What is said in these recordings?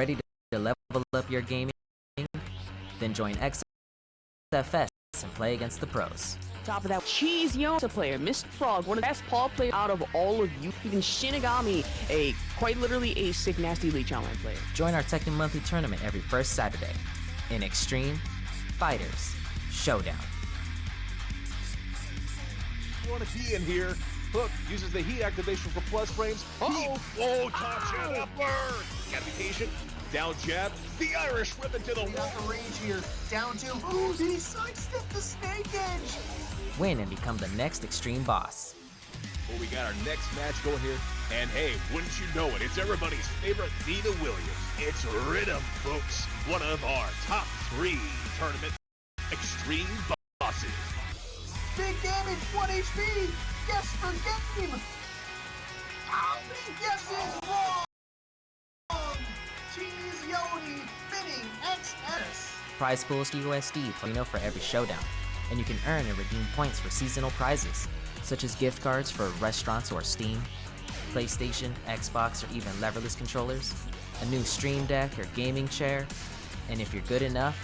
Ready to level up your gaming? Then join XFS and play against the pros. Top of that, Juyeon player, MrLeapFrog, one of the best paw players out of all of you. Even SHINIGAMI, quite literally a sick, nasty League Challenge player. Join our Tekken monthly tournament every first Saturday in Xtreme Fighters Showdown. You want to be in here? Hook uses the heat activation for plus frames. Whoa, top jab, upper. Gotta be patient. Down jab. The Irish whip into the wall. The range here. Down two. Ooh, he sidestepped the snake edge. Win and become the next Xtreme Boss. Well, we got our next match going here. And hey, wouldn't you know it, it's everybody's favorite Nina Williams. It's Rhythm, folks. One of our top 3 tournament Xtreme Bosses. Big damage, 1 HP. Guess for game. Guess is wrong. Juyeon winning XS. Prize pools USD for every showdown, and you can earn and redeem points for seasonal prizes, such as gift cards for restaurants or Steam, PlayStation, Xbox, or even leverless controllers, a new Stream Deck or gaming chair, and if you're good enough,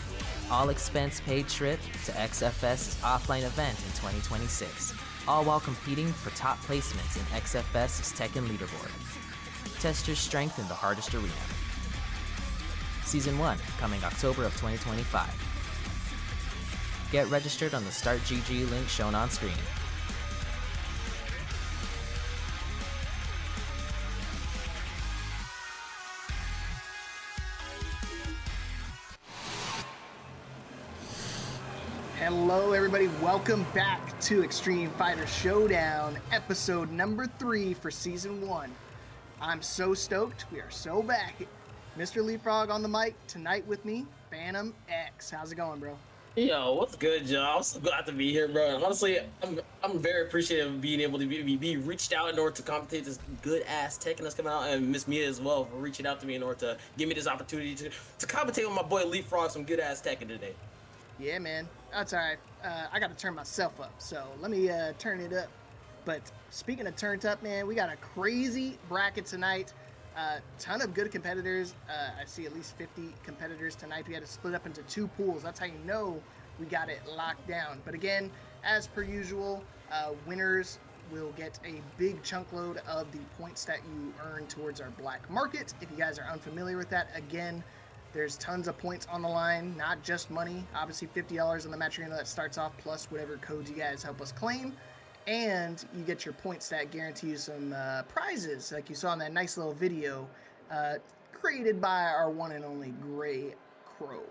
all expense paid trip to XFS's offline event in 2026, all while competing for top placements in XFS's Tekken Leaderboard. Test your strength in the hardest arena. Season 1, coming October of 2025. Get registered on the Start GG link shown on screen. Hello everybody, welcome back to Xtreme Fighters Showdown, episode number 3 for season 1. I'm so stoked, we are so back. MrLeapFrog on the mic, tonight with me, PhantomX. How's it going, bro? Yo, what's good, y'all? I'm so glad to be here, bro. And honestly, I'm very appreciative of being able to be reached out in order to commentate this good-ass Tekken that's coming out, and Miss Mia as well for reaching out to me in order to give me this opportunity to commentate with my boy LeapFrog some good-ass Tekken today. Yeah, man. That's all right. I got to turn myself up, so let me turn it up. But speaking of turned up, man, we got a crazy bracket tonight. Ton of good competitors. I see at least 50 competitors tonight. We had to split up into 2 pools. That's how you know we got it locked down. But again, as per usual, winners will get a big chunk load of the points that you earn towards our black market. If you guys are unfamiliar with that, again, there's tons of points on the line, not just money. Obviously, $50 on the match arena that starts off, plus whatever codes you guys help us claim. And you get your points that guarantee you some prizes, like you saw in that nice little video created by our one and only Gray Crow.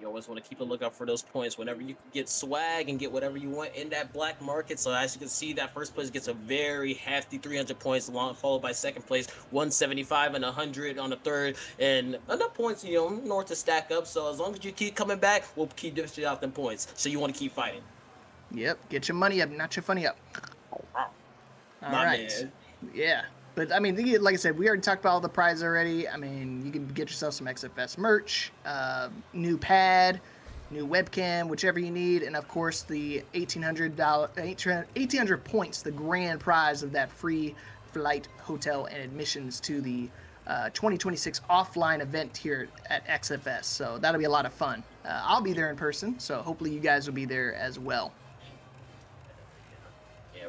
You always want to keep a lookout for those points whenever you can get swag and get whatever you want in that black market. So as you can see, that first place gets a very hefty 300 points, followed by second place 175 and 100 on the third, and enough points, you know, in order to stack up. So as long as you keep coming back, we'll keep dishing out them points. So you want to keep fighting. Yep, get your money up, not your funny up. All right. Man. Yeah. But, I mean, like I said, we already talked about all the prizes already. I mean, you can get yourself some XFS merch, new pad, new webcam, whichever you need, and, of course, the $1,800 points, the grand prize of that free flight, hotel, and admissions to the 2026 offline event here at XFS. So that'll be a lot of fun. I'll be there in person, so hopefully you guys will be there as well.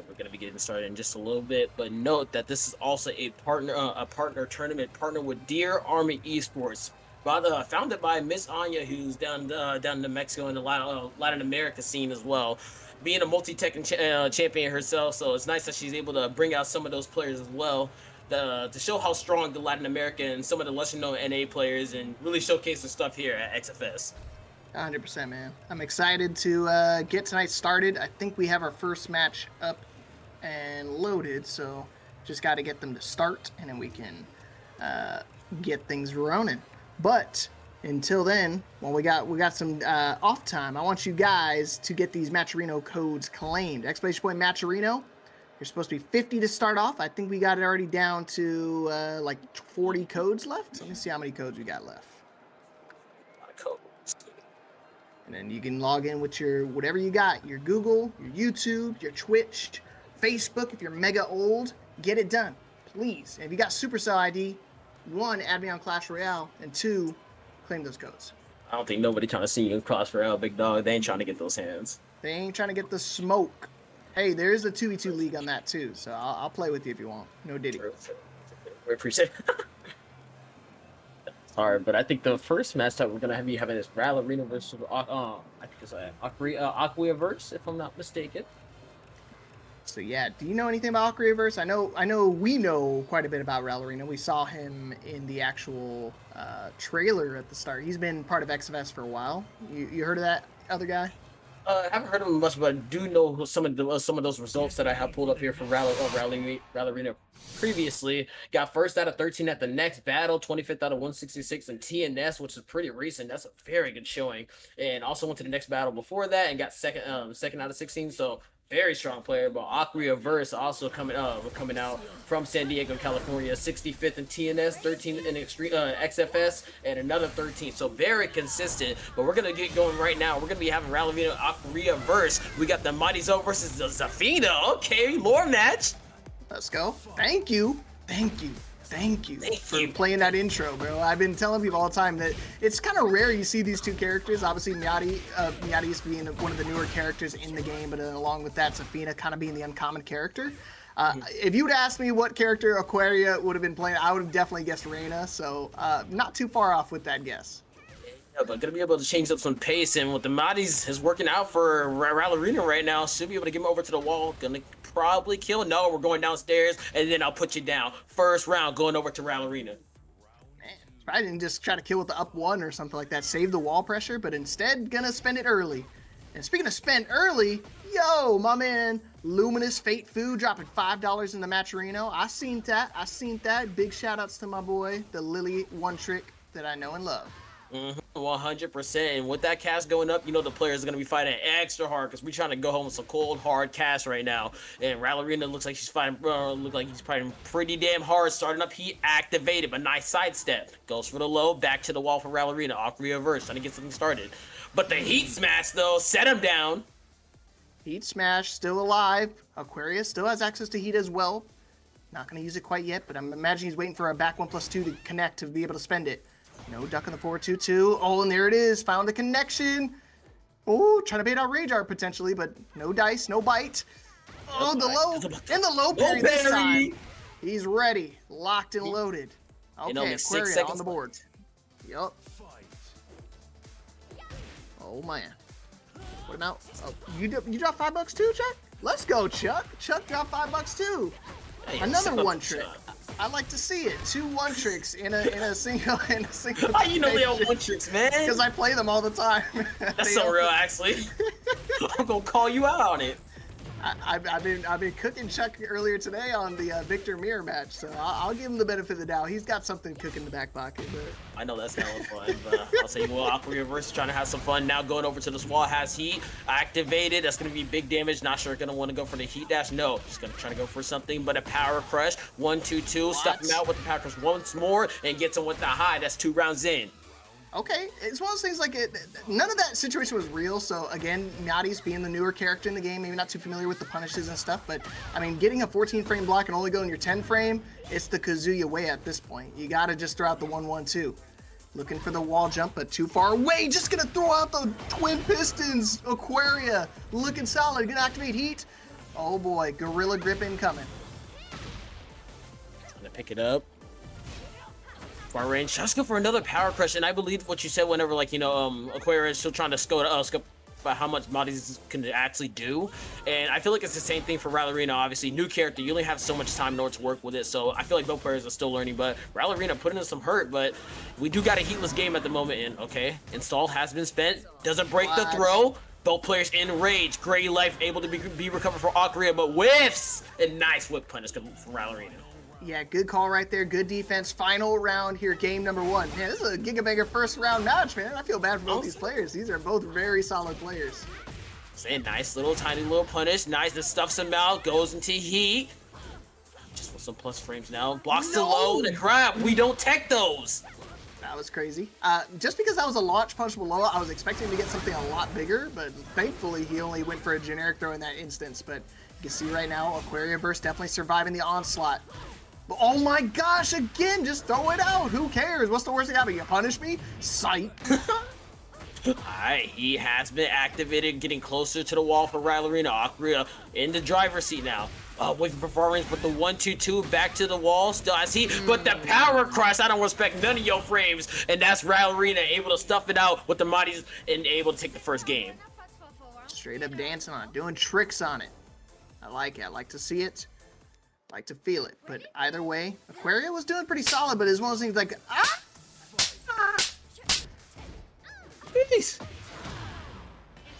We're going to be getting started in just a little bit, but note that this is also a partner tournament, partner with Deer Army Esports, founded by Miss Anya, who's down in Mexico and the Latin America scene as well, being a multi-Tekken champion herself. So it's nice that she's able to bring out some of those players as well to show how strong the Latin America and some of the lesser-known NA players, and really showcase the stuff here at XFS. 100%, man. I'm excited to get tonight started. I think we have our first match up and loaded, so just got to get them to start, and then we can get things running. But until then, well, we got some off time. I want you guys to get these Matcherino codes claimed. Exclamation point Matcherino. You're supposed to be 50 to start off. I think we got it already down to like 40 codes left. Let me see how many codes we got left. A lot of codes. And then you can log in with your whatever you got, your Google, your YouTube, your Twitch, Facebook. If you're mega old, get it done, please. And if you got Supercell ID, one, add me on Clash Royale, and two, claim those codes. I don't think nobody trying to see you in Clash Royale, big dog. They ain't trying to get those hands. They ain't trying to get the smoke. Hey, there's a 2v2 league on that too, so I'll play with you if you want. No diddy. We appreciate it. Sorry, but I think the first match that we're gonna be having is Ralerina versus I think it's AquariaVerse, if I'm not mistaken. So yeah, do you know anything about AquariaVerse? I know we know quite a bit about Ralerina. We saw him in the actual trailer at the start. He's been part of XFS for a while. You heard of that other guy? I haven't heard of him much, but I do know some of those results that I have pulled up here for Ralerina previously. Got first out of 13 at the next battle, 25th out of 166 in TNS, which is pretty recent. That's a very good showing. And also went to the next battle before that and got second out of 16. So very strong player. But AquariaVerse also coming out from San Diego, California, 65th in TNS, 13th in XFS, and another 13th. So very consistent. But we're gonna get going right now. We're gonna be having Ralerina AquariaVerse. We got the Mighty Zo versus the Zafina. Okay, lore match. Let's go. Thank you for playing that intro, bro. I've been telling people all the time that it's kind of rare you see these two characters. Obviously, Miati's being one of the newer characters in the game, but then along with that, Zafina kind of being the uncommon character. If you'd asked me what character Aquaria would have been playing, I would have definitely guessed Reina, so not too far off with that guess. Yeah, but gonna be able to change up some pace, and with the Mighties is working out for Ralerina right now, should be able to get him over to the wall. Gonna probably kill. No, we're going downstairs, and then I'll put you down. First round, going over to Ralerina. Man, I didn't just try to kill with the up one or something like that, save the wall pressure, but instead gonna spend it early. And speaking of spend early, yo, my man, Luminous Fate Food dropping $5 in the Matcherino. I seen that. Big shout outs to my boy, the Lily One Trick that I know and love. 100%. And with that cast going up, you know the players are going to be fighting extra hard because we're trying to go home with some cold, hard cast right now. And Ralerina looks like he's fighting pretty damn hard. Starting up heat, activated, but nice sidestep. Goes for the low, back to the wall for Ralerina. AquariaVerse trying to get something started. But the heat smash, though, set him down. Heat smash, still alive. Aquaria still has access to heat as well. Not going to use it quite yet, but I'm imagining he's waiting for a back 1+2 to connect to be able to spend it. No duck in the 4-2-2. Oh, and there it is. Found a connection. Oh, trying to bait out Rage Art potentially, but no dice, no bite. Oh, the low. In the low parry this time. He's ready. Locked and loaded. Okay, Aquaria on the board. Yup. Oh, man. Put him out. Oh, you dropped $5 too, Chuck? Let's go, Chuck. Chuck dropped $5 too. Another one trick. I like to see it. 2 one tricks in a single. How you know they are one tricks, man? Because I play them all the time. That's so real, actually. I'm gonna call you out on it. I've been cooking Chuck earlier today on the Victor Mirror match, so I'll give him the benefit of the doubt. He's got something cooking in the back pocket. But I know that's hella fun, but I'll say, well, AquariaVerse is trying to have some fun now. Going over to this wall, has heat activated. That's gonna be big damage. Not sure gonna want to go for the heat dash. No, he's gonna try to go for something, but a power crush. 1-2-2. Stop him out with the power crush once more and gets him with the high. That's 2 rounds in. Okay, it's one of those things like none of that situation was real. So again, Miati's being the newer character in the game, maybe not too familiar with the punishes and stuff, but I mean, getting a 14 frame block and only going your 10 frame, it's the Kazuya way at this point. You gotta just throw out the 1-1-2. Looking for the wall jump, but too far away. Just gonna throw out the twin pistons. Aquaria looking solid. Gonna activate heat. Oh boy, Gorilla Grip incoming. Trying to pick it up. Far range. Just go for another power crush, and I believe what you said whenever, like, you know, Aquaria is still trying to scope about how much bodies can actually do, and I feel like it's the same thing for Ralerina. Obviously, new character, you only have so much time in order to work with it, so I feel like both players are still learning, but Ralerina putting in some hurt, but we do got a heatless game at the moment, and okay, install has been spent, doesn't break the throw. Both players in rage. Gray life able to be recovered for Aquaria, but whiffs! And nice whip punish from Ralerina. Yeah, good call right there. Good defense. Final round here, game number 1. Man, this is a Gigabanger first round match, man. I feel bad for both these players. These are both very solid players. Say nice little tiny little punish. Nice, that stuffs him out. Goes into heat. Just with some plus frames now. Blocks the low. The crap. We don't tech those. That was crazy. Just because that was a launch punch below, I was expecting to get something a lot bigger, but thankfully he only went for a generic throw in that instance. But you can see right now, AquariaVerse definitely surviving the onslaught. Oh my gosh, again, just throw it out. Who cares? What's the worst thing happening? You punish me? Psych. Alright, he has been activated, getting closer to the wall for Ralerina. Aquaria in the driver's seat now. Waiting for far range, but the 1-2-2 back to the wall. Still has he, but the power crush, I don't respect none of your frames. And that's Ralerina able to stuff it out with the Mighties and able to take the first game. Straight up dancing on it, doing tricks on it. I like it. I like to see it. I like to feel it. But either way, Aquaria was doing pretty solid, but it's one of those things like, Peace.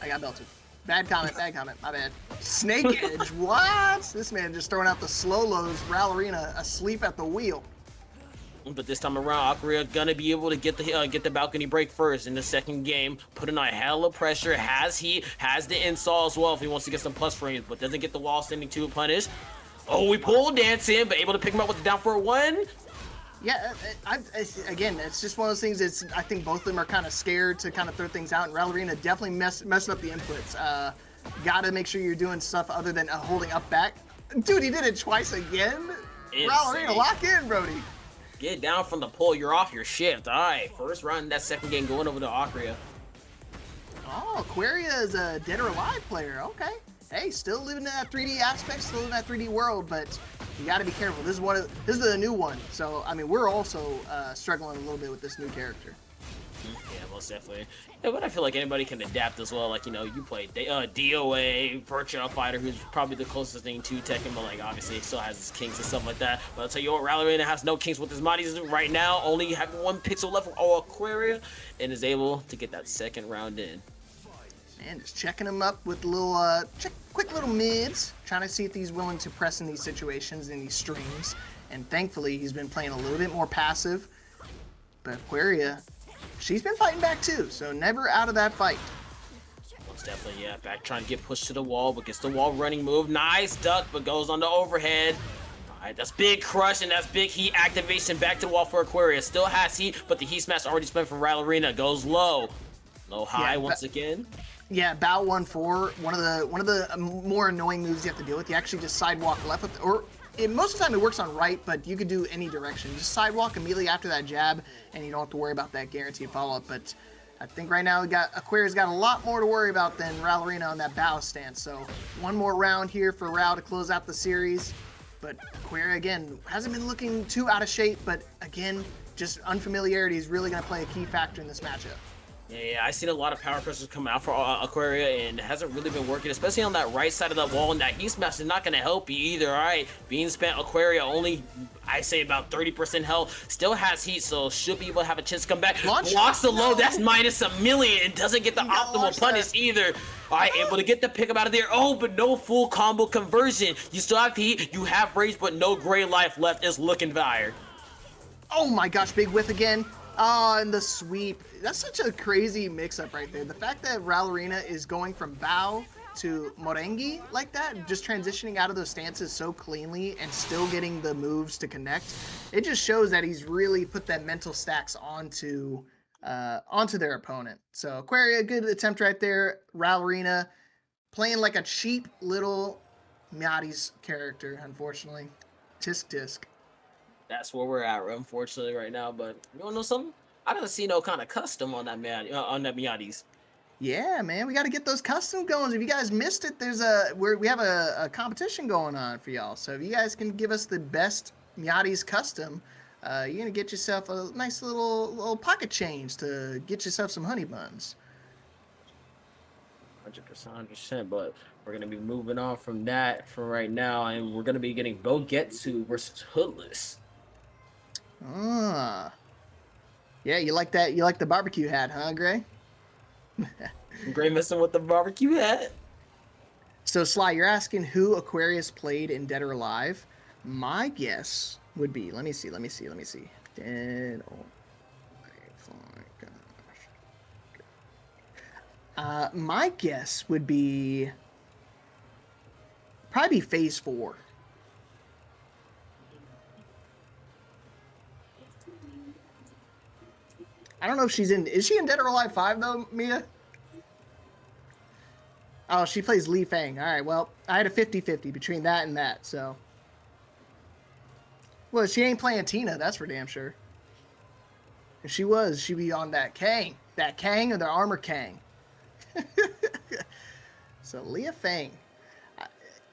I got belted. Bad comment, my bad. Snake Edge, what? This man just throwing out the slow-lows, Ralerina asleep at the wheel. But this time around, Aquaria gonna be able to get the balcony break first in the second game, putting on hella pressure. Has the install as well if he wants to get some plus frames, but doesn't get the wall standing to punish. Oh, we pull dance in, but able to pick him up with the down for one. Yeah, again, it's just one of those things. I think both of them are kind of scared to kind of throw things out, and Ralerina definitely messing up the inputs. Gotta make sure you're doing stuff other than holding up back. Dude, he did it twice again. Ralerina, lock in, Brody. Get down from the pole. You're off your shift. All right, first round that second game going over to Aquaria. Oh, Aquaria is a dead or alive player. Okay. Hey, still living in that 3D aspect, still in that 3D world, but you got to be careful. This is the new one, so I mean we're also struggling a little bit with this new character. Yeah, most definitely. Yeah, but I feel like anybody can adapt as well. Like, you know, you play DOA, Virtua Fighter, who's probably the closest thing to Tekken, but like obviously he still has his kinks and stuff like that. But I'll tell you what, Ralerina has no kinks with his Mighties right now, only having one pixel left for Aquaria, and is able to get that second round in. Man, just checking him up with little, quick little mids, trying to see if he's willing to press in these situations, in these streams. And thankfully, he's been playing a little bit more passive. But Aquaria, she's been fighting back too, so never out of that fight. Most definitely, yeah. Back trying to get pushed to the wall, but gets the wall running move. Nice duck, but goes on the overhead. Alright, that's big crush, and that's big heat activation back to the wall for Aquaria. Still has heat, but the heat smash already spent from Ralerina. Goes low. Low high once again. Yeah, bow 1-4, one of the more annoying moves you have to deal with. You actually just sidewalk left with, most of the time it works on right, but you could do any direction. Just sidewalk immediately after that jab, and you don't have to worry about that guaranteed follow-up. But I think right now Aquaria's got a lot more to worry about than Ralerina on that bow stance. So one more round here for Ral to close out the series. But Aquaria, again, hasn't been looking too out of shape, but again, just unfamiliarity is really going to play a key factor in this matchup. Yeah, I've seen a lot of power pressures come out for Aquaria, and it hasn't really been working, especially on that right side of the wall, and that heat smash is not going to help you either. All right, being spent, Aquaria only, I say, about 30% health, still has heat, so should be able to have a chance to come back. Blocks the low, that's minus a million, and doesn't get the optimal punish either. All right, able to get the pickup out of there. Oh, but no full combo conversion. You still have heat, you have rage, but no gray life left. Is looking dire. Oh my gosh, big whiff again. Oh, and the sweep. That's such a crazy mix-up right there. The fact that Ralerina is going from bow to morengi like that, just transitioning out of those stances so cleanly and still getting the moves to connect, it just shows that he's really put that mental stacks onto their opponent. So Aquaria, good attempt right there. Ralerina playing like a cheap little Miati's character, unfortunately. Tisk tisk. That's where we're at, unfortunately, right now. But you wanna know something? I don't see no kind of custom on that Miati's. Yeah, man, we got to get those custom going. If you guys missed it, we have a competition going on for y'all. So if you guys can give us the best Miati's custom, you're gonna get yourself a nice little pocket change to get yourself some honey buns. 100%. But we're gonna be moving on from that for right now, and we're gonna be getting Bogetsu versus Hoodless. Yeah, you like that? You like the barbecue hat, huh, Gray? Gray messing with the barbecue hat. So, Sly, you're asking who Aquarius played in Dead or Alive? My guess would be, let me see. Dead or Alive. My guess would be probably Phase 4. I don't know if is she in Dead or Alive 5 though, Mia? Oh, she plays Li Fang. All right, well, I had a 50-50 between that and that, so. Well, she ain't playing Tina, that's for damn sure. If she was, she'd be on that Kang. That Kang or the Armor Kang. So Leah Fang.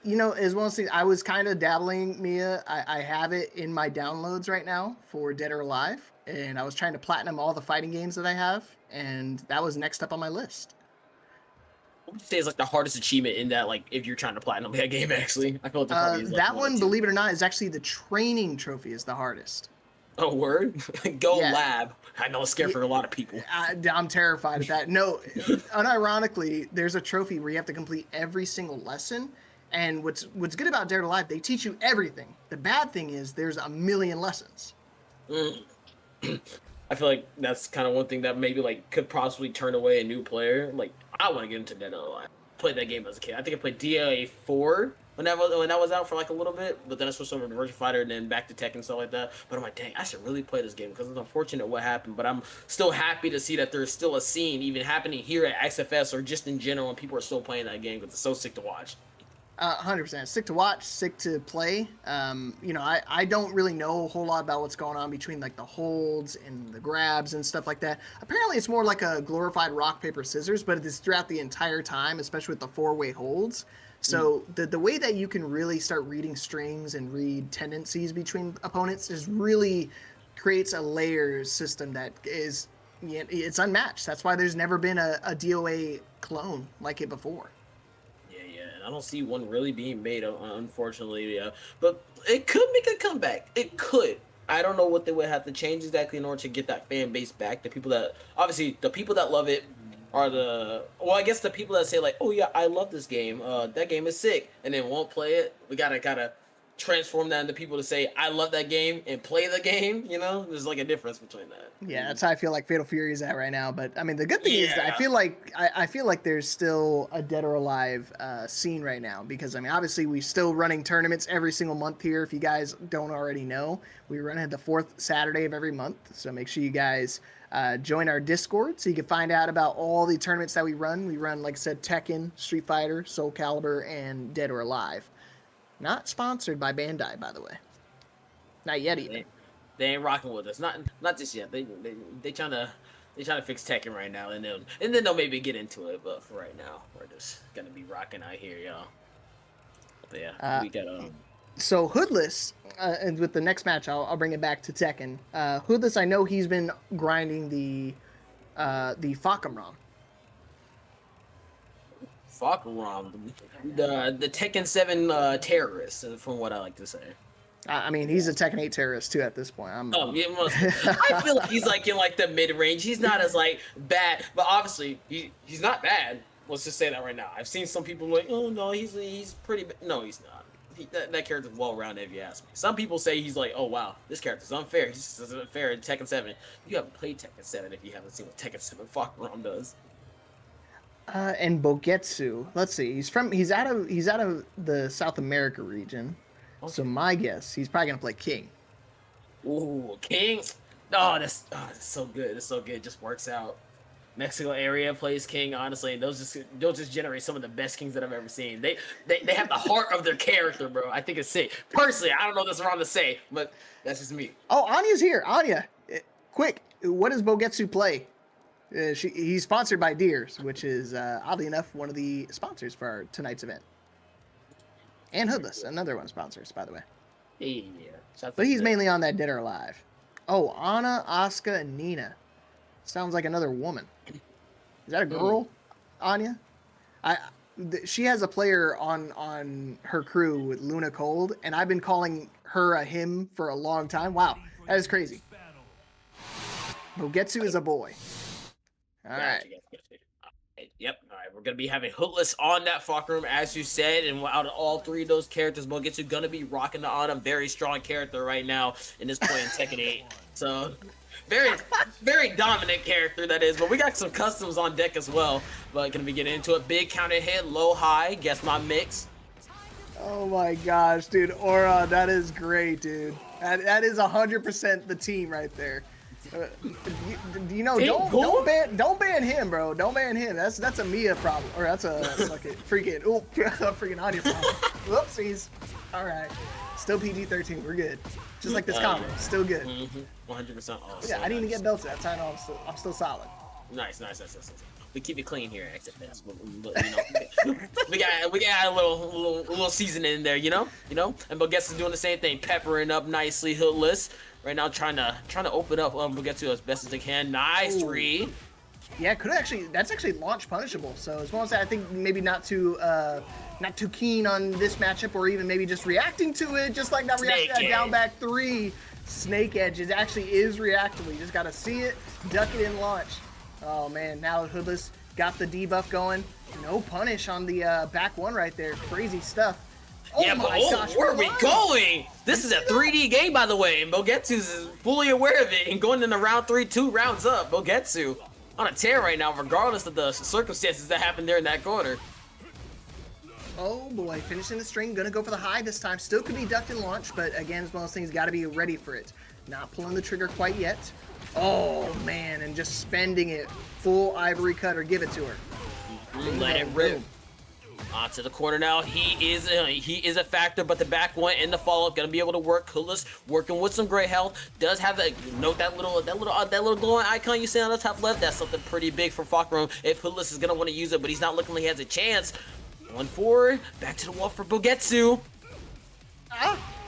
You know, as well as I was kind of dabbling, Mia. I have it in my downloads right now for Dead or Alive, and I was trying to platinum all the fighting games that I have, and that was next up on my list. What would you say is like the hardest achievement in that? Like, if you're trying to platinum that game, actually, I feel like there probably is, like, that one or one, two. believe it or not, is actually the training trophy is the hardest. Oh, word? Go Yeah. Lab. I know it's scary for a lot of people. I'm terrified of that. No, unironically, there's a trophy where you have to complete every single lesson. And what's good about Dead or Alive, they teach you everything. The bad thing is there's a million lessons. I feel like that's kind of one thing that maybe like could possibly turn away a new player. Like, I want to get into Dead or Alive. Played that game as a kid. I think I played DA4 when that was out for like a little bit, but then I switched over to Virtua Fighter and then back to Tekken and stuff like that. But I'm like, dang, I should really play this game because it's unfortunate what happened. But I'm still happy to see that there's still a scene even happening here at XFS or just in general, and people are still playing that game because it's so sick to watch. 100%. Sick to watch, sick to play. You know, I don't really know a whole lot about what's going on between like the holds and the grabs and stuff like that. Apparently it's more like a glorified rock, paper, scissors, but it is throughout the entire time, especially with the four-way holds. So the way that you can really start reading strings and read tendencies between opponents is really creates a layers system that is, it's unmatched. That's why there's never been a DOA clone like it before. I don't see one really being made, unfortunately. But it could make a comeback. It could. I don't know what they would have to change exactly in order to get that fan base back. The people that, obviously, the people that love it are I guess the people that say, like, oh, yeah, I love this game. That game is sick. And then won't play it. We got to kind of transform that into people to say, I love that game and play the game. You know, there's like a difference between that. Yeah, that's how I feel like Fatal Fury is at right now. But I mean, the good thing is that I feel like there's still a Dead or Alive scene right now, because I mean, obviously we're still running tournaments every single month here. If you guys don't already know, we run at the 4th Saturday of every month. So make sure you guys join our Discord so you can find out about all the tournaments that we run. We run, like I said, Tekken, Street Fighter, Soulcalibur, and Dead or Alive. Not sponsored by Bandai, by the way. Not yet, even. They ain't rocking with us. Not just yet. They trying to fix Tekken right now, and then they'll maybe get into it. But for right now, we're just gonna be rocking out here, y'all. But yeah, we got So Hoodless, and with the next match, I'll bring it back to Tekken. Hoodless, I know he's been grinding the Fakamram. The Tekken 7 terrorist, from what I like to say. I mean, he's a Tekken 8 terrorist too at this point. I feel like he's like in like the mid range. He's not as like bad, but obviously he's not bad. Let's just say that right now. I've seen some people like, oh no, he's pretty bad. No, he's not. That character's well rounded, if you ask me. Some people say he's like, oh wow, this character's unfair. He's just as unfair in Tekken 7. You haven't played Tekken 7 if you haven't seen what Tekken 7 Fakamram does. And Bogetsu. Let's see. He's out of the South America region. Okay. So my guess, he's probably gonna play King. Ooh, King. Oh, that's so good. It's so good. It just works out. Mexico area plays King, honestly, and those just generate some of the best Kings that I've ever seen. They have the heart of their character, bro. I think it's sick. Personally, I don't know if that's wrong to say, but that's just me. Oh, Anya's here. Anya, quick. What does Bogetsu play? He's sponsored by Deers, which is oddly enough one of the sponsors for tonight's event. And Hoodless, another one of sponsors, by the way. Yeah. But he's mainly on that Dead or Alive. Oh, Anna, Asuka, and Nina. Sounds like another woman. Is that a girl, Anya? She has a player on her crew with Luna Cold, and I've been calling her a him for a long time. Wow, that is crazy. Bogetsu is a boy. All right. Yep. All right. We're gonna be having Hoodless on that Fakamram, as you said, and out of all three of those characters, Bogetsu gonna be rocking the Autumn. Very strong character right now in this point in Tekken 8. So, very dominant character that is. But we got some customs on deck as well. But gonna be getting into it. Big counter hit, low high. Guess my mix. Oh my gosh, dude, Aura, that is great, dude. That is 100% the team right there. You know, don't ban him, bro. Don't ban him. That's a Mia problem, or that's a freaking Anya problem. Whoopsies. All right. Still PG-13. We're good. Just like this combo. Still good. 100% all. Yeah, I didn't even get belted. That's how I know I'm still solid. Nice. We keep it clean here at XFS. But, you know, we got a little seasoning in there, you know. And Bogetsu is doing the same thing, peppering up nicely. Hoodless right now, trying to open up Bogetsu as best as they can. Nice three. Yeah, that's actually launch punishable. So as well as that, I think maybe not too keen on this matchup, or even maybe just reacting to it, just like not reacting to that down back three. Snake Edge actually is reactable. You just gotta see it, duck it in launch. Oh man, now Hoodless got the debuff going. No punish on the back one right there. Crazy stuff. Oh yeah, my gosh, where are we going? This is a 3D game, by the way, and Bogetsu is fully aware of it and going into round 3, 2 rounds up. Bogetsu on a tear right now, regardless of the circumstances that happened there in that corner. Oh boy, finishing the string, gonna go for the high this time. Still could be ducked and launched, but again, it's one of those things, gotta be ready for it. Not pulling the trigger quite yet. Oh man, and just spending it. Full ivory cutter, give it to her. Let it rip. Onto the corner now. He is a factor, but the back one and the follow-up gonna be able to work. Hoodless working with some great health. Does have that note, that little glowing icon you see on the top left. That's something pretty big for Falkroom if Hoodless is gonna want to use it, but he's not looking like he has a chance. One forward, back to the wall for Bogetsu.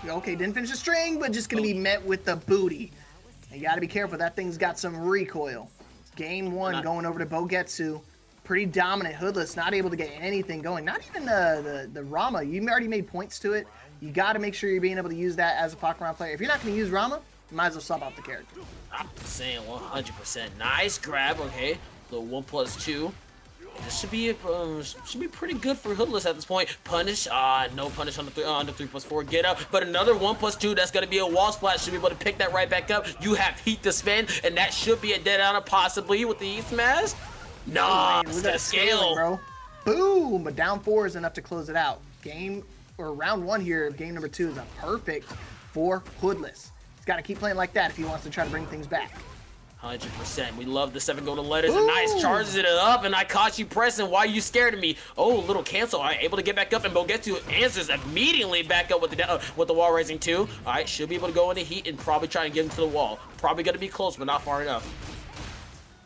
Okay, didn't finish the string, but just gonna be met with the booty. You gotta be careful, that thing's got some recoil. Game one going over to Bogetsu. Pretty dominant. Hoodless not able to get anything going. Not even the Rama. You already made points to it. You gotta make sure you're being able to use that as a pocket round player. If you're not gonna use Rama, you might as well sub out the character. I'm saying 100%. Nice grab, okay. The 1+2. This should be pretty good for Hoodless at this point. Punish, no punish on the 3+4 get up, but another 1+2. That's gonna be a wall splat. Should be able to pick that right back up. You have heat to spend, and that should be a dead out possibly with the heat smash. Nah, it's gonna scale, bro. Boom! But down 4 is enough to close it out. Round 1 here. Game number 2 is a perfect for Hoodless. He's got to keep playing like that if he wants to try to bring things back. 100%. We love the 7 golden letters. And nice charges it up, and I caught you pressing. Why are you scared of me? Oh, little cancel. All right, able to get back up, and Bogetsu answers immediately back up with the wall raising 2. All right, should be able to go into heat and probably try and get him to the wall. Probably gonna be close, but not far enough.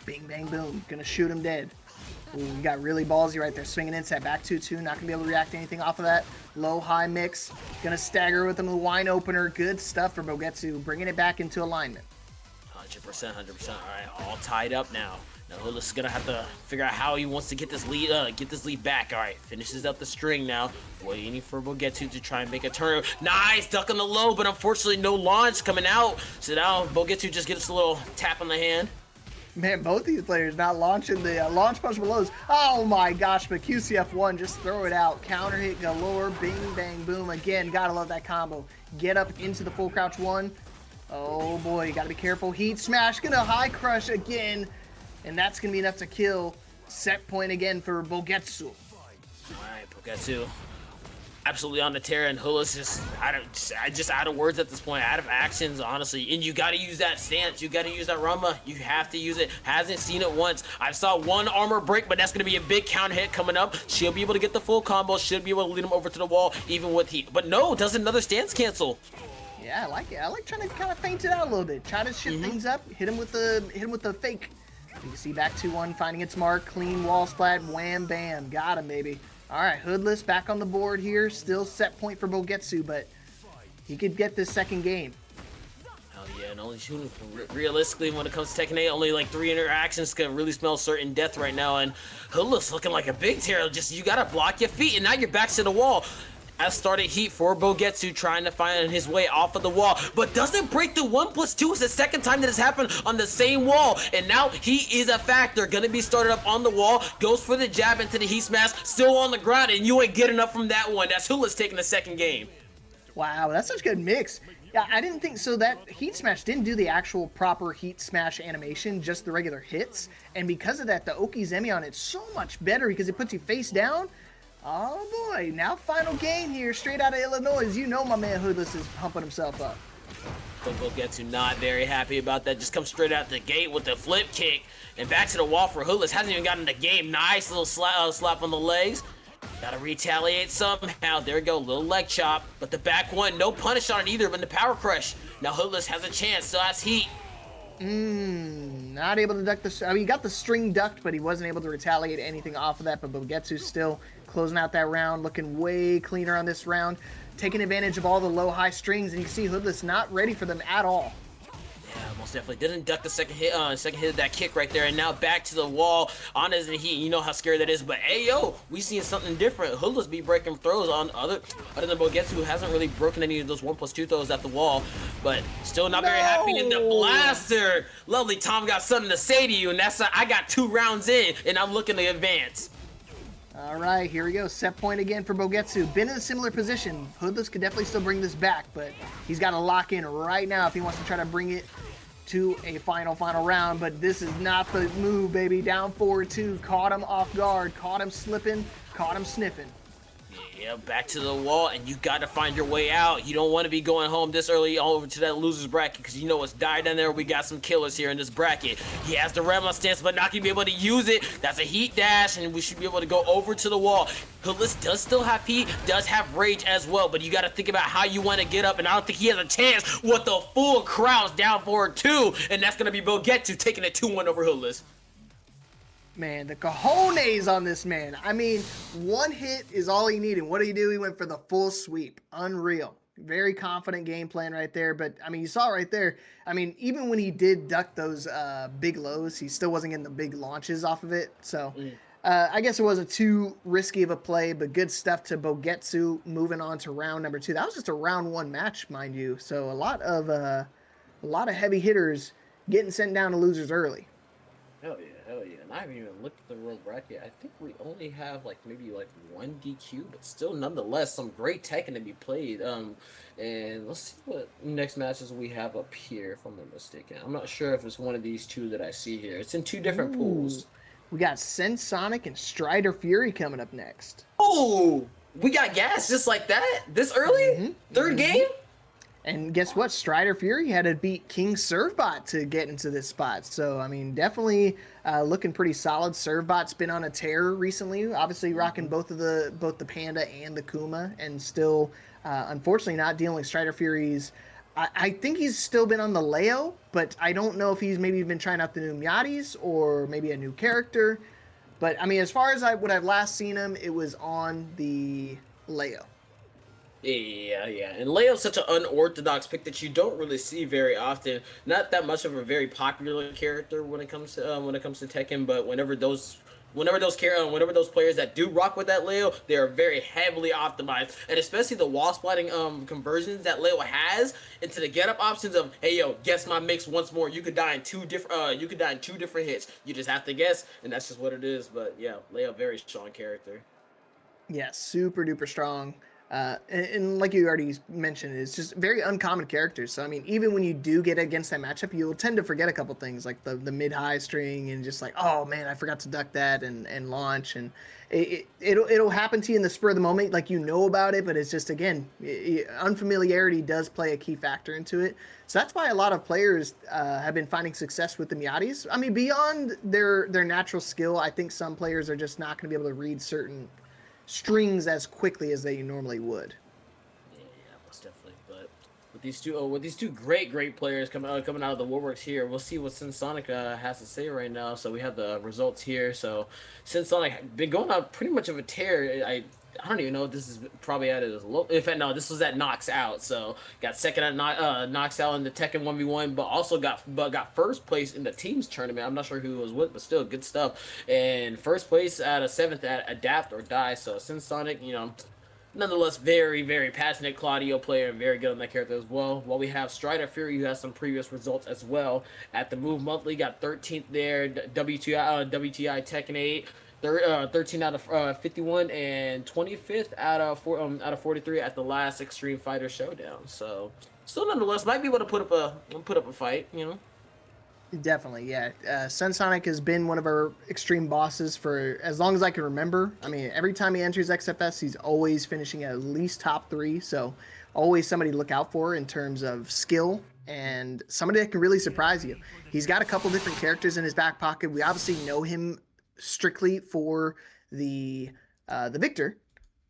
Bing, bang, boom. Gonna shoot him dead. Ooh, you got really ballsy right there. Swinging into that back 2-2. Not gonna be able to react to anything off of that. Low-high mix. Gonna stagger with him with a wine opener. Good stuff for Bogetsu. Bringing it back into alignment. 100%. All right, all tied up now. Now Hoodless is gonna have to figure out how he wants to get this lead back. All right, finishes up the string now, waiting for Bogetsu to try and make a turn. Nice duck on the low, but unfortunately no launch coming out. So now Bogetsu just gets a little tap on the hand. Man, both these players not launching the launch punch belows. Oh my gosh, but QCF1, just throw it out. Counter hit galore, bing, bang, boom. Again, gotta love that combo. Get up into the full crouch 1. Oh boy, you gotta be careful. Heat smash, gonna high crush again. And that's gonna be enough to kill. Set point again for Bogetsu. All right, Bogetsu. Absolutely on the tear, and Hoodless just out of words at this point, out of actions, honestly. And you got to use that stance. You got to use that Rama. You have to use it. Hasn't seen it once. I saw one armor break, but that's going to be a big counter hit coming up. She'll be able to get the full combo. Should be able to lead him over to the wall, even with heat. But no, does another stance cancel. Yeah, I like it. I like trying to kind of feint it out a little bit. Try to shift things up. Hit him with the fake. You can see back 2-1, finding its mark. Clean wall splat. Wham, bam. Got him, baby. All right, Hoodless back on the board here. Still set point for Bogetsu, but he could get this second game. Hell yeah, and only realistically, when it comes to Tekken 8, only like 3 interactions can really smell certain death right now. And Hoodless looking like a big terror. Just you gotta block your feet, and now you're back to the wall. Has started heat for Bogetsu, trying to find his way off of the wall, but doesn't break the 1+2. It's the second time that has happened on the same wall, and now he is a factor. Gonna be started up on the wall, goes for the jab into the heat smash, still on the ground, and you ain't getting up from that one. That's Hoodless taking the second game. Wow, that's such a good mix. Yeah, I didn't think so. That heat smash didn't do the actual proper heat smash animation, just the regular hits, and because of that, the Okizeme on it's so much better because it puts you face down. Oh boy, now final game here, straight out of Illinois. You know my man Hoodless is pumping himself up. But Bogetsu not very happy about that. Just comes straight out the gate with the flip kick. And back to the wall for Hoodless. Hasn't even gotten the game. Nice little slap on the legs. Gotta retaliate somehow. There we go, little leg chop. But the back one, no punish on it either, but the power crush. Now Hoodless has a chance, so that's heat. Not able to duck the... I mean, he got the string ducked, but he wasn't able to retaliate anything off of that. But Bogetsu still closing out that round, looking way cleaner on this round, taking advantage of all the low-high strings, and you can see Hoodless not ready for them at all. Yeah, most definitely didn't duck the second hit of that kick right there, and now back to the wall on his heat. You know how scary that is, but hey yo, we seeing something different. Hoodless be breaking throws on other than Bogetsu, who hasn't really broken any of those 1+2 throws at the wall, but still not very happy in the blaster. Lovely Tom got something to say to you, and that's I got 2 rounds in, and I'm looking to advance. All right, here we go. Set point again for Bogetsu. Been in a similar position. Hoodless could definitely still bring this back, but he's got to lock in right now if he wants to try to bring it to a final round. But this is not the move, baby. Down 4-2. Caught him off guard. Caught him slipping. Caught him sniffing. Yeah, back to the wall, and you got to find your way out. You don't want to be going home this early all over to that loser's bracket, because you know it's dire down there. We got some killers here in this bracket. He has the Revlon stance, but not going to be able to use it. That's a heat dash, and we should be able to go over to the wall. Hoodless does still have heat, does have rage as well, but you got to think about how you want to get up, and I don't think he has a chance with the full crowds down 4-2, and that's going to be Bogetsu taking it 2-1 over Hoodless. Man, the cojones on this man. I mean, one hit is all he needed. What did he do? He went for the full sweep. Unreal. Very confident game plan right there. But, I mean, you saw right there. I mean, even when he did duck those big lows, he still wasn't getting the big launches off of it. So, I guess it wasn't too risky of a play, but good stuff to Bogetsu moving on to round number 2. That was just a round 1 match, mind you. So, a lot of heavy hitters getting sent down to losers early. Hell yeah. And I haven't even looked at the world bracket. I think we only have maybe 1 DQ, but still nonetheless some great Tekken to be played. And let's see what next matches we have up here, if I'm not mistaken. I'm not sure if it's one of these 2 that I see here. It's in 2 different pools. We got CensedSonic and Striderfury coming up next. Oh, we got gas just like that this early? Third game? And guess what? Striderfury had to beat King Servbot to get into this spot. So, I mean, definitely looking pretty solid. Servbot's been on a tear recently. Obviously rocking both the Panda and the Kuma, and still, unfortunately, not dealing with Striderfury's. I think he's still been on the Leo, but I don't know if he's maybe been trying out the new Miatis or maybe a new character. But, I mean, as far as what I've last seen him, it was on the Leo. Yeah, and Leo's such an unorthodox pick that you don't really see very often. Not that much of a very popular character when it comes to Tekken, but whenever those players that do rock with that Leo, they are very heavily optimized, and especially the wall splatting conversions that Leo has into the get up options of, hey yo, guess my mix once more. You could die in 2 different hits. You just have to guess, and that's just what it is. But yeah, Leo, very strong character. Yeah, super duper strong. And like you already mentioned, it's just very uncommon characters. So, I mean, even when you do get against that matchup, you'll tend to forget a couple things, like the mid-high string, and just like, oh, man, I forgot to duck that and launch. And it'll happen to you in the spur of the moment, like you know about it, but it's just, again, unfamiliarity does play a key factor into it. So that's why a lot of players have been finding success with the Miatis. I mean, beyond their natural skill, I think some players are just not going to be able to read certain strings as quickly as they normally would. Yeah, most definitely. But with these two great players coming out of the woodworks here, we'll see what CensedSonic has to say right now. So we have the results here. So CensedSonic been going on pretty much of a tear. I don't even know if this is probably at his low. In fact, no, this was at Knocks Out. So got second at Knocks Out in the Tekken 1v1, but also got first place in the teams tournament. I'm not sure who it was with, but still good stuff. And first place at a 7th at Adapt or Die. So CensedSonic, nonetheless, very passionate Claudio player and very good on that character as well. While we have Striderfury, who has some previous results as well at the Move Monthly, got 13th there. WTI Tekken 8. 13 out of 51 and 25th out of 43 at the last Xtreme Fighters Showdown. So still nonetheless might be able to put up a fight, Definitely, yeah. CensedSonic has been one of our extreme bosses for as long as I can remember. I mean, every time he enters XFS, he's always finishing at least top 3. So always somebody to look out for in terms of skill and somebody that can really surprise you. He's got a couple different characters in his back pocket. We obviously know him strictly for the Victor,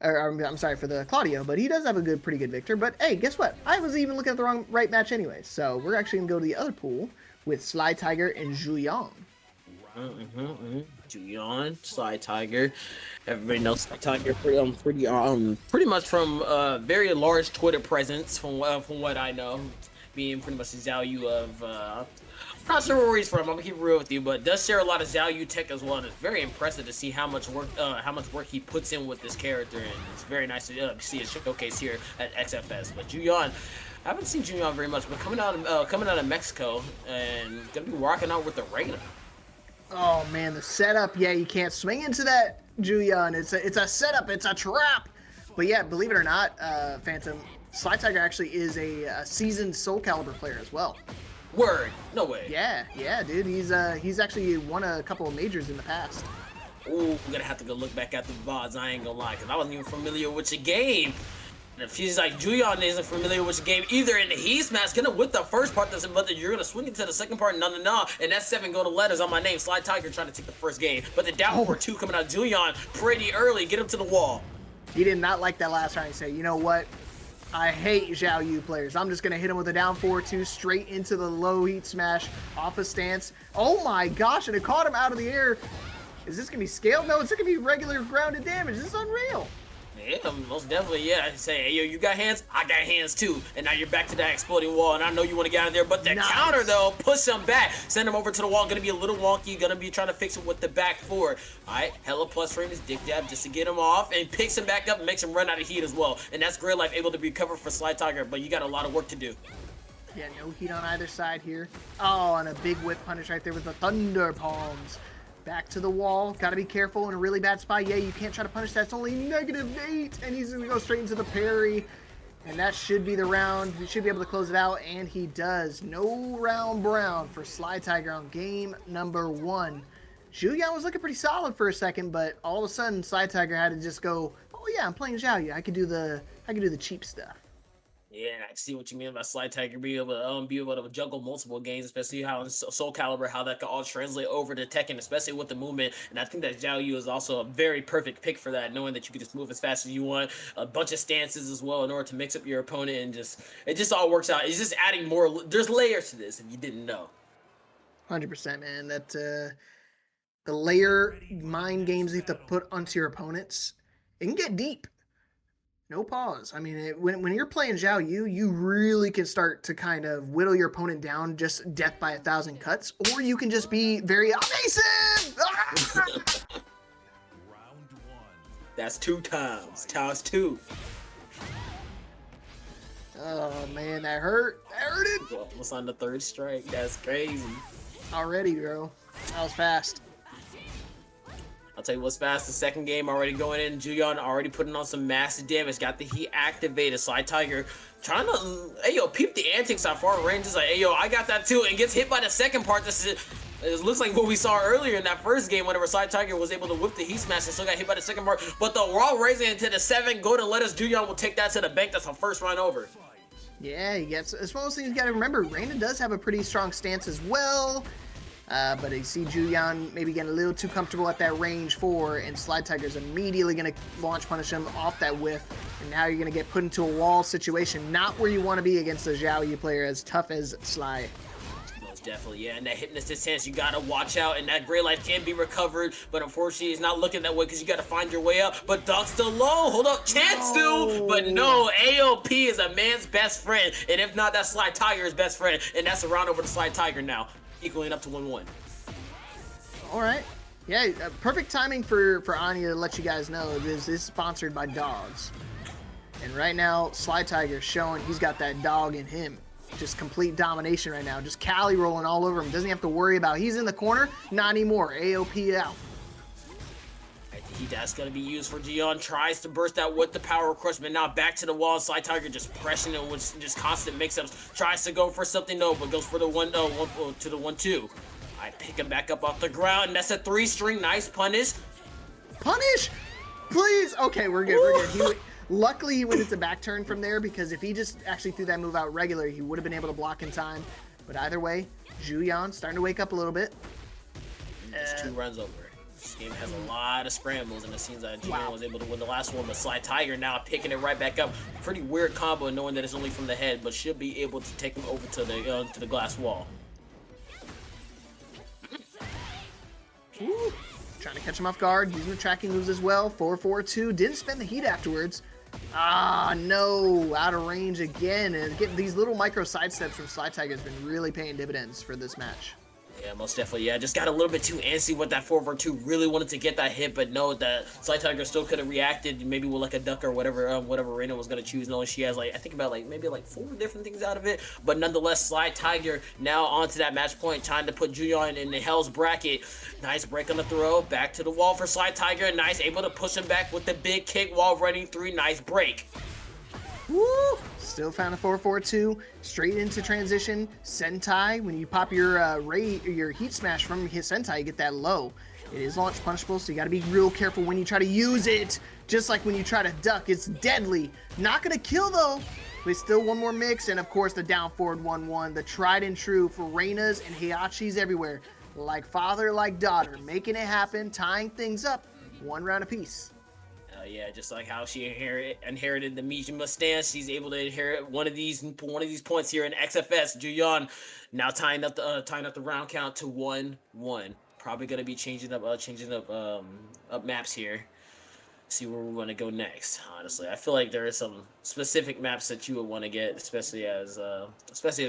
I'm sorry for the Claudio, but he does have a pretty good Victor. But hey, guess what? I was even looking at the right match anyway. So we're actually gonna go to the other pool with slytiger and Juyeon. Juyeon, slytiger. Everybody knows slytiger pretty much from very large Twitter presence from what I know, being pretty much the Xiaoyu of. Not sure where he's from. I'm gonna keep it real with you, but does share a lot of Xiaoyu tech as well, and it's very impressive to see how much work he puts in with this character, and it's very nice to see it showcase here at XFS. But Juyeon, I haven't seen Juyeon very much, but coming out of Mexico and gonna be rocking out with the Rainer. Oh man, the setup. Yeah, you can't swing into that Juyeon. It's a setup. It's a trap. But yeah, believe it or not, Phantom, slytiger actually is a seasoned Soulcalibur player as well. Word, no way. Yeah, dude. He's actually won a couple of majors in the past. Ooh, I'm gonna have to go look back at the VODs. I ain't gonna lie, because I wasn't even familiar with the game. And if he's like Juyeon isn't familiar with the game either, in the heat smash, gonna with the first part doesn't, but you're gonna swing into the second part, no, and that's 7 golden letters on my name. slytiger trying to take the first game, but the down for 2 coming out. Juyeon pretty early, get him to the wall. He did not like that last round. He said, you know what? I hate Xiaoyu players. I'm just going to hit him with a down 4-2 straight into the low heat smash off a stance. Oh my gosh, and it caught him out of the air. Is this going to be scaled? No, it's going to be regular grounded damage. This is unreal. Yeah, most definitely, yeah. I say, hey, yo, you got hands? I got hands too. And now you're back to that exploding wall, and I know you want to get out of there, but the counter, though, push him back. Send him over to the wall. Gonna be a little wonky. Gonna be trying to fix it with the back 4. All right, hella plus frame his dick jab just to get him off, and picks him back up and makes him run out of heat as well. And that's great life, able to recover for slytiger, but you got a lot of work to do. Yeah, no heat on either side here. Oh, and a big whip punish right there with the Thunder Palms. Back to the wall. Got to be careful in a really bad spot. Yeah, you can't try to punish that. It's only -8, and he's going to go straight into the parry. And that should be the round. He should be able to close it out, and he does. No round brown for slytiger on game number 1. Juyeon was looking pretty solid for a second, but all of a sudden, slytiger had to just go, oh yeah, I'm playing Xiaoyu. I could do the cheap stuff. Yeah, I see what you mean about slytiger being able to juggle multiple games, especially how in Soulcalibur, how that could all translate over to Tekken, especially with the movement. And I think that Xiaoyu is also a very perfect pick for that, knowing that you can just move as fast as you want, a bunch of stances as well in order to mix up your opponent, and it just all works out. It's just adding more. There's layers to this if you didn't know. 100%, man. That the layer mind games you have to put onto your opponents, it can get deep. No pause. I mean, when you're playing Xiaoyu, you really can start to kind of whittle your opponent down, just death by 1,000 cuts, or you can just be very evasive. That's 2 times. Times 2. Oh man, that hurt. That hurted. What's on the 3rd strike? That's crazy. Already, bro. That was fast. I'll tell you what's fast. The second game already going in. Juyeon already putting on some massive damage. Got the heat activated. slytiger trying to, hey yo, peep the antics at far range. Is like, hey yo, I got that too, and gets hit by the second part. It looks like what we saw earlier in that first game, whenever slytiger was able to whip the heat smash and still got hit by the second part. But the raw raising into the 7 golden letters. Juyeon will take that to the bank. That's a first run over. Yeah, he gets. As well as things you got to remember, Raina does have a pretty strong stance as well. But I see Juyeon maybe getting a little too comfortable at that range 4, and slytiger's immediately going to launch punish him off that whiff. And now you're going to get put into a wall situation, not where you want to be against a Xiaoyu player as tough as Sly. Most definitely, yeah. And that hypnotist stance, you got to watch out, and that gray life can be recovered, but unfortunately, it's not looking that way because you got to find your way up. But Dog's still low. Hold up, chance to, but no, AOP is a man's best friend, and if not, that's slytiger's best friend, and that's a round over to slytiger now. Equaling up to 1-1. All right. Yeah, perfect timing for Anya to let you guys know this is sponsored by dogs. And right now, slytiger showing he's got that dog in him. Just complete domination right now. Just Cali rolling all over him. Doesn't have to worry about he's in the corner. Not anymore. AOP out. That's going to be used for Juyeon. Tries to burst out with the power crush, but now back to the wall. slytiger just pressing it with just constant mix-ups. Tries to go for something, no, but goes for the 1-2. I pick him back up off the ground, and that's a 3-string. Nice punish. Punish? Please. Okay, we're good. We're good. Luckily, he went into back turn from there, because if he just actually threw that move out regular, he would have been able to block in time. But either way, Juyeon starting to wake up a little bit. It's 2 runs over. This game has a lot of scrambles, and it seems that Juyeon was able to win the last one, but slytiger now picking it right back up. Pretty weird combo, knowing that it's only from the head, but should be able to take him over to the glass wall. Ooh, trying to catch him off guard, using the tracking moves as well. 4-4-2, didn't spend the heat afterwards. Ah, no, out of range again. And getting these little micro sidesteps from slytiger has been really paying dividends for this match. Yeah, most definitely. Yeah, just got a little bit too antsy with that 4-4-2. Really wanted to get that hit, but know that slytiger still could have reacted, maybe with like a duck or whatever, whatever Reina was gonna choose. Knowing she has like, I think about like maybe like 4 different things out of it. But nonetheless, slytiger now onto that match point, trying to put Juyeon in the hell's bracket. Nice break on the throw, back to the wall for slytiger. Nice, able to push him back with the big kick while running through. Nice break. Woo! Still found a 4-4-2, straight into transition. Sentai, when you pop your your heat smash from his Sentai, you get that low. It is launch punishable, so you gotta be real careful when you try to use it. Just like when you try to duck, it's deadly. Not gonna kill though. But still one more mix, and of course the down forward 1-1, the tried and true for Reinas and Heihachi's everywhere. Like father, like daughter, making it happen, tying things up, 1 round apiece. Yeah, just like how she inherited the Mijima stance, she's able to inherit one of these points here in XFS. Juyeon now tying up the round count to 1-1. Probably gonna be changing up maps here. See where we want to go next. Honestly, I feel like there are some specific maps that you would want to get, especially as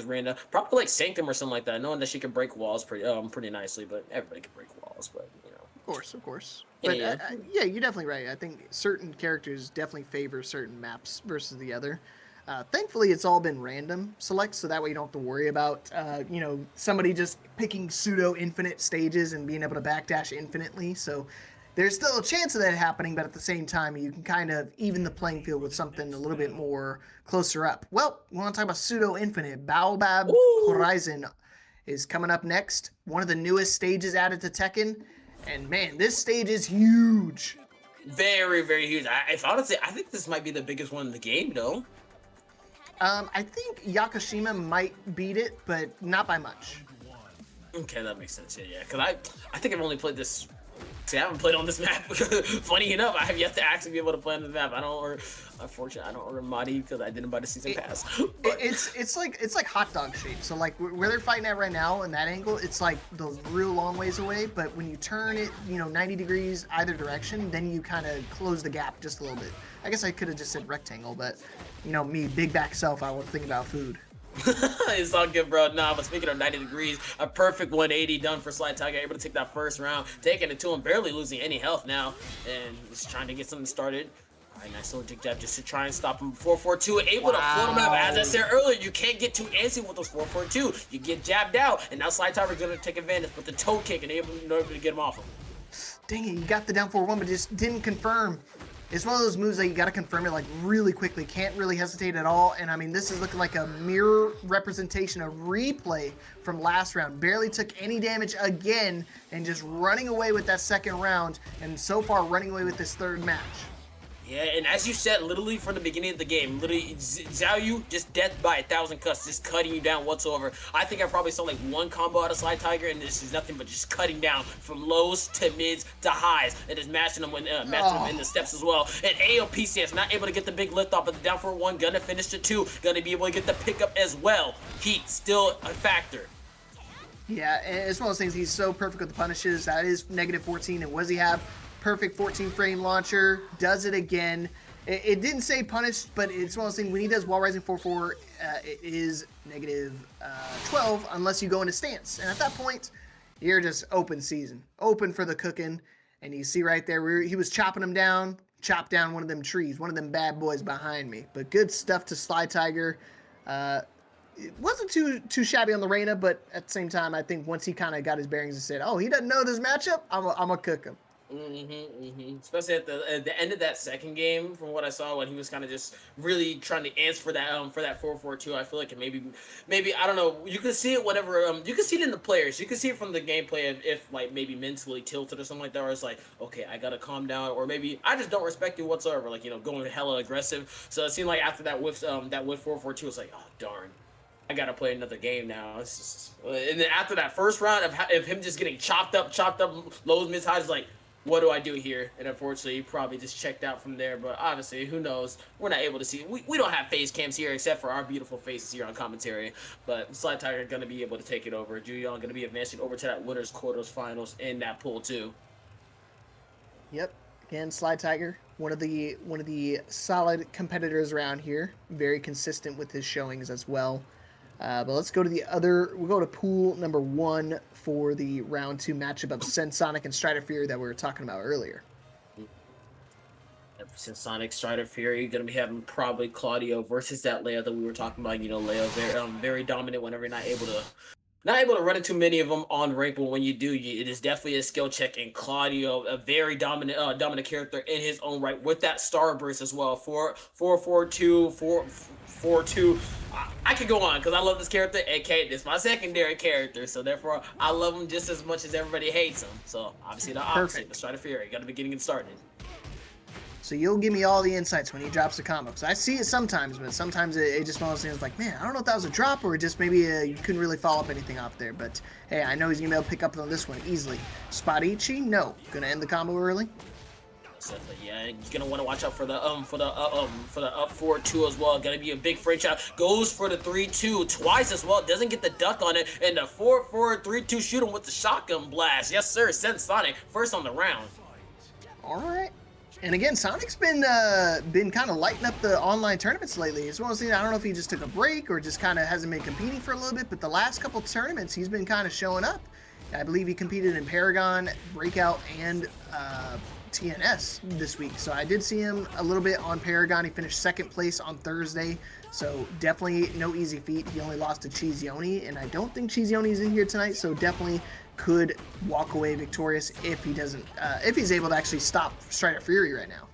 Reina. Probably like Sanctum or something like that. Knowing that she can break walls pretty nicely, but everybody can break walls. But you know. Of course. But yeah, you're definitely right. I think certain characters definitely favor certain maps versus the other. Thankfully, it's all been random select, so that way you don't have to worry about, somebody just picking pseudo-infinite stages and being able to backdash infinitely. So there's still a chance of that happening, but at the same time, you can kind of even the playing field with something a little bit more closer up. Well, we want to talk about pseudo-infinite. Baobab Horizon is coming up next. One of the newest stages added to Tekken. And man, this stage is huge. Very, very huge. I think this might be the biggest one in the game, though. I think Yakushima might beat it, but not by much. Okay, that makes sense. Yeah. Because I think I've only played this. See, I haven't played on this map. Funny enough, I have yet to actually be able to play on this map. Unfortunately, I don't order Madi because I didn't buy the season pass. It's like hot dog shape. So like where they're fighting at right now in that angle, it's like the real long ways away. But when you turn it, 90 degrees either direction, then you kind of close the gap just a little bit. I guess I could have just said rectangle, but me, big back self, I won't think about food. It's all good, bro. Nah, but speaking of 90 degrees, a perfect 180 done for slytiger, able to take that first round, taking it to him, barely losing any health now, and just trying to get something started. All right, nice little jig jab just to try and stop him. 4-4-2, able to float him out. As I said earlier, you can't get too antsy with those 4-4-2. You get jabbed out, and now slytiger's gonna take advantage with the toe kick and able to get him off him. Dang it, you got the down 4-1, but just didn't confirm. It's one of those moves that you got to confirm it like really quickly. Can't really hesitate at all. And I mean, this is looking like a mirror representation, a replay from last round. Barely took any damage again and just running away with that second round. And so far running away with this third match. Yeah, and as you said, literally from the beginning of the game, literally Xiaoyu just death by 1,000 cuts, just cutting you down whatsoever. I think I probably saw like one combo out of slytiger, and this is nothing but just cutting down from lows to mids to highs, and just matching them in the steps as well. And AOP stance, not able to get the big lift off, but the down for 1, gonna finish to 2, gonna be able to get the pickup as well. Heat still a factor. Yeah, it's one of those things. He's so perfect with the punishes. That is -14, and what does he have? Perfect 14 frame launcher, does it again. It didn't say punished, but it's one of those things, when he does wall rising 4-4, it is -12 unless you go into stance. And at that point, you're just open season, open for the cooking. And you see right there, he was chopping him down, chopped down one of them trees, one of them bad boys behind me. But good stuff to slytiger. It wasn't too shabby on the Reina, but at the same time, I think once he kind of got his bearings and said, oh, he doesn't know this matchup, I'm gonna cook him. Especially at the end of that second game, from what I saw, when he was kind of just really trying to answer for that 4-4-2. I feel like maybe I don't know. You can see it whenever you can see it in the players. You can see it from the gameplay if like maybe mentally tilted or something like that, or it's like, okay, I gotta calm down, or maybe I just don't respect you whatsoever. Like going hella aggressive. So it seemed like after that whiff 4-4-2, it's like, oh darn. I gotta play another game now. It's just, and then after that first round of him just getting chopped up, lows, mids, highs, like, what do I do here? And unfortunately, he probably just checked out from there. But obviously, who knows? We're not able to see. We don't have face cams here except for our beautiful faces here on commentary. But slytiger going to be able to take it over. Juyeon going to be advancing over to that winners quarters finals in that pool too. Yep. Again, slytiger, one of the solid competitors around here. Very consistent with his showings as well. But let's go to we'll go to pool number 1 for the round 2 matchup of CensedSonic and Striderfury that we were talking about earlier. CensedSonic, Striderfury, gonna be having probably Claudio versus that Leia that we were talking about. You know, Leia very dominant whenever you're not able to run into many of them on rank, but when you do, it is definitely a skill check. And Claudio, a very dominant character in his own right, with that Starburst as well. 4-4-2. I could go on because I love this character. AK, this is my secondary character, so therefore I love him just as much as everybody hates him. So obviously the opposite, the Striderfury, got to be getting it started. So you'll give me all the insights when he drops the combo. Because I see it sometimes, but sometimes it just one of those things like, man, I don't know if that was a drop or just maybe you couldn't really follow up anything off there. But hey, I know he's going to be able to pick up on this one easily. Spadici, no. Going to end the combo early. Yeah, he's gonna want to watch out for the up forward 2 as well. Gonna be a big frame shot. Goes for the 3-2 twice as well. Doesn't get the duck on it, and the 4-4-3-2 shoot him with the shotgun blast. Yes, sir. CensedSonic first on the round. All right. And again, Sonic's been kind of lighting up the online tournaments lately. It's one of those things, I don't know if he just took a break or just kind of hasn't been competing for a little bit, but the last couple tournaments, he's been kind of showing up. I believe he competed in Paragon, Breakout, and TNS this week. So I did see him a little bit on Paragon. He finished 2nd place on Thursday. So definitely no easy feat. He only lost to Cheesioni, and I don't think Cheesioni's in here tonight, so definitely could walk away victorious if he doesn't, if he's able to actually stop Striderfury right now.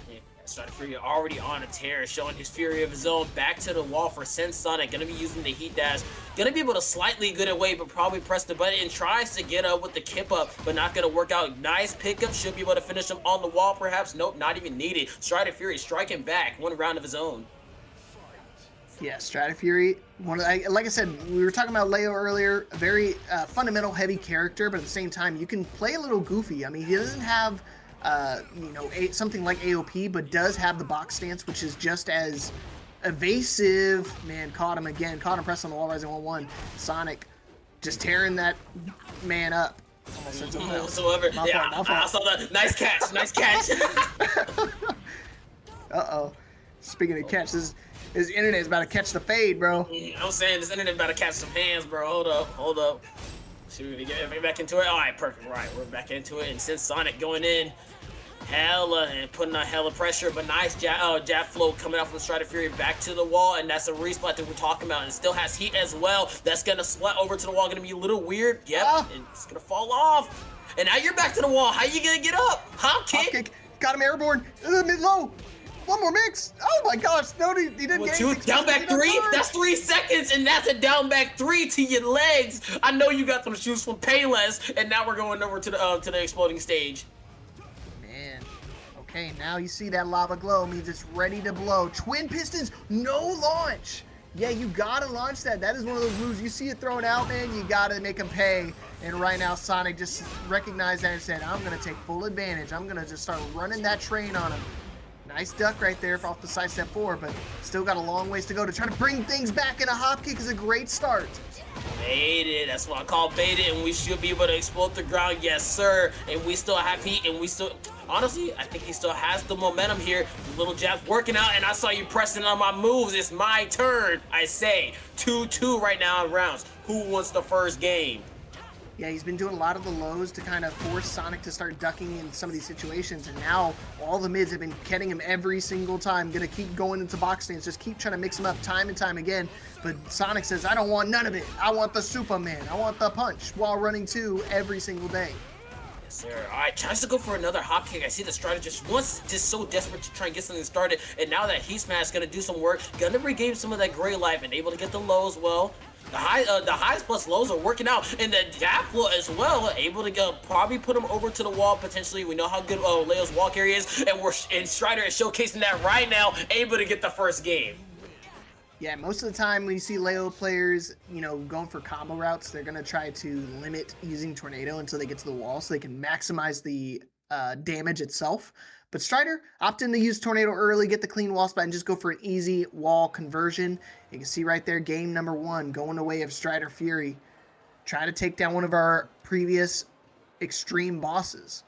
Yeah, Striderfury already on a tear, showing his fury of his own. Back to the wall for CensedSonic. Gonna be using the heat dash. Gonna be able to slightly get away, but probably press the button and tries to get up with the kip up, but not gonna work out. Nice pickup. Should be able to finish him on the wall, perhaps. Nope, not even needed. Striderfury striking back. 1 round of his own. Yeah, Striderfury, like I said, we were talking about Leo earlier, a very fundamental heavy character, but at the same time, you can play a little goofy. I mean, he doesn't have, something like AOP, but does have the box stance, which is just as evasive. Man, caught him again. Caught him pressing on the wall, rising 1-1. Sonic just tearing that man up. Almost said something else. Whatsoever. Yeah, I saw that. Nice catch. Nice catch. Uh-oh. Speaking of catch, his internet's about to catch the fade, bro. I'm saying this internet about to catch some hands, bro. Hold up. Should we get back into it? All right, perfect. Right, we're back into it. And CensedSonic going in, and putting on hella pressure, but nice jab flow coming out from Striderfury back to the wall, and that's a resplat that we're talking about, and still has heat as well. That's gonna splat over to the wall, gonna be a little weird. Yep, and it's gonna fall off. And now you're back to the wall. How you gonna get up? Hop kick. Got him airborne. Mid-low. One more mix. Oh my gosh. No, he didn't get anything. Down back 3? That's 3 seconds, and that's a down back 3 to your legs. I know you got them shoes from Payless, and now we're going over to the exploding stage. Man. Okay, now you see that lava glow means it's ready to blow. Twin pistons, no launch. Yeah, you gotta launch that. That is one of those moves. You see it thrown out, man, you gotta make them pay. And right now, Sonic just recognized that and said, I'm gonna take full advantage. I'm gonna just start running that train on him. Nice duck right there off the side step 4, but still got a long ways to go to try to bring things back, and a hop kick is a great start. Baited, that's what I call baited, and we should be able to explode the ground, yes sir. And we still have heat, and we still, honestly, I think he still has the momentum here. Little Jab's working out, and I saw you pressing on my moves. It's my turn, I say. 2-2 right now in rounds. Who wants the first game? Yeah, he's been doing a lot of the lows to kind of force Sonic to start ducking in some of these situations, and now all the mids have been getting him every single time. Gonna keep going into box stands, just keep trying to mix him up time and time again, but Sonic says, I don't want none of it. I want the Superman. I want the punch while running 2 every single day. Yes, sir. All right, tries to go for another hop kick. I see the Strider just so desperate to try and get something started, and now that Heat Smash is gonna do some work, gonna regain some of that gray life and able to get the low as well. The highs plus lows are working out, and the jab flow as well, able to go probably put him over to the wall potentially. We know how good Leo's wall carry is, and Strider is showcasing that right now, able to get the first game. Yeah, most of the time when you see Leo players, going for combo routes, they're gonna try to limit using Tornado until they get to the wall, so they can maximize the damage itself. But Strider opting to use Tornado early, get the clean wall spot, and just go for an easy wall conversion. You can see right there, game number 1, going the way of Striderfury. Try to take down one of our previous extreme bosses.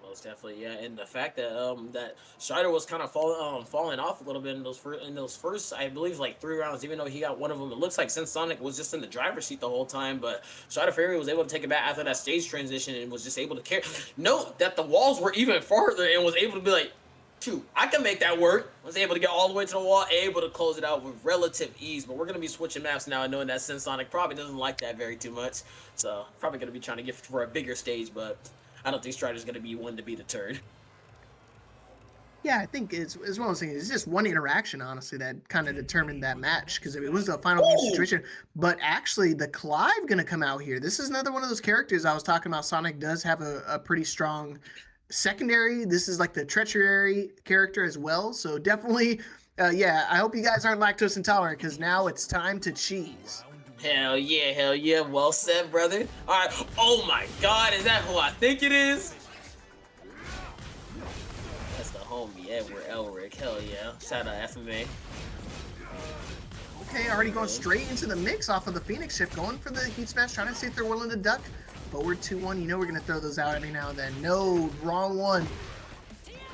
Most definitely, yeah. And the fact that that Strider was kind of falling off a little bit in those first, I believe, like 3 rounds. Even though he got one of them, it looks like CensedSonic was just in the driver's seat the whole time. But Striderfury was able to take it back after that stage transition and was just able to carry. Note that the walls were even farther and was able to be like, shoot, I can make that work. Was able to get all the way to the wall, able to close it out with relative ease. But we're gonna be switching maps now, and knowing that CensedSonic probably doesn't like that very too much. So probably gonna be trying to get for a bigger stage, but I don't think Strider's going to be one to be deterred. Yeah, I think it's one of those things. It's just one interaction, honestly, that kind of determined that match, because it was a final game situation. But actually, the Clive going to come out here. This is another one of those characters I was talking about. Sonic does have a pretty strong secondary. This is like the treachery character as well. So definitely, yeah, I hope you guys aren't lactose intolerant, because now it's time to cheese. Hell yeah, well said, brother. Alright, oh my god, is that who I think it is? That's the homie, Edward Elric, hell yeah. Shout out FMA. Okay, already going straight into the mix off of the Phoenix shift, going for the Heat Smash, trying to see if they're willing to duck. Forward 2-1, you know we're going to throw those out every now and then. No, wrong one.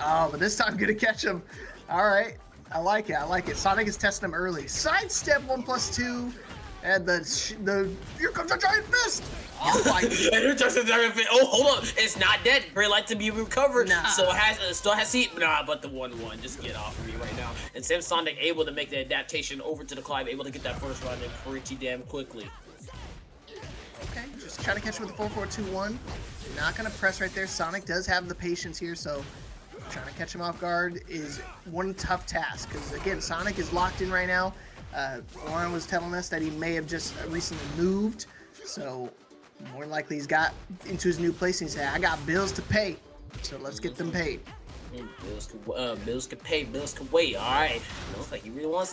Oh, but this time going to catch him. Alright, I like it. Sonic is testing him early. Sidestep 1+2. And here comes a giant fist! Oh my god! Here comes a giant fist! Oh, hold on! It's not dead. Very like to be recovered. Nah. So it still has heat. Nah, but the 1-1. Just get off of me right now. And CensedSonic able to make the adaptation over to the Clive, able to get that first round in pretty damn quickly. Okay, just trying to catch him with the 4-4-2-1. Not gonna press right there. Sonic does have the patience here, so trying to catch him off guard is one tough task. Because again, Sonic is locked in right now. Warren was telling us that he may have just recently moved, so more than likely he's got into his new place and he said, I got bills to pay, so let's get them paid. Bills can pay, bills can wait. All right, looks like he really wants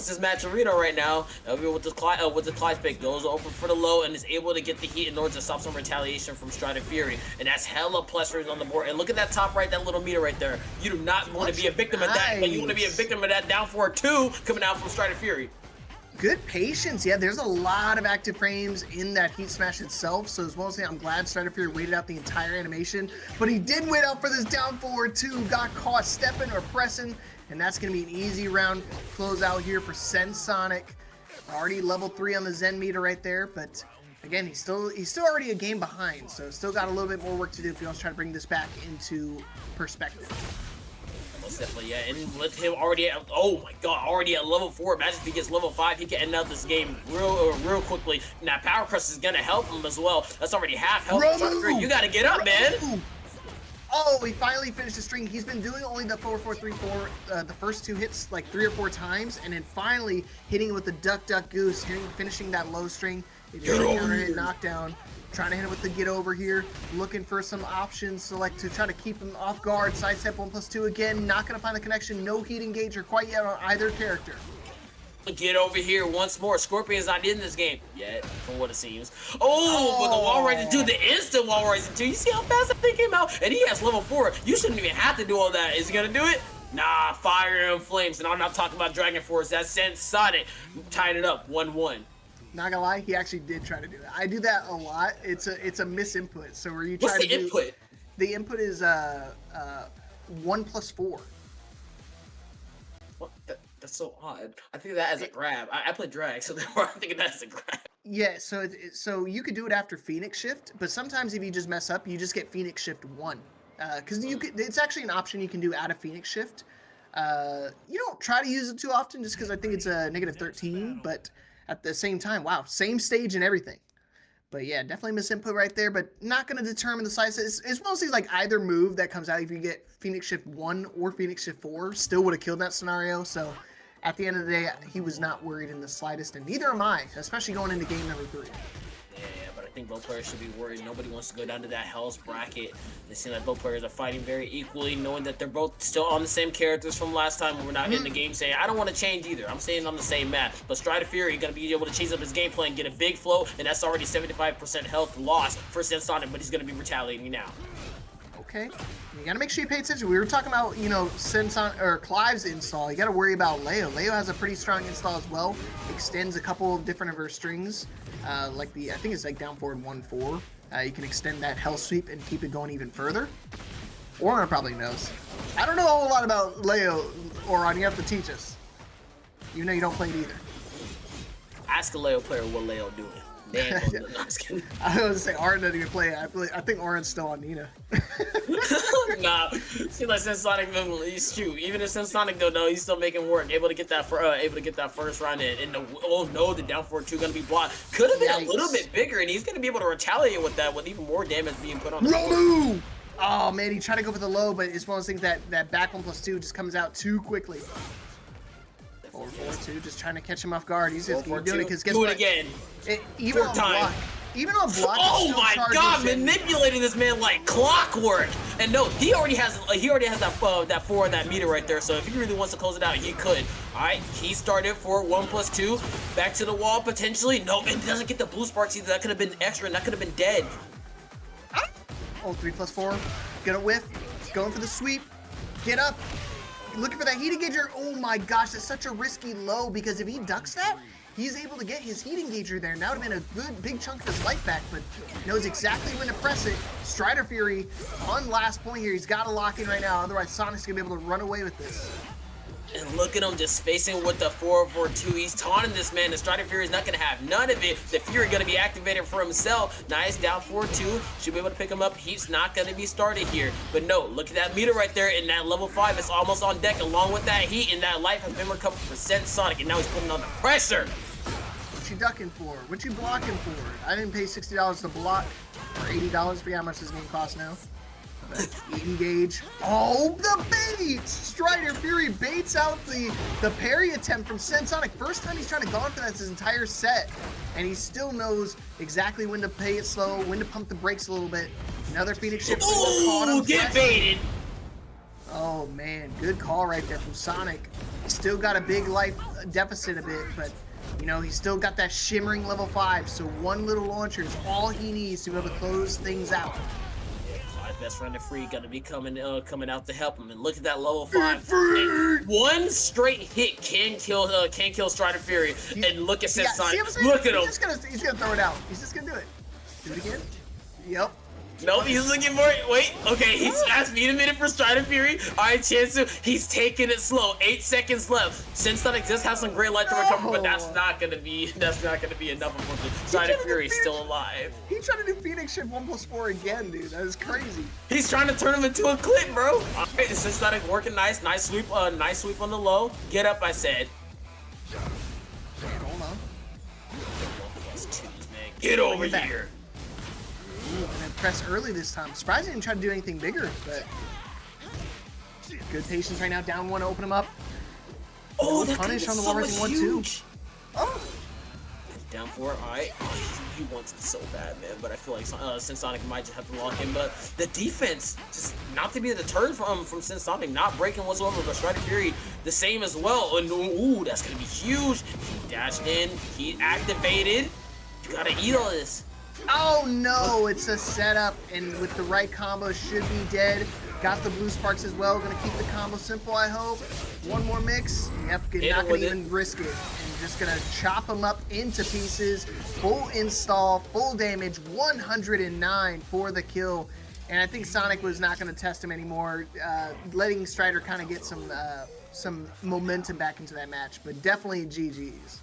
this match arena right now. With the Clive pick, goes over for the low and is able to get the heat in order to stop some retaliation from Striderfury, and that's hella pluses on the board. And look at that top right, that little meter right there. You do not want to be a victim of that, but you want to be a victim of that down forward 2 coming out from Striderfury. Good patience. Yeah, there's a lot of active frames in that Heat Smash itself, so as well as I'm glad Striderfury waited out the entire animation, but he did wait out for this down forward 2, got caught stepping or pressing, and that's going to be an easy round close out here for CensedSonic. Already level 3 on the Zen meter right there, but again, he's still already a game behind, so still got a little bit more work to do if he wants to try to bring this back into perspective. Most definitely, yeah, and with him already at, oh my god, already at level 4, imagine if he gets level 5, he can end out this game real quickly. Now, Power Crush is gonna help him as well. That's already half health. You gotta get up, man! Oh, he finally finished the string. He's been doing only the 4-4-3-4, the first 2 hits like 3 or 4 times, and then finally hitting it with the Duck Duck Goose, finishing that low string. It is a knockdown. Trying to hit it with the get over here, looking for some options, select to try to keep him off guard. Sidestep 1+2 again, not going to find the connection. No heat engager quite yet on either character. Get over here once more. Scorpion's not in this game yet, from what it seems. Oh, but the wall rising 2, the instant wall rising 2. You see how fast that thing came out? And he has level 4. You shouldn't even have to do all that. Is he going to do it? Nah, fire and flames. And I'm not talking about Dragon Force. That's CensedSonic. Tying it up 1-1. Not gonna lie, he actually did try to do that. I do that a lot. It's a misinput. So where you try to do input? The input is 1+4. What? That's so odd. I think that as a grab. I play drag, so therefore I'm thinking that as a grab. Yeah, so you could do it after Phoenix Shift, but sometimes if you just mess up, you just get Phoenix Shift 1. Because it's actually an option you can do out of Phoenix Shift. You don't try to use it too often just because I think it's a -13, but at the same time, wow, same stage and everything. But yeah, definitely misinput right there, but not going to determine the size. It's mostly like either move that comes out. If you get Phoenix Shift 1 or Phoenix Shift 4, still would have killed that scenario. So at the end of the day, he was not worried in the slightest, and neither am I, especially going into game number 3. Yeah, but I think both players should be worried. Nobody wants to go down to that Hell's bracket. It seems like both players are fighting very equally, knowing that they're both still on the same characters from last time when we're not in the game saying, I don't want to change either. I'm staying on the same map. But Striderfury going to be able to chase up his gameplay and get a big flow, and that's already 75% health loss for CensedSonic, but he's going to be retaliating now. Okay. You gotta make sure you pay attention. We were talking about, you know, Clive's install. You gotta worry about Leo. Leo has a pretty strong install as well. Extends a couple of different of her strings. Like I think it's like down forward 1-4. You can extend that hell sweep and keep it going even further. Auron probably knows. I don't know a whole lot about Leo, Auron. You have to teach us. You know you don't play it either. Ask a Leo player what Leo doing. Damn, I was gonna say Auron doesn't even play it. I think Auron's still on Nina. Nah, see, like CensedSonic, he's shoot. Even if CensedSonic don't know, he's still making work. Able to get that first round in. And oh no, the down 4-2 gonna be blocked. Could have been a little bit bigger, and he's gonna be able to retaliate with that, with even more damage being put on. Rolu! Oh man, he tried to go for the low, but it's one of those things that back 1+2 just comes out too quickly. 4-4-2, just trying to catch him off guard. He's just doing it because guess what? Do it again. Even on block. Even on block. Oh my god, manipulating this man like clockwork. And no, he already has that 4 and that meter right there. So if he really wants to close it out, he could. All right, he started for 1+2, back to the wall potentially. No, and doesn't get the blue sparks either. That could have been extra, and that could have been dead. Oh, 3+4. Gonna whiff. Going for the sweep. Get up. Looking for that heat engager. Oh my gosh, that's such a risky low because if he ducks that, he's able to get his heat engager there. Now would have been a good big chunk of his life back, but knows exactly when to press it. Striderfury on last point here. He's got to lock in right now, otherwise Sonic's gonna be able to run away with this. And look at him just spacing with the 4-4-2. He's taunting this man. The Striderfury is not going to have none of it. The Fury going to be activated for himself. Nice down 4-2. Should be able to pick him up. He's not going to be started here. But no, look at that meter right there. In that level 5, it's almost on deck. Along with that heat, and that life has been recovered for CensedSonic. And now he's putting on the pressure. What you ducking for? What you blocking for? I didn't pay $60 to block. Or $80. Forget how much this game costs now. Engage. Oh, the bait! Striderfury baits out the parry attempt from CensedSonic. First time he's trying to go for that his entire set. And he still knows exactly when to play it slow, when to pump the brakes a little bit. Another Phoenix shift. Oh, get baited! Oh man, good call right there from Sonic. He's still got a big life deficit a bit, but you know, he's still got that shimmering level 5, so one little launcher is all he needs to be able to close things out. Best friend of Free gonna be coming out to help him, and look at that level 5. One straight hit can kill Striderfury, and look at CensedSonic. Look at him. He's gonna throw it out. He's just gonna do it. Do it again. Yep. Nope, he's looking for it. Wait, okay, he's asked me a minute for Striderfury. Alright, Chansu, he's taking it slow. 8 seconds left. CensedSonic does have some great light to recover, but that's not gonna be enough of him. Striderfury is still alive. He's trying to do Phoenix shift 1+4 again, dude. That is crazy. He's trying to turn him into a clip, bro. Alright, CensedSonic working nice. Nice sweep on the low. Get up, I said. Hold on. Get over here. Ooh, and then press early this time. Surprised he didn't try to do anything bigger, but good patience right now. Down 1 to open him up. Oh, that punish on the so lower 1-2. Oh. Down 4, alright. Oh, he wants it so bad, man. But I feel like CensedSonic might just have to lock in. But the defense, just not to be deterred from CensedSonic, not breaking whatsoever. But Striderfury, the same as well. And ooh, that's gonna be huge. He dashed in, he activated. You gotta eat all this. Oh no, it's a setup, and with the right combo should be dead. Got the blue sparks as well. Gonna keep the combo simple, I hope. One more mix. Yep, not gonna even risk it. And just gonna chop him up into pieces. Full install, full damage, 109 for the kill. And I think Sonic was not gonna test him anymore, letting Strider kind of get some momentum back into that match. But definitely GG's.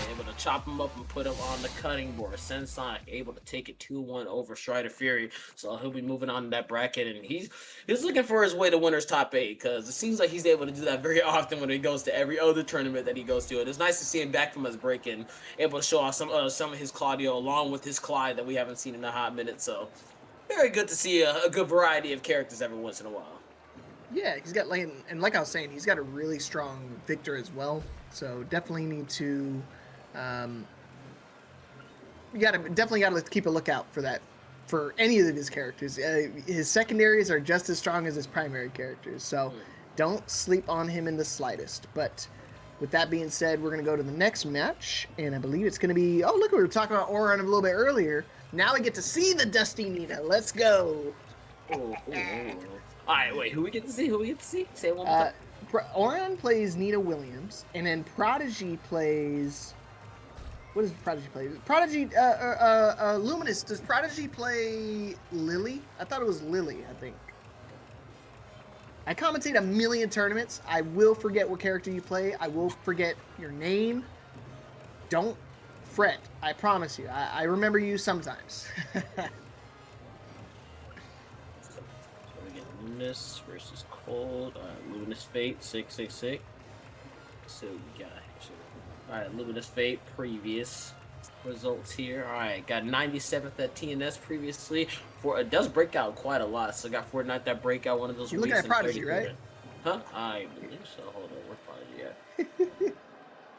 Able to chop him up and put him on the cutting board. CensedSonic able to take it 2-1 over Striderfury, so he'll be moving on to that bracket, and he's looking for his way to winner's top 8, because it seems like he's able to do that very often when he goes to every other tournament that he goes to. And it's nice to see him back from his break and able to show off some of his Claudio along with his Clyde that we haven't seen in a hot minute. So very good to see a good variety of characters every once in a while. Yeah, he's got and like I was saying, he's got a really strong Victor as well. So definitely need to, you definitely gotta keep a lookout for that, for any of his characters. His secondaries are just as strong as his primary characters, so don't sleep on him in the slightest. But with that being said, we're gonna go to the next match, and I believe it's gonna be, oh look, we were talking about Auron a little bit earlier. Now we get to see the Dusty Nina. Let's go. Ooh. All right, wait. Who we get to see? Who we get to see? Say it one more time. Auron plays Nina Williams, and then Prodigy plays. What does Prodigy play? Prodigy, Luminous. Does Prodigy play Lily? I thought it was Lily. I think. I commentate a million tournaments. I will forget what character you play. I will forget your name. Don't fret. I promise you. I remember you sometimes. Luminous versus Cold. Luminous Fate 666. So we got. Alright, Luminous Fate previous results here. Alright, got 97th at TNS previously. It does break out quite a lot. So got 49th that breakout. One of those. You're looking at Prodigy, right? Huh? I believe so. Hold on, where's Prodigy at?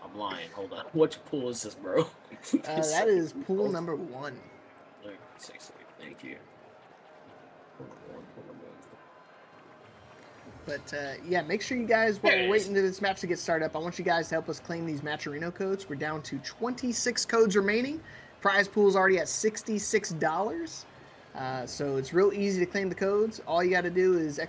I'm lying. Hold on. Which pool is this, bro? That is pool number 1. Thank you. But yeah, make sure you guys, while we're waiting for this match to get started up, I want you guys to help us claim these Matcherino codes. We're down to 26 codes remaining. Prize pool is already at $66. So it's real easy to claim the codes. All you got to do is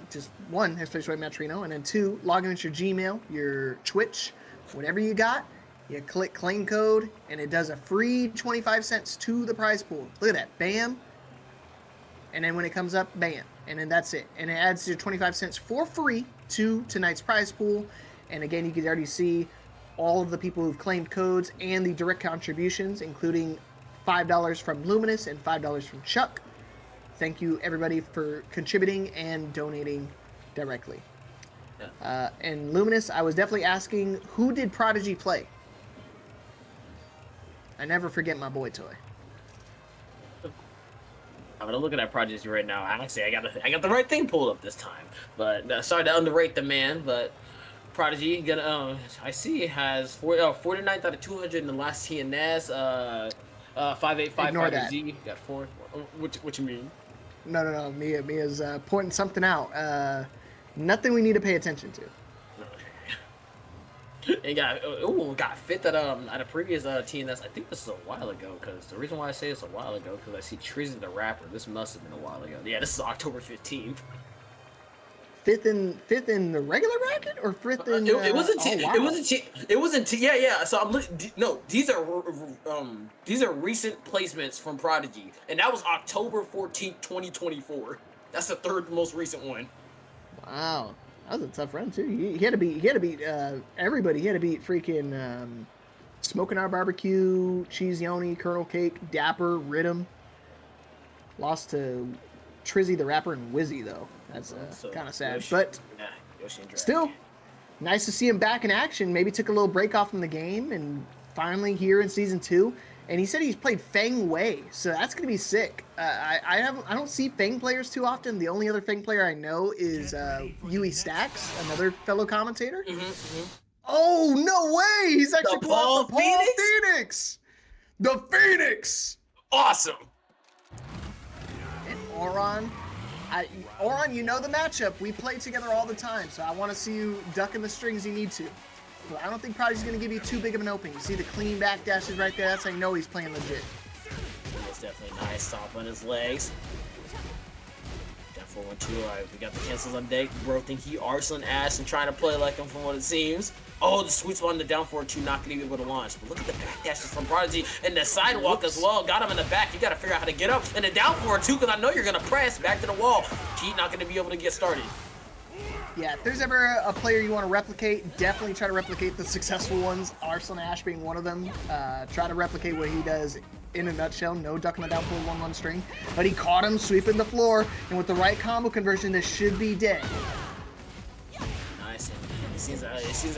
just 1, exclamation Matcherino, and then 2, log in with your Gmail, your Twitch, whatever you got. You click claim code, and it does a free 25 cents to the prize pool. Look at that. Bam. And then when it comes up, bam. And then that's it. And it adds your 25 cents for free to tonight's prize pool. And again, you can already see all of the people who've claimed codes and the direct contributions, including $5 from Luminous and $5 from Chuck. Thank you, everybody, for contributing and donating directly. And Luminous, I was definitely asking, who did Prodigy play? I never forget my boy toy. I'm gonna look at that project right now. Actually, I got the right thing pulled up this time. But sorry to underrate the man. But Prodigy I see has 49th out of 200 in the last TNS. 5855 Z got 4. What you mean? No. Mia's pointing something out. Nothing we need to pay attention to. It got 5th at a previous TNS. I think this is a while ago, because the reason why I say it's a while ago, because I see Trizzy the Rapper. This must have been a while ago. Yeah, this is October 15th. Fifth in the regular bracket, or 5th in? It wasn't. Yeah. So I'm looking. No, these are recent placements from Prodigy, and that was October 14th, 2024. That's the 3rd most recent one. Wow. That was a tough run too. He had to beat everybody. He had to beat freaking Smoking Our Barbecue, Cheese Yoni, Colonel Cake, Dapper, Rhythm. Lost to Trizzy the Rapper and Wizzy though. That's kind of sad, but still nice to see him back in action. Maybe took a little break off from the game and finally here in season 2. And he said he's played Feng Wei, so that's gonna be sick. I don't see Feng players too often. The only other Feng player I know is Yui Stacks, another fellow commentator. Oh no way! He's actually playing Paul Phoenix. The Phoenix. Awesome. And Auron, Auron, you know the matchup. We play together all the time, so I want to see you ducking the strings you need to. But I don't think Prodigy's going to give you too big of an opening. You see the clean back dashes right there? That's how you know he's playing legit. That's definitely nice. Stop on his legs. Definitely 1-2. Alright, we got the cancels on deck. Bro think he arsenal ass and trying to play like him from what it seems. Oh, the sweet spot in the down forward 2, not going to be able to launch. But look at the back dashes from Prodigy and the sidewalk as well. Got him in the back. You got to figure out how to get up. And the down forward 2, because I know you're going to press back to the wall. He's not going to be able to get started. Yeah, if there's ever a player you want to replicate, definitely try to replicate the successful ones. Arslan Ash being one of them. Try to replicate what he does in a nutshell. No ducking the down forward 1-1 string. But he caught him sweeping the floor, and with the right combo conversion, this should be dead. Nice. It seems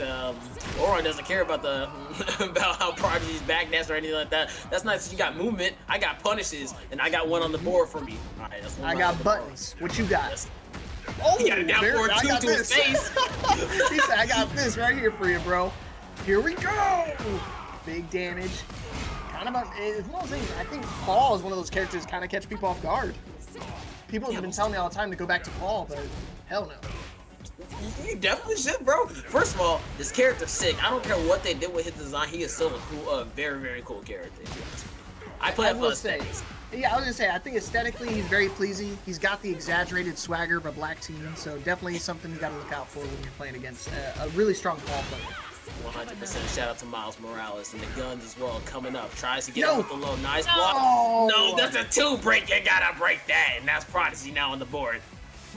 Auron doesn't care about about how Prodigy's back dash or anything like that. That's nice. You got movement. I got punishes, and I got one on the board for me. All right, that's one. I got buttons. What you got? Oh, he got a down forward 2 to his face. He said, I got this right here for you, bro. Here we go. Big damage. Kind of, it's one of those things. I think Paul is one of those characters kind of catch people off guard. People have been telling me all the time to go back to Paul, but hell no. You definitely should, bro. First of all, this character's sick. I don't care what they did with his design. He is still a cool, very, very cool character. I play up those things. Yeah, I was gonna say, I think aesthetically he's very pleasing. He's got the exaggerated swagger of a black team, so definitely something you got to look out for when you're playing against a really strong ball player. 100% shout out to Miles Morales and the guns as well coming up. Tries to get him with a little nice block. No, that's a 2 break. You gotta break that, and that's Prodigy now on the board.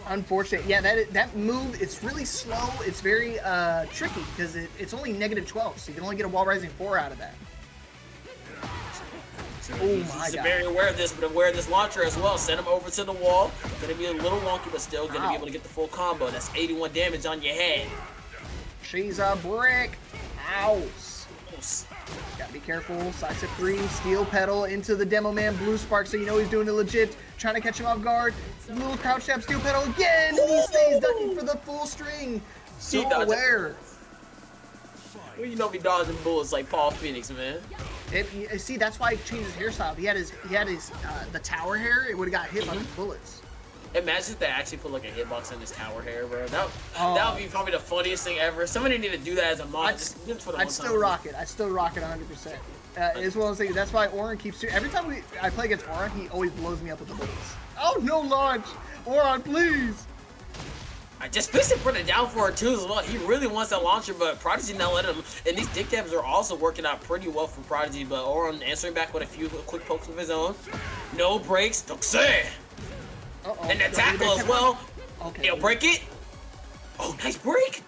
Unfortunate. Yeah, that move, it's really slow. It's very tricky because it's only -12, so you can only get a wall rising 4 out of that. So he's very aware of this, but aware of this launcher as well. Send him over to the wall. Gonna be a little wonky, but still gonna be able to get the full combo. That's 81 damage on your head. She's a brick. House. Gotta be careful. Side step 3, steel pedal into the demo man. Blue spark, so you know he's doing it legit. Trying to catch him off guard. Little crouch jab, steel pedal again. And he stays ducking for the full string. So aware. Well, you know he dodging bullets like Paul Phoenix, man. See, that's why he changed his hairstyle. He had his the tower hair. It would have got hit by the bullets. Imagine if they actually put like a hitbox in his tower hair, bro. That would be probably the funniest thing ever. Somebody need to do that as a mod. I'd still rock it. I'd still rock it 100%. As well as saying, that's why Auron keeps every time I play against Auron, he always blows me up with the bullets. Oh no, launch! Auron, please! I just fixed it for the down forward too as well. He really wants that launcher, but Prodigy not letting him. And these dick dabs are also working out pretty well for Prodigy, but Auron answering back with a few quick pokes of his own. No breaks, don't say. And the tackle as well. Okay. He'll break it. Oh, nice break.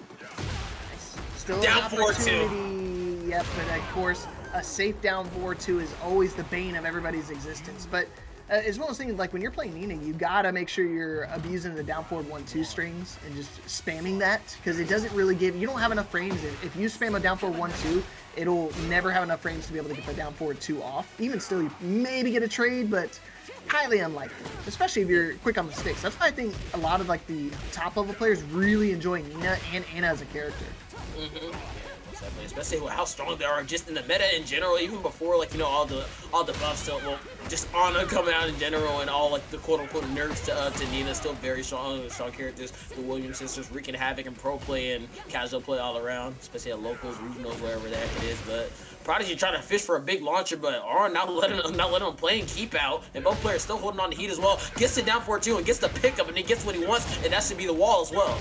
Nice. Still down 4-2. Yep, but of course, a safe down 4-2 is always the bane of everybody's existence. But as well as thinking, like when you're playing Nina, you gotta make sure you're abusing the down forward 1-2 strings and just spamming that, because it doesn't really give. You don't have enough frames. If you spam a down forward 1-2, it'll never have enough frames to be able to get the down forward 2 off. Even still, you maybe get a trade, but highly unlikely, especially if you're quick on the sticks. That's why I think a lot of like the top level players really enjoy Nina and Anna as a character. Especially how strong they are just in the meta in general, even before like all the buffs still, well, just Anna coming out in general and all like the quote unquote nerds to Nina, still very strong characters. The Williams sisters wreaking havoc in pro play and casual play all around, especially at locals, regionals, wherever the heck it is. But Prodigy trying to fish for a big launcher, but Auron not letting him play and keep out, and both players still holding on to heat as well. Gets it down 4-2 and gets the pickup, and he gets what he wants, and that should be the wall as well.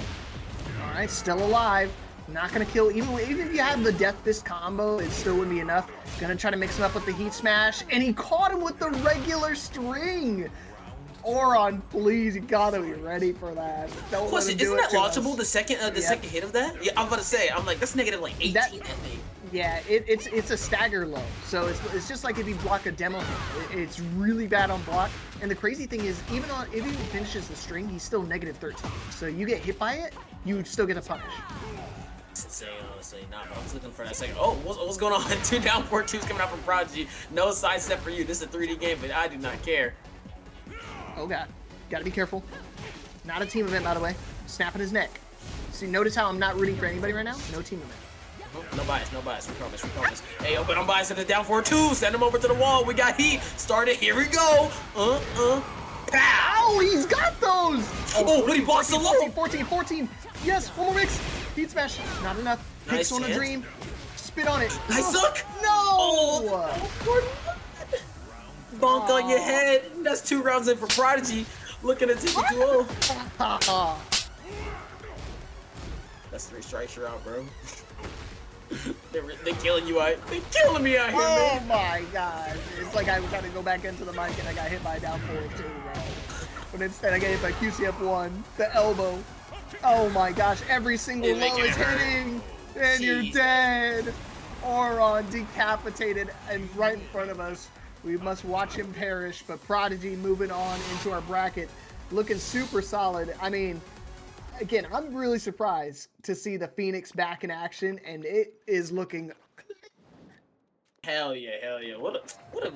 All right, still alive. Not gonna kill, even if you had the death fist combo, it still wouldn't be enough. Gonna try to mix him up with the heat smash, and he caught him with the regular string. Auron, please, you gotta be ready for that. Don't let him do isn't it that launchable? The second hit of that? Yeah, I'm about to say. I'm like, that's negative like 18 FA. Yeah, it's a stagger low, so it's just like if you block a demo hit. It's really bad on block. And the crazy thing is, even if he finishes the string, he's still -13. So you get hit by it, you would still get a punish. It's insane, honestly. Nah, but I was looking for that second. Oh, what's going on? 2 down 4-2s coming out from Prodigy. No side step for you. This is a 3D game, but I do not care. Oh god, gotta be careful. Not a team event, by the way. Snapping his neck. See, notice how I'm not rooting for anybody right now? No team event. No bias. We promise. Hey, but I'm biased at the down 4-2. Send him over to the wall. We got heat. Started. Here we go. Pow! Oh, he's got those! Oh, but he blocks the low. 14. Yes, one more mix. Heat smash. Not enough. Nice Hits on a dream. Spit on it. Nice look. No! Oh, bonk on your head. That's 2 rounds in for Prodigy. Looking to take it 2-0. That's 3 strikes, you're out, bro. They're killing you out. They're killing me out here, man. Oh my god. It's like I gotta go back into the mic and I got hit by a down forward too, bro. But instead I got hit by QCF1, the elbow. Oh my gosh, every single low is hitting, and you're dead. Auron decapitated and right in front of us. We must watch him perish, but Prodigy moving on into our bracket, looking super solid. I mean, again, I'm really surprised to see the Phoenix back in action, and it is looking. Hell yeah. What a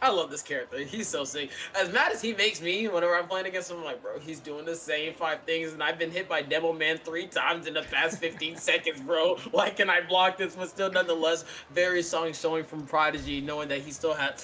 I love this character. He's so sick. As mad as he makes me whenever I'm playing against him, I'm like, bro, he's doing the same 5 things, and I've been hit by Demo Man 3 times in the past 15 seconds, bro. Why can I block this? But still, nonetheless, very strong showing from Prodigy, knowing that he still had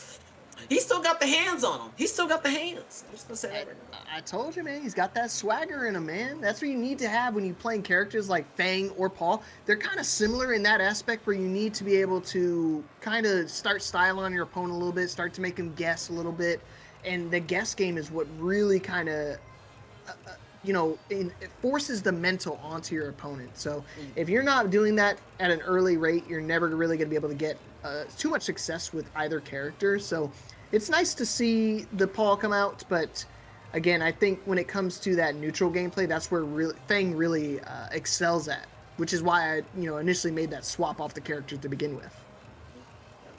He still got the hands on him. He still got the hands. I'm just gonna say that right now. I told you, man. He's got that swagger in him, man. That's what you need to have when you're playing characters like Fang or Paul. They're kind of similar in that aspect where you need to be able to kind of start styling on your opponent a little bit, start to make him guess a little bit. And the guess game is what really kind of, it forces the mental onto your opponent. So if you're not doing that at an early rate, you're never really going to be able to get too much success with either character. So it's nice to see the Paul come out, but again, I think when it comes to that neutral gameplay, that's where Fang really excels at, which is why I initially made that swap off the character to begin with.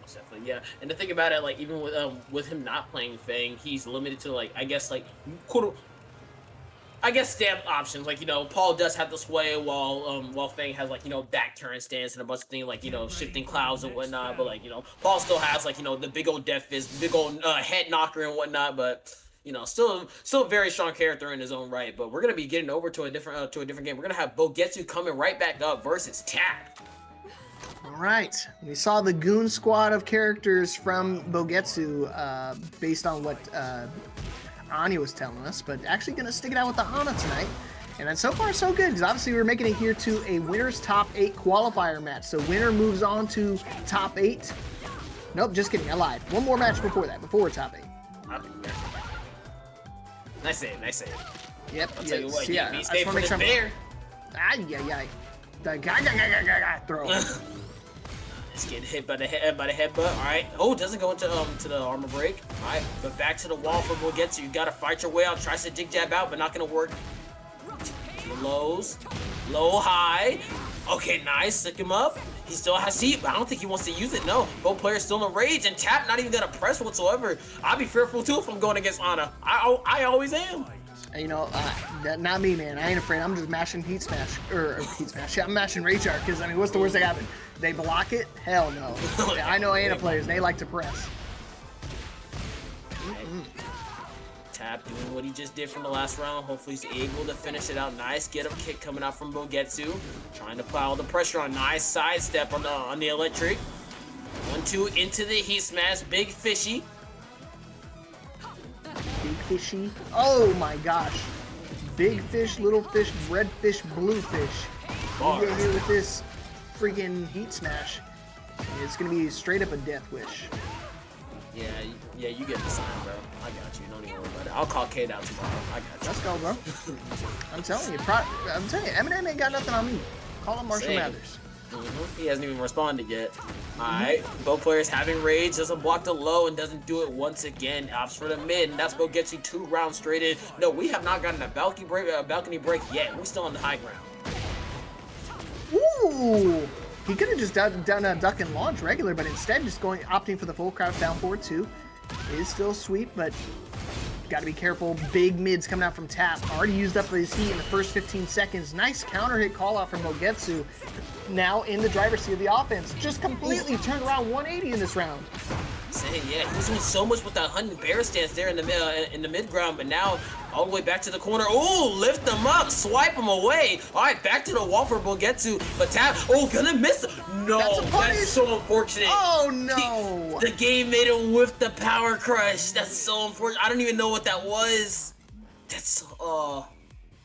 Definitely, yeah. And the thing about it, like even with him not playing Fang, he's limited to like I guess stamp options. Like Paul does have the sway while Fang has like back turn stance and a bunch of things like shifting clouds and whatnot. But like Paul still has like the big old death fist, big old head knocker and whatnot. But still a very strong character in his own right. But we're gonna be getting over to a different game. We're gonna have Bogetsu coming right back up versus Tapp. All right, we saw the goon squad of characters from Bogetsu based on what Anya was telling us, but actually going to stick it out with the Ana tonight. And then so far so good, because obviously we're making it here to a winner's top 8 qualifier match. So winner moves on to top 8. Nope, just kidding, I lied. One more match before that, before top 8. Nice save, nice save. Yep, I'll tell you what, yeah, he stayed for his bear. Ay. The throw. He's getting hit by the headbutt. All right. Oh, doesn't go into to the armor break. All right, but back to the wall for Bogetsu. You gotta fight your way out. Tries to dig jab out, but not gonna work. The lows, low high. Okay, nice. Stick him up. He still has heat, but I don't think he wants to use it. No, both players still in a rage, and Tapp not even gonna press whatsoever. I'd be fearful too if I'm going against Ana. I always am. Not me, man. I ain't afraid. I'm just mashing Heat Smash. Heat Smash. Yeah, I'm mashing Rage Art, because, what's the worst that happen? They block it? Hell no. I know Ana players. They like to press. Tapp doing what he just did from the last round. Hopefully he's able to finish it out. Nice get up kick coming out from Bogetsu. Trying to pile the pressure on. Nice sidestep on the electric. 1-2 into the Heat Smash. Big fishy. Big fishy. Oh my gosh. Big fish, little fish, red fish, blue fish. You get hit with this freaking Heat Smash. It's gonna be straight up a death wish. Yeah, you get the sign, bro. I got you. Don't even worry about it. I'll call Kate out tomorrow. I got you. Let's go, bro. I'm telling you, Eminem ain't got nothing on me. Call him Marshall Mathers. He hasn't even responded yet. Alright, both players having rage, doesn't block the low and doesn't do it once again. Opts for the mid, and that's Bogetsu 2 rounds straight in. No, we have not gotten a balcony break yet. We're still on the high ground. Ooh! He could have just done a duck and launch regular, but instead just opting for the full crouch down forward 2. It is still sweet, but got to be careful. Big mids coming out from Tapp. Already used up his heat in the first 15 seconds. Nice counter hit call out from Bogetsu. Now in the driver's seat of the offense. Just completely turned around 180 in this round. Yeah, he was doing so much with that hunting bear stance there in the mid ground, but now all the way back to the corner. Ooh, lift him up, swipe him away. All right, back to the wall for Bogetsu, but Tapp, gonna miss. No, that's so unfortunate. Oh no! The game made him whiff the power crush. That's so unfortunate. I don't even know what that was.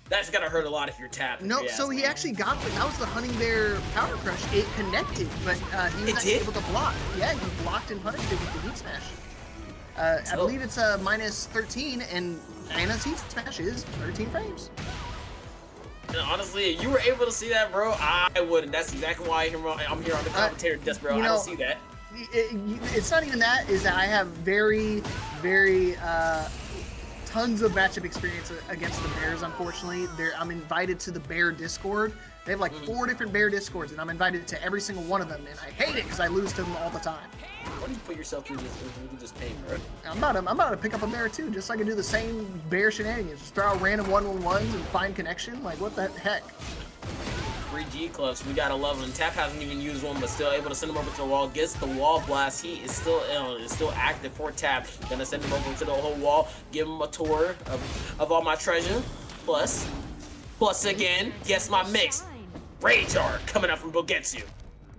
That's gonna hurt a lot if you're Tapp. No, so he actually got that was the hunting bear power crush. It connected, but he was not able to block. Yeah, he blocked and punished it with the Heat Smash. I believe it's minus 13, and Ana's Heat Smash is 13 frames. And honestly, if you were able to see that, bro, I wouldn't. That's exactly why I'm here on the commentator desk, bro. I don't see that. It's not even that. Is that I have very, very tons of matchup experience against the Bears, unfortunately. I'm invited to the Bear Discord. They have like 4 different Bear Discords, and I'm invited to every single one of them, and I hate it because I lose to them all the time. Why don't you put yourself through this pain, bro? I'm about to pick up a bear too, just so I can do the same bear shenanigans. Just throw out random 1-1-1s and find connection. Like, what the heck? 3 G clubs, we gotta love them. Tapp hasn't even used one, but still able to send him over to the wall. Gets the wall blast. He is still active for Tapp. Gonna send him over to the whole wall. Give him a tour of all my treasure. Plus again, guess my mix. Rage Art coming out from Bogetsu.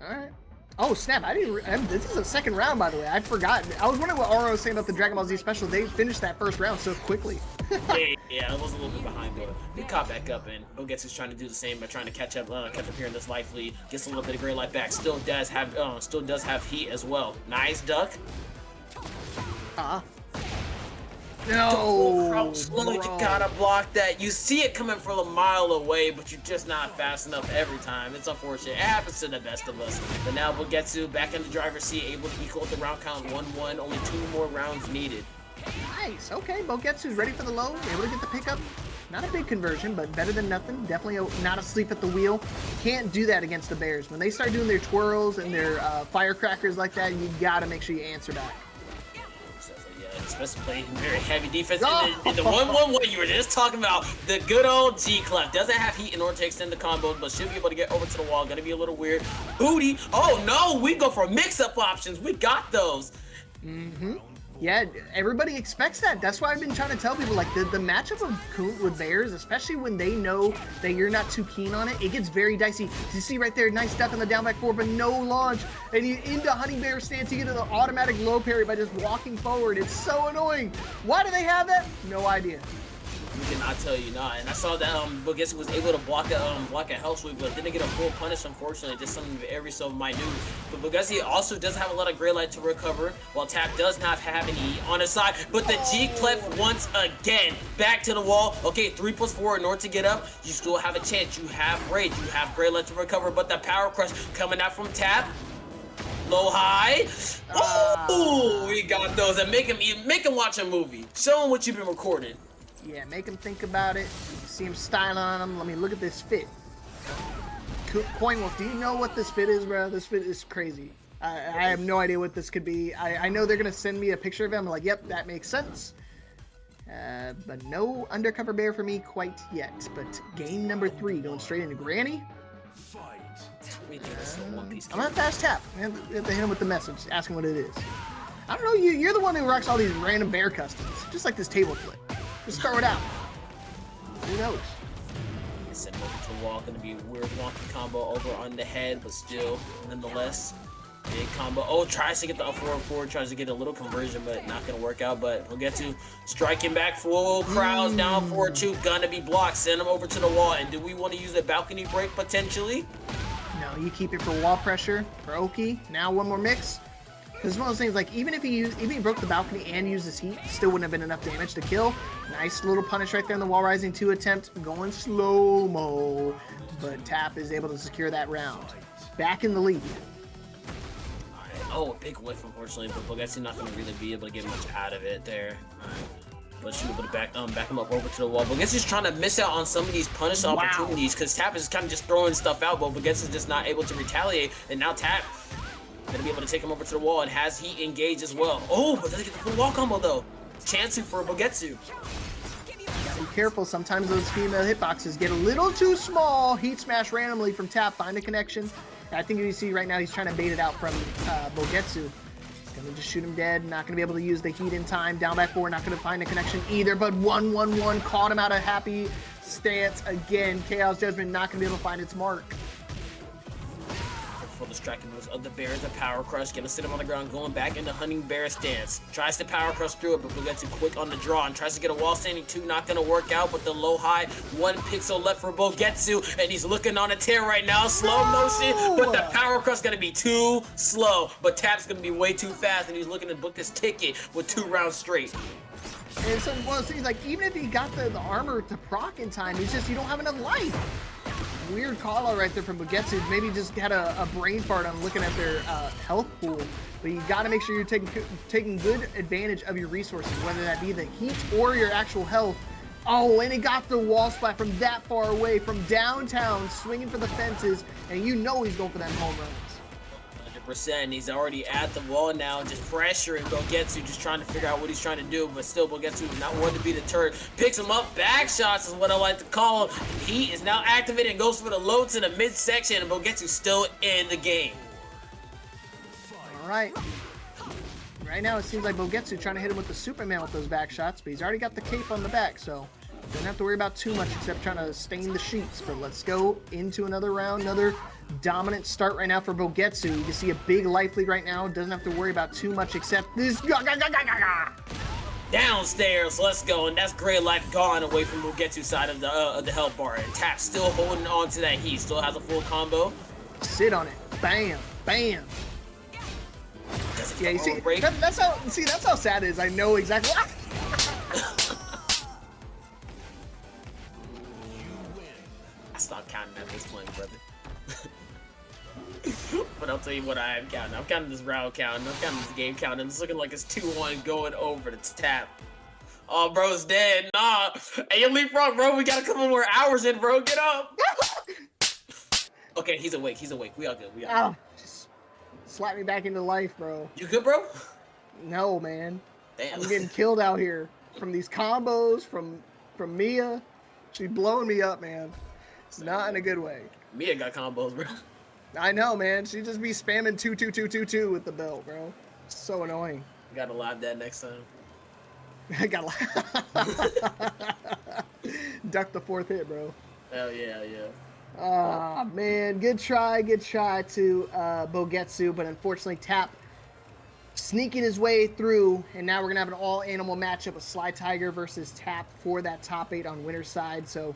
All right. Oh snap! This is a second round, by the way. I'd forgotten. I was wondering what Oro was saying about the Dragon Ball Z special. They finished that first round so quickly. Yeah, I was a little bit behind, but we caught back up, and Bogetsu's trying to do the same by trying to catch up here in this life lead. Gets a little bit of gray life back. Still does have heat as well. Nice duck. No, Crouch slow, you gotta block that. You see it coming from a mile away, but you're just not fast enough every time. It's unfortunate. It happens to the best of us. But now Bogetsu back in the driver's seat, able to equal the round count 1-1. Only 2 more rounds needed. Nice. Okay, Bogetsu's ready for the low. Able to get the pickup. Not a big conversion, but better than nothing. Definitely not asleep at the wheel. Can't do that against the Bears. When they start doing their twirls and their firecrackers like that, you gotta make sure you answer back. Especially playing very heavy defense. In the 1-1-1 you were just talking about, the good old G-Clef. Doesn't have heat in order to extend the combos, but should be able to get over to the wall. Gonna be a little weird. Booty. Oh no, we go for mix-up options. We got those. Yeah, everybody expects that. That's why I've been trying to tell people, like, the matchup of Kunt with Bears, especially when they know that you're not too keen on it, it gets very dicey. You see right there, nice duck on the down back 4, but no launch. And you into Honey Bear stance, you get to the automatic low parry by just walking forward. It's so annoying. Why do they have that? No idea. You cannot tell you not. And I saw that Bogetsu was able to block a hell sweep, but didn't get a full punish, unfortunately. Just something every so minute. But Bogetsu also does have a lot of gray light to recover, while Tapp does not have any on his side. But the G-Clef once again back to the wall. Okay, 3+4 in order to get up. You still have a chance. You have rage. You have gray light to recover, but the power crush coming out from Tapp. Low high. Oh, we got those. And make him watch a movie. Show him what you've been recording. Yeah, make him think about it. See him styling on him. Let me look at this fit. Coin Wolf, do you know what this fit is, bro? This fit is crazy. I have no idea what this could be. I know they're going to send me a picture of him. I'm like, yep, that makes sense. But no undercover bear for me quite yet. But game number 3, going straight into Granny. I'm on fast tap. We have to hit him with the message, ask him what it is. I don't know, you're the one who rocks all these random bear customs. Just like this table flip. Just throw it out. Who knows? Sent over to the wall. Gonna be a weird wonky combo over on the head, but still, nonetheless, big combo. Oh, tries to get the up forward, tries to get a little conversion, but not gonna work out. But we'll get to striking back, full crowds down 4-2. Gonna be blocked. Send him over to the wall. And do we want to use a balcony break potentially? No, you keep it for wall pressure for Oki. Now one more mix. This is one of those things, like, even if he broke the balcony and used his heat, still wouldn't have been enough damage to kill. Nice little punish right there in the wall rising 2 attempt, going slow-mo. But Tapp is able to secure that round. Back in the lead. Oh, a big whiff, unfortunately, but Bogetsu not going to really be able to get much out of it there. But she's able to back him up over to the wall. Bogetsu's trying to miss out on some of these punish opportunities because Tapp is kind of just throwing stuff out, but Bogetsu's just not able to retaliate. And now Tapp gonna be able to take him over to the wall and has heat engaged as well. Oh, but doesn't get the full wall combo though. Chance for Bogetsu. Gotta be careful. Sometimes those female hitboxes get a little too small. Heat smash randomly from Tapp. Find a connection. I think you see right now he's trying to bait it out from Bogetsu. Gonna just shoot him dead. Not gonna be able to use the heat in time. Down back 4. Not gonna find a connection either. But 1-1-1 caught him out of happy stance again. Chaos Judgment not gonna be able to find its mark. For the striking moves of the Bears, the power crush, gonna sit him on the ground, going back into hunting bear stance. Tries to power crush through it, but Bogetsu quick on the draw and tries to get a wall standing 2, not gonna work out, but the low high, 1 pixel left for Bogetsu, and he's looking on a tear right now, slow motion, but the power crush gonna be too slow, but Tapp's gonna be way too fast, and he's looking to book this ticket with 2 rounds straight. And so one of those things, like, even if he got the armor to proc in time, it's just you don't have enough life. Weird call out right there from Bogetsu. Maybe just had a brain fart on looking at their health pool. But you got to make sure you're taking good advantage of your resources, whether that be the heat or your actual health. Oh, and he got the wall splat from that far away, from downtown, swinging for the fences, and you know he's going for them home runs. 100%. He's already at the wall now, just pressuring Bogetsu, just trying to figure out what he's trying to do, but still Bogetsu is not one to be deterred. Picks him up, back shots is what I like to call him. He is now activated and goes for the low to the midsection, and Bogetsu's still in the game. All right. Right now it seems like Bogetsu trying to hit him with the Superman with those back shots, but he's already got the cape on the back, so Don't have to worry about too much except trying to stain the sheets. But let's go into another round. Another dominant start right now for Bogetsu. You can see a big life lead right now. Doesn't have to worry about too much except this. Downstairs, let's go, and that's great life gone away from Bogetsu's side of the health bar. And Tapp still holding on to that heat. Still has a full combo. Sit on it. Bam, bam. Yeah, you see, that's how sad it is. I know exactly. I stopped counting at this point, brother. But I'll tell you what I am counting. I'm counting this round count. I'm counting this game count, and it's looking like it's 2-1 going over to Tapp. Oh, bro's dead. Nah. Hey, LeapFrog, bro. We got a couple more hours in, bro. Get up. Okay, he's awake. He's awake. We all good. We all good. Just slap me back into life, bro. You good, bro? No, man. Damn. I'm getting killed out here from these combos, from Mia. She's blowing me up, man. It's not in a good way. Mia got combos, bro. I know, man. She just be spamming 2-2-2-2-2 with the belt, bro. It's so annoying. You gotta live that next time. I gotta duck the 4th hit, bro. Hell yeah, yeah. Ah, man. Good try to Bogetsu, but unfortunately Tapp sneaking his way through, and now we're gonna have an all-animal matchup with slytiger versus Tapp for that top 8 on winner's side. So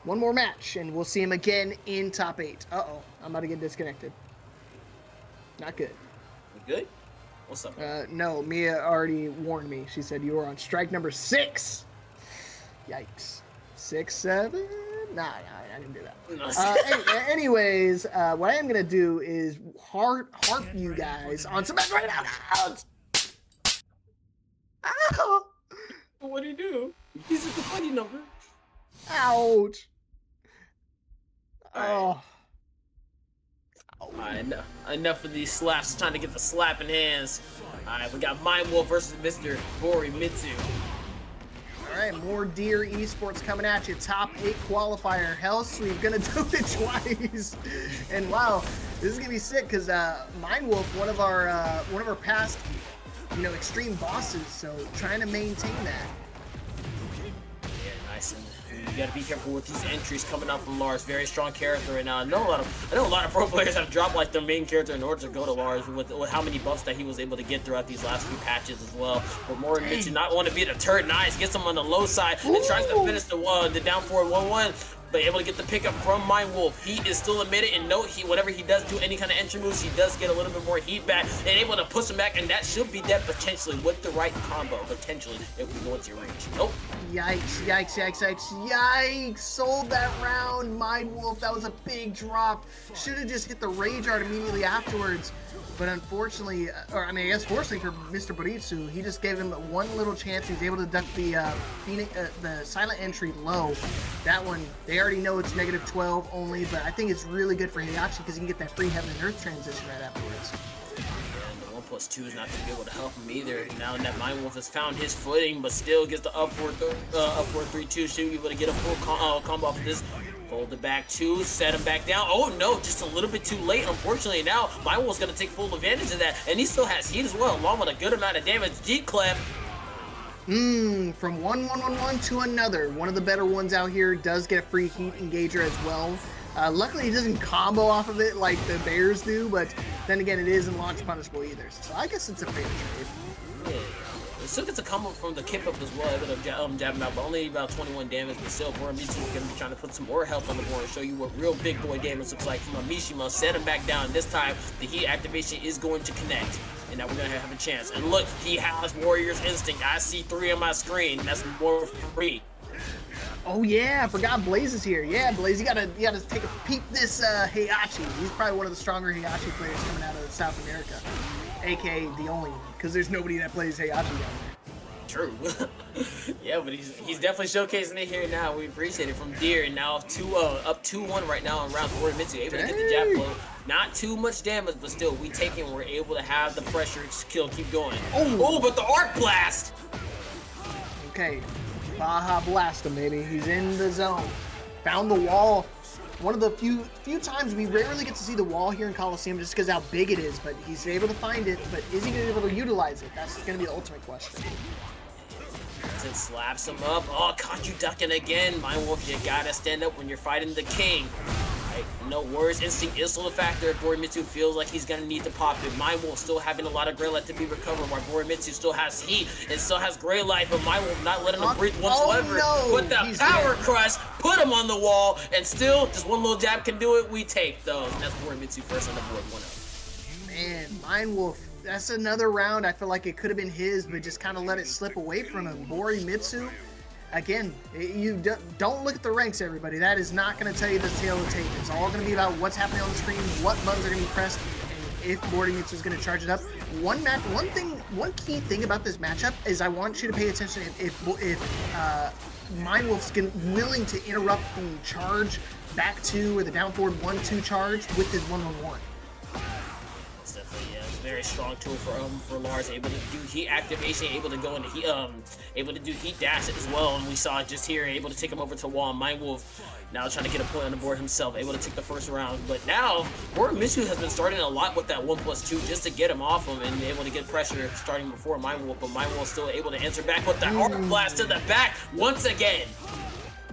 one more match, and we'll see him again in top 8. Uh-oh, I'm about to get disconnected. Not good. You good? What's up? No, Mia already warned me. She said you were on strike number 6. Yikes. 6, 7? Nah, I didn't do that. Anyways, what I am going to do is harp you guys on some right out. Ow! What do you do? He's at the funny number. Ouch. Alright. Alright, enough of these slaps. It's time to get the slapping hands. Alright, we got MindWolf versus Mr. Borimitsu. Alright, more Deer Esports coming at you. Top 8 qualifier. Hellsweep gonna do it twice. And wow, this is gonna be sick because MindWolf, one of our past, extreme bosses. So trying to maintain that. Yeah, nice. And you gotta be careful with these entries coming out from Lars. Very strong character right now. I know a lot of pro players have dropped like their main character in order to go to Lars with how many buffs that he was able to get throughout these last few patches as well. But Borimitsu not want to be the turd. Nice, gets him on the low side and tries to finish the down forward 1-1. But able to get the pickup from MindWolf. He is still admitted, and note, whenever he does do any kind of entry moves, he does get a little bit more heat back and able to push him back, and that should be dead potentially with the right combo, potentially, if we go into your range. Nope. Yikes, yikes, yikes, yikes, yikes. Sold that round. MindWolf, that was a big drop. Should have just hit the Rage Art immediately afterwards. But unfortunately, I guess fortunately for Mr. Borimitsu, he just gave him one little chance. He's able to duck the silent entry low. That one, they already know it's -12 only, but I think it's really good for Heihachi because he can get that free Heaven and Earth transition right afterwards. And the 1+2 is not going to be able to help him either. Now that MindWolf has found his footing, but still gets the upward 3-2 shoot, able to get a full combo off of this. Hold the back 2, set him back down. Oh no, just a little bit too late. Unfortunately, now MindWolf's going to take full advantage of that, and he still has heat as well, along with a good amount of damage. G-Clef. From one to another. One of the better ones out here does get a free heat engager as well. Luckily, he doesn't combo off of it like the Bears do, but then again, it isn't launch punishable either. So I guess it's a fair trade. Yeah. It still gets a combo from the kip up as well, able to jab him out, but only about 21 damage. But still, Borimitsu is going to be trying to put some more health on the board and show you what real big boy damage looks like from a Mishima. Set him back down. This time, the heat activation is going to connect. And now we're going to have a chance. And look, he has Warrior's Instinct. I see 3 on my screen. That's more free. Oh yeah, I forgot Blaze is here. Yeah, Blaze, you gotta take a peep this Heihachi. He's probably one of the stronger Heihachi players coming out of South America. AKA the only one, because there's nobody that plays Heihachi down there. True. Yeah, but he's definitely showcasing it here now. We appreciate it from Deer, and now up 2-1 right now on round 4. Borimitsu able to get the jab blow. Not too much damage, but still, we take it and we're able to have the pressure skill keep going. Oh, but the Arc Blast! Okay, Baja blast him, baby. He's in the zone. Found the wall. One of the few times we rarely get to see the wall here in Coliseum just because how big it is, but he's able to find it, but is he going to be able to utilize it? That's going to be the ultimate question. So and slaps him up. Oh, caught you ducking again. MindWolf, you gotta stand up when you're fighting the king. Right? No worries, instinct is still a factor if Borimitsu feels like he's gonna need to pop it. MindWolf still having a lot of gray life to be recovered, while Borimitsu still has heat and still has gray life, but MindWolf not letting him breathe whatsoever. Oh, no. Put the power crush, put him on the wall, and still just one little jab can do it. We take those. And that's Borimitsu first on the board, 1-0. Man, MindWolf, that's another round. I feel like it could have been his, but just kind of let it slip away from him. Borimitsu, again, you don't look at the ranks, everybody. That is not going to tell you the tale of tape. It's all going to be about what's happening on the screen, what buttons are going to be pressed, and if Borimitsu is going to charge it up. One key thing about this matchup is I want you to pay attention if MindWolf's willing to interrupt the charge back 2 or the down forward 1-2 charge with his 1-1-1. Definitely, yeah, it's a very strong tool for Lars, able to do heat activation, able to go into heat, able to do heat dash as well, and we saw it just here, able to take him over to wall. MindWolf now trying to get a point on the board himself, able to take the first round, but now Borimitsu has been starting a lot with that 1+2 just to get him off him and able to get pressure starting before MindWolf, but MindWolf still able to answer back with the Arc Blast to the back once again.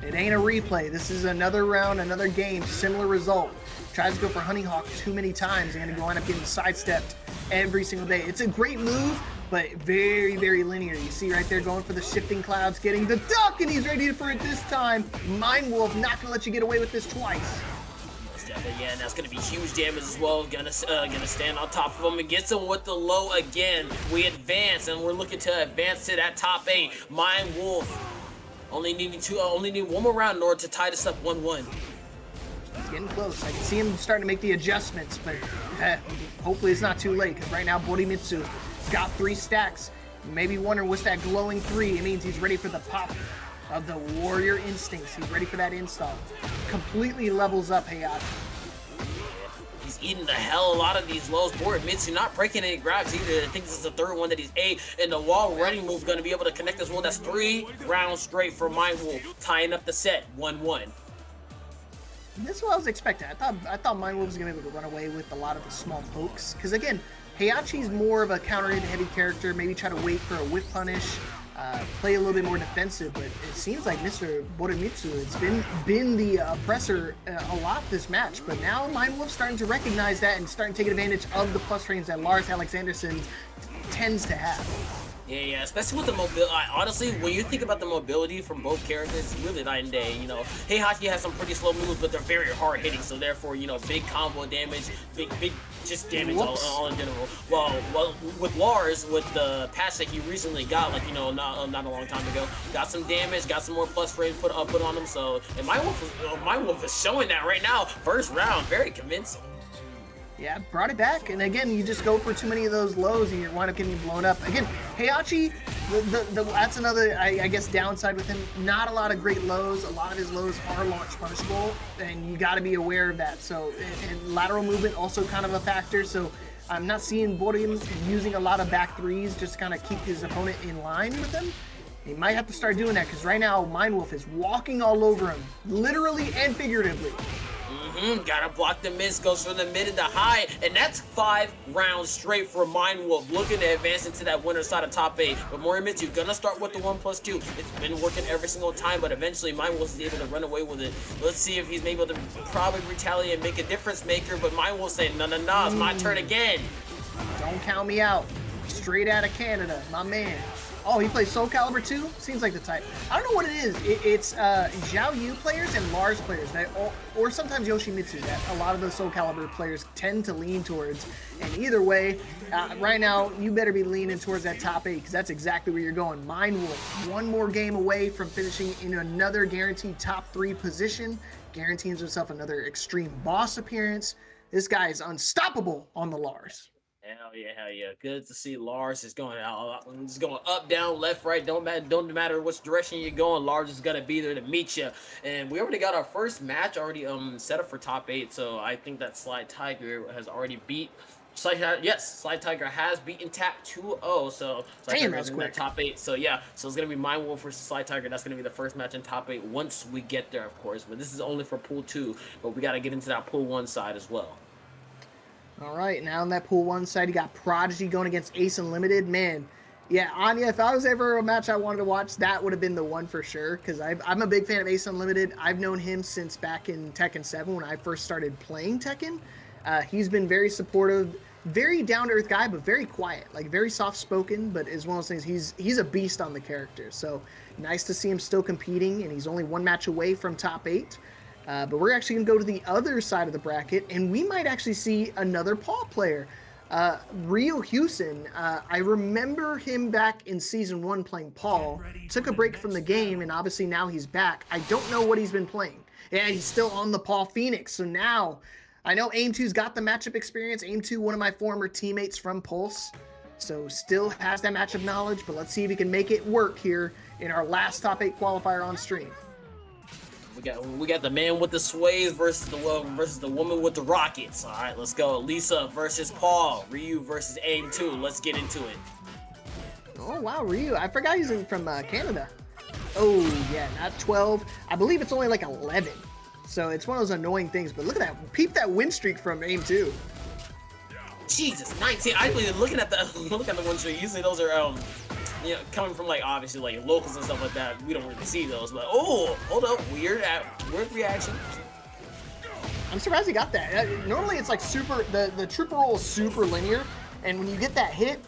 It ain't a replay. This is another round, another game, similar result. Tries to go for Honey Hawk too many times and going to wind up getting sidestepped every single day. It's a great move, but very, very linear. You see right there going for the shifting clouds, getting the duck, and he's ready for it this time. MindWolf not going to let you get away with this twice. Yeah, and that's going to be huge damage as well. Gonna stand on top of him and gets him with the low again. We advance, and we're looking to advance to that top 8. MindWolf only need one more round in order to tie this up 1-1. He's getting close. I can see him starting to make the adjustments, but hopefully it's not too late, because right now Borimitsu's got 3 stacks. You may be wondering what's that glowing 3. It means he's ready for the pop of the warrior instincts. He's ready for that install. Completely levels up Heihachi. He's eating the hell a lot of these lows. Borimitsu not breaking any grabs either. I think this is the 3rd one that he's ate. And the wall running move going to be able to connect as well. That's 3 rounds straight for MindWolf, tying up the set 1-1. This is what I was expecting. I thought MindWolf was going to be able to run away with a lot of the small pokes. Because again, Heihachi's more of a counter-hit heavy character. Maybe try to wait for a whiff punish. Play a little bit more defensive, but it seems like Mr. Borimitsu has been the oppressor a lot this match, but now MindWolf's starting to recognize that and starting taking advantage of the plus frames that Lars Alexanderson tends to have. Yeah, especially with the mobility. Honestly, when you think about the mobility from both characters, it's really night and day. You know, Heihachi has some pretty slow moves, but they're very hard hitting. So therefore, you know, big combo damage, big just damage all in general. Well, with Lars, with the patch that he recently got, like, you know, not a long time ago, got some damage, got some more plus frames put on him. So, and MindWolf is showing that right now. First round, very convincing. Yeah, brought it back, and again, you just go for too many of those lows and you wind up getting blown up. Again, Heihachi, that's another, I guess, downside with him. Not a lot of great lows. A lot of his lows are launch punishable, and you got to be aware of that. So, and lateral movement also kind of a factor. So, I'm not seeing Borim using a lot of back 3s just to kind of keep his opponent in line with him. He might have to start doing that, because right now, MindWolf is walking all over him, literally and figuratively. Gotta block the miss, goes from the mid and the high, and that's 5 rounds straight for MindWolf, looking to advance into that winner's side of top 8. But Borimitsu gonna start with the 1+2. It's been working every single time, but eventually MindWolf is able to run away with it. Let's see if he's able to probably retaliate and make a difference maker, but MindWolf saying, no, it's my turn again. Don't count me out. Straight out of Canada, my man. Oh, he plays Soulcalibur too? Seems like the type. I don't know what it is. It's Xiao Yu players and Lars players, that or sometimes Yoshimitsu, that a lot of the Soulcalibur players tend to lean towards. And either way, right now, you better be leaning towards that top 8, because that's exactly where you're going. MindWolf, one more game away from finishing in another guaranteed top 3 position, guarantees himself another Xtreme Boss appearance. This guy is unstoppable on the Lars. Hell yeah. Good to see Lars is going out. It's going up, down, left, right. Don't matter which direction you're going. Lars is gonna be there to meet you. And we already got our first match already set up for top 8. So I think that slytiger has already beat. slytiger has beaten Tapp 2-0. So damn, that's quick. Top 8. So yeah, so it's gonna be MindWolf versus slytiger. That's gonna be the first match in top 8 once we get there, of course. But this is only for pool 2. But we gotta get into that pool 1 side as well. All right, now on that pool 1 side, you got Prodigy going against Ace Unlimited. Man, Yeah, Anya, if I was ever a match I wanted to watch, that would have been the one for sure, because I'm a big fan of Ace Unlimited. I've known him since back in Tekken 7 when I first started playing Tekken. He's been very supportive, very down-to-earth guy, but very quiet, like very soft-spoken, but is one of those things, he's a beast on the character. So nice to see him still competing, and he's only one match away from top 8. But we're actually going to go to the other side of the bracket, and we might actually see another Paul player. Ryu Housen, I remember him back in Season 1 playing Paul, took a break from the game, and obviously now he's back. I don't know what he's been playing. Yeah, he's still on the Paul Phoenix, so now, I know Aimedtwo's got the matchup experience. Aimedtwo, one of my former teammates from Pulse, so still has that matchup knowledge, but let's see if he can make it work here in our last top 8 qualifier on stream. We got the man with the sways versus the woman with the rockets. All right, let's go. Lisa versus Paul. Ryu versus Aimedtwo. Let's get into it. Oh wow, Ryu! I forgot he's from Canada. Oh yeah, not 12. I believe it's only like 11. So it's one of those annoying things. But look at that! Peep that win streak from Aimedtwo. Jesus, 19. I believe looking at the win streak. Usually those are you know, coming from like obviously like locals and stuff like that, we don't really see those. But oh, hold up, weird reaction. I'm surprised he got that. Normally it's like super. The trooper roll is super linear, and when you get that hit,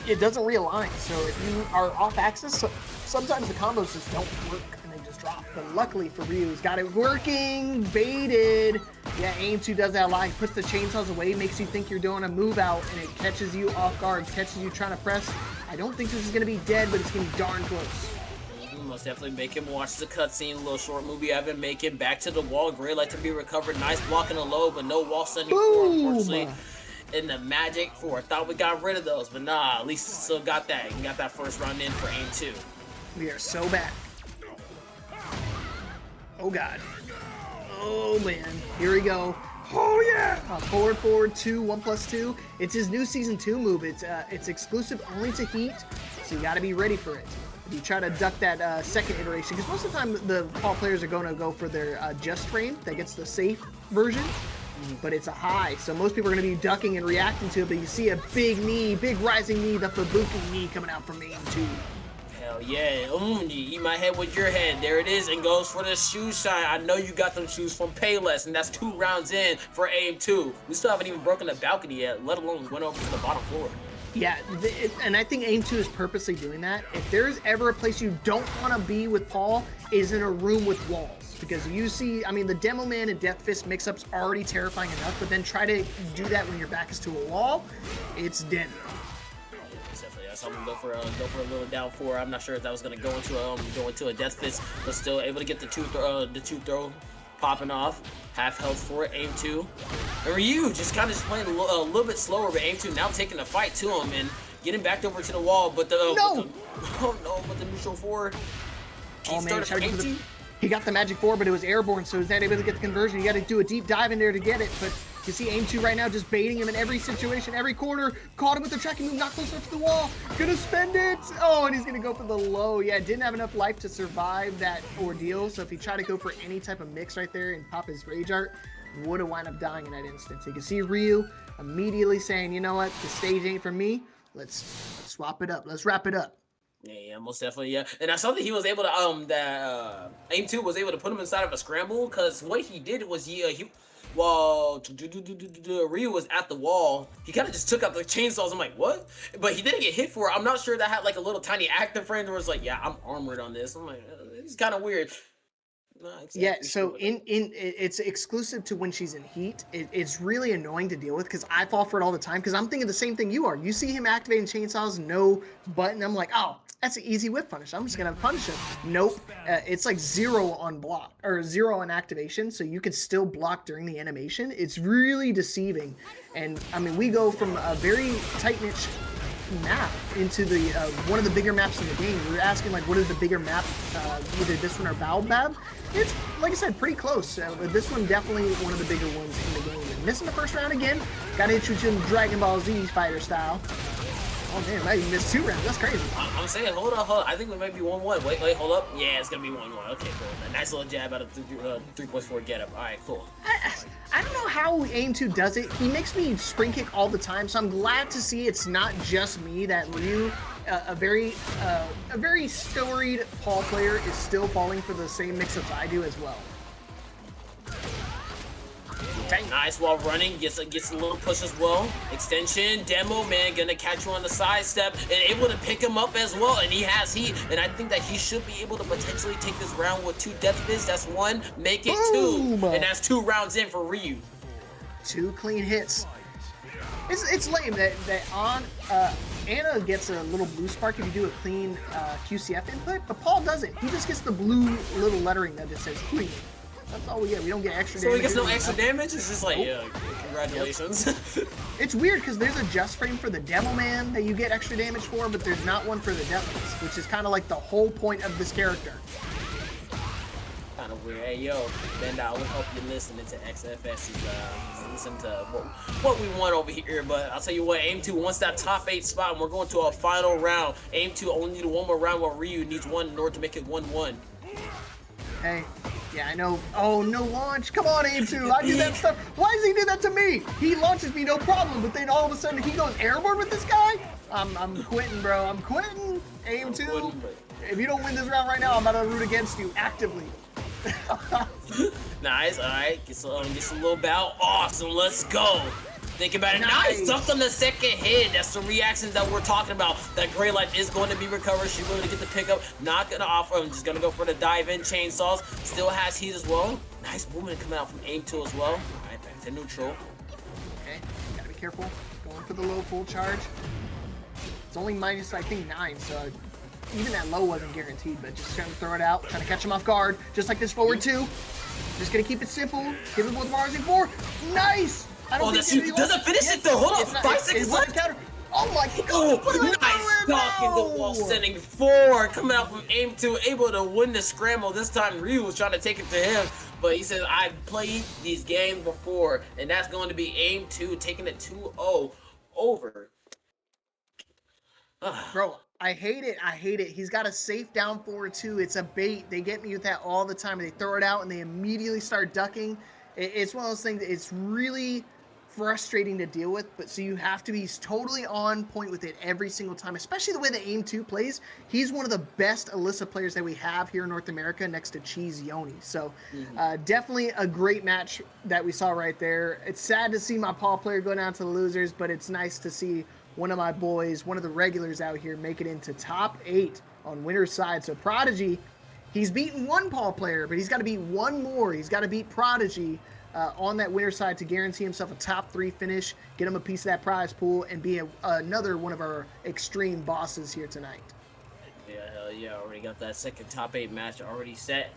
it doesn't realign. So if you are off axis, sometimes the combos just don't work and they just drop. But luckily for Ryu, he's got it working. Baited. Yeah, Aimedtwo does that a lot. He puts the chainsaws away, makes you think you're doing a move out, and it catches you off guard, catches you trying to press. I don't think this is going to be dead, but it's going to be darn close. Must definitely make him watch the cutscene, a little short movie I've been making. Back to the wall, great like to be recovered. Nice blocking a low, but no wall 74, unfortunately. In the Magic 4, thought we got rid of those, but nah, at least still got that. You got that first round in for Aimedtwo. We are so back. Oh god. Oh man, here we go. Oh yeah! Forward 2, 1+2. It's his new Season 2 move. It's exclusive only to Heat, so you gotta be ready for it. If you try to duck that second iteration, because most of the time the Paul players are going to go for their just frame that gets the safe version, but it's a high, so most people are going to be ducking and reacting to it, but you see a big knee, big rising knee, the Fabuki knee coming out from Aimedtwo. Hell yeah, you eat my head with your head. There it is, and goes for the shoe shine. I know you got them shoes from Payless, and that's 2 rounds in for Aimedtwo. We still haven't even broken the balcony yet, let alone went over to the bottom floor. Yeah, and I think Aimedtwo is purposely doing that. If there's ever a place you don't want to be with Paul, is in a room with walls. Because you see, I mean, the Demo Man and Death Fist mix-up's already terrifying enough, but then try to do that when your back is to a wall, it's dead. Definitely, that's how we go for a little down 4. I'm not sure if that was gonna go into a Death Fist, but still able to get the two throw popping off. Half health for it, Aimedtwo. And Ryu just kind of playing a little bit slower, but Aimedtwo now taking the fight to him and getting backed over to the wall. But the but the neutral 4. Oh man, he got the Magic 4, but it was airborne, so he's not able to get the conversion. You got to do a deep dive in there to get it. But you see Aimedtwo right now just baiting him in every situation, every corner. Caught him with the tracking move, not close enough to the wall. Gonna spend it. Oh, and he's gonna go for the low. Yeah, didn't have enough life to survive that ordeal. So if he tried to go for any type of mix right there and pop his Rage Art, would have wound up dying in that instance. You can see Ryu immediately saying, you know what, the stage ain't for me. Let's swap it up. Let's wrap it up. Yeah, most definitely, yeah. And I saw that he was able to, Aimedtwo was able to put him inside of a scramble, because what he did was while Ryu was at the wall, he kind of just took out the chainsaws. I'm like, what? But he didn't get hit for it. I'm not sure that had like a little tiny active frame where it's like, yeah, I'm armored on this. I'm like, it's kind of weird. Yeah, so it's exclusive to when she's in Heat. It's really annoying to deal with because I fall for it all the time because I'm thinking the same thing you are. You see him activating chainsaws, no button. I'm like, oh, that's an easy whip punish. I'm just going to punish him. Nope. It's like 0 on block or 0 on activation, so you can still block during the animation. It's really deceiving. And, I mean, we go from a very tight-knit map into the one of the bigger maps in the game. We were asking like what is the bigger map, either this one or Baobab. It's like I said, pretty close, but this one definitely one of the bigger ones in the game. And missing the first round again, got to hit you in Dragon Ball Z fighter style. Oh man, I even missed 2 rounds. That's crazy. I'm saying, hold up. I think we might be 1-1. Wait, hold up. Yeah, it's gonna be 1-1. Okay, cool. A nice little jab out of 3.4 get up. All right, cool. I don't know how Aimedtwo does it. He makes me spring kick all the time, so I'm glad to see it's not just me, that Ryu a very storied Paul player is still falling for the same mix-ups I do as well. Nice while running, gets a little push as well. Extension, demo man gonna catch you on the side step and able to pick him up as well. And he has heat, and I think that he should be able to potentially take this round with 2 death fists. That's 1, make it Boom. 2, and that's 2 rounds in for Ryu. 2 clean hits. It's lame that on Anna gets a little blue spark if you do a clean QCF input, but Paul doesn't. He just gets the blue little lettering that just says clean. That's all we get. We don't get extra damage. So he gets no extra damage? It's just like, yeah, congratulations. Yep. It's weird because there's a just frame for the Devil Man that you get extra damage for, but there's not one for the Deathless, which is kind of like the whole point of this character. Kind of weird. Hey, yo, Ben, I would hope you're listening to XFS. Listen to what we want over here. But I'll tell you what, Aimedtwo wants that top 8 spot, and we're going to a final round. Aimedtwo only need 1 more round, while Ryu needs 1 in order to make it 1-1. Hey, yeah, I know. Oh, no launch. Come on, Aimedtwo. I do that stuff. Why does he do that to me? He launches me, no problem, but then all of a sudden he goes airborne with this guy? I'm quitting, bro. I'm quitting. Aimedtwo, if you don't win this round right now, I'm about to root against you actively. Nice, alright. Gets a little bow. Awesome, let's go. Think about it. Nice! Stuffed on the second hit. That's the reactions that we're talking about. That Grey Light is going to be recovered. She's going to get the pickup. Not going to offer him. Just going to go for the dive-in chainsaws. Still has heat as well. Nice movement coming out from Aimedtwo as well. Alright, back to neutral. Okay, gotta be careful. Going for the low full charge. It's only minus, I think, 9, so even that low wasn't guaranteed, but just trying to throw it out, trying to catch him off guard, just like this forward 2. Just gonna keep it simple. Give him both Mars in 4. Nice! I don't think it doesn't finish it though. Hold on, 5 seconds left. Oh my god! Nice dodge in the wall, sending 4 coming out from Aimedtwo, able to win the scramble. This time Ryu was trying to take it to him, but he says, I've played these games before, and that's going to be Aimedtwo taking it 2-0 over. Bro, I hate it. I hate it. He's got a safe down forward 2. It's a bait. They get me with that all the time. They throw it out and they immediately start ducking. It's one of those things that it's really frustrating to deal with, but so you have to be totally on point with it every single time, especially the way that Aimedtwo plays. He's one of the best Alyssa players that we have here in North America next to Cheese Yoni. So definitely a great match that we saw right there. It's sad to see my Paul player go down to the losers, but it's nice to see one of my boys, one of the regulars out here, make it into top 8 on winner's side. So Prodigy, he's beaten 1 Paul player, but he's got to beat 1 more. He's got to beat Prodigy on that winner's side to guarantee himself a top 3 finish, get him a piece of that prize pool, and be another one of our extreme bosses here tonight. Yeah, hell yeah, already got that second top 8 match already set,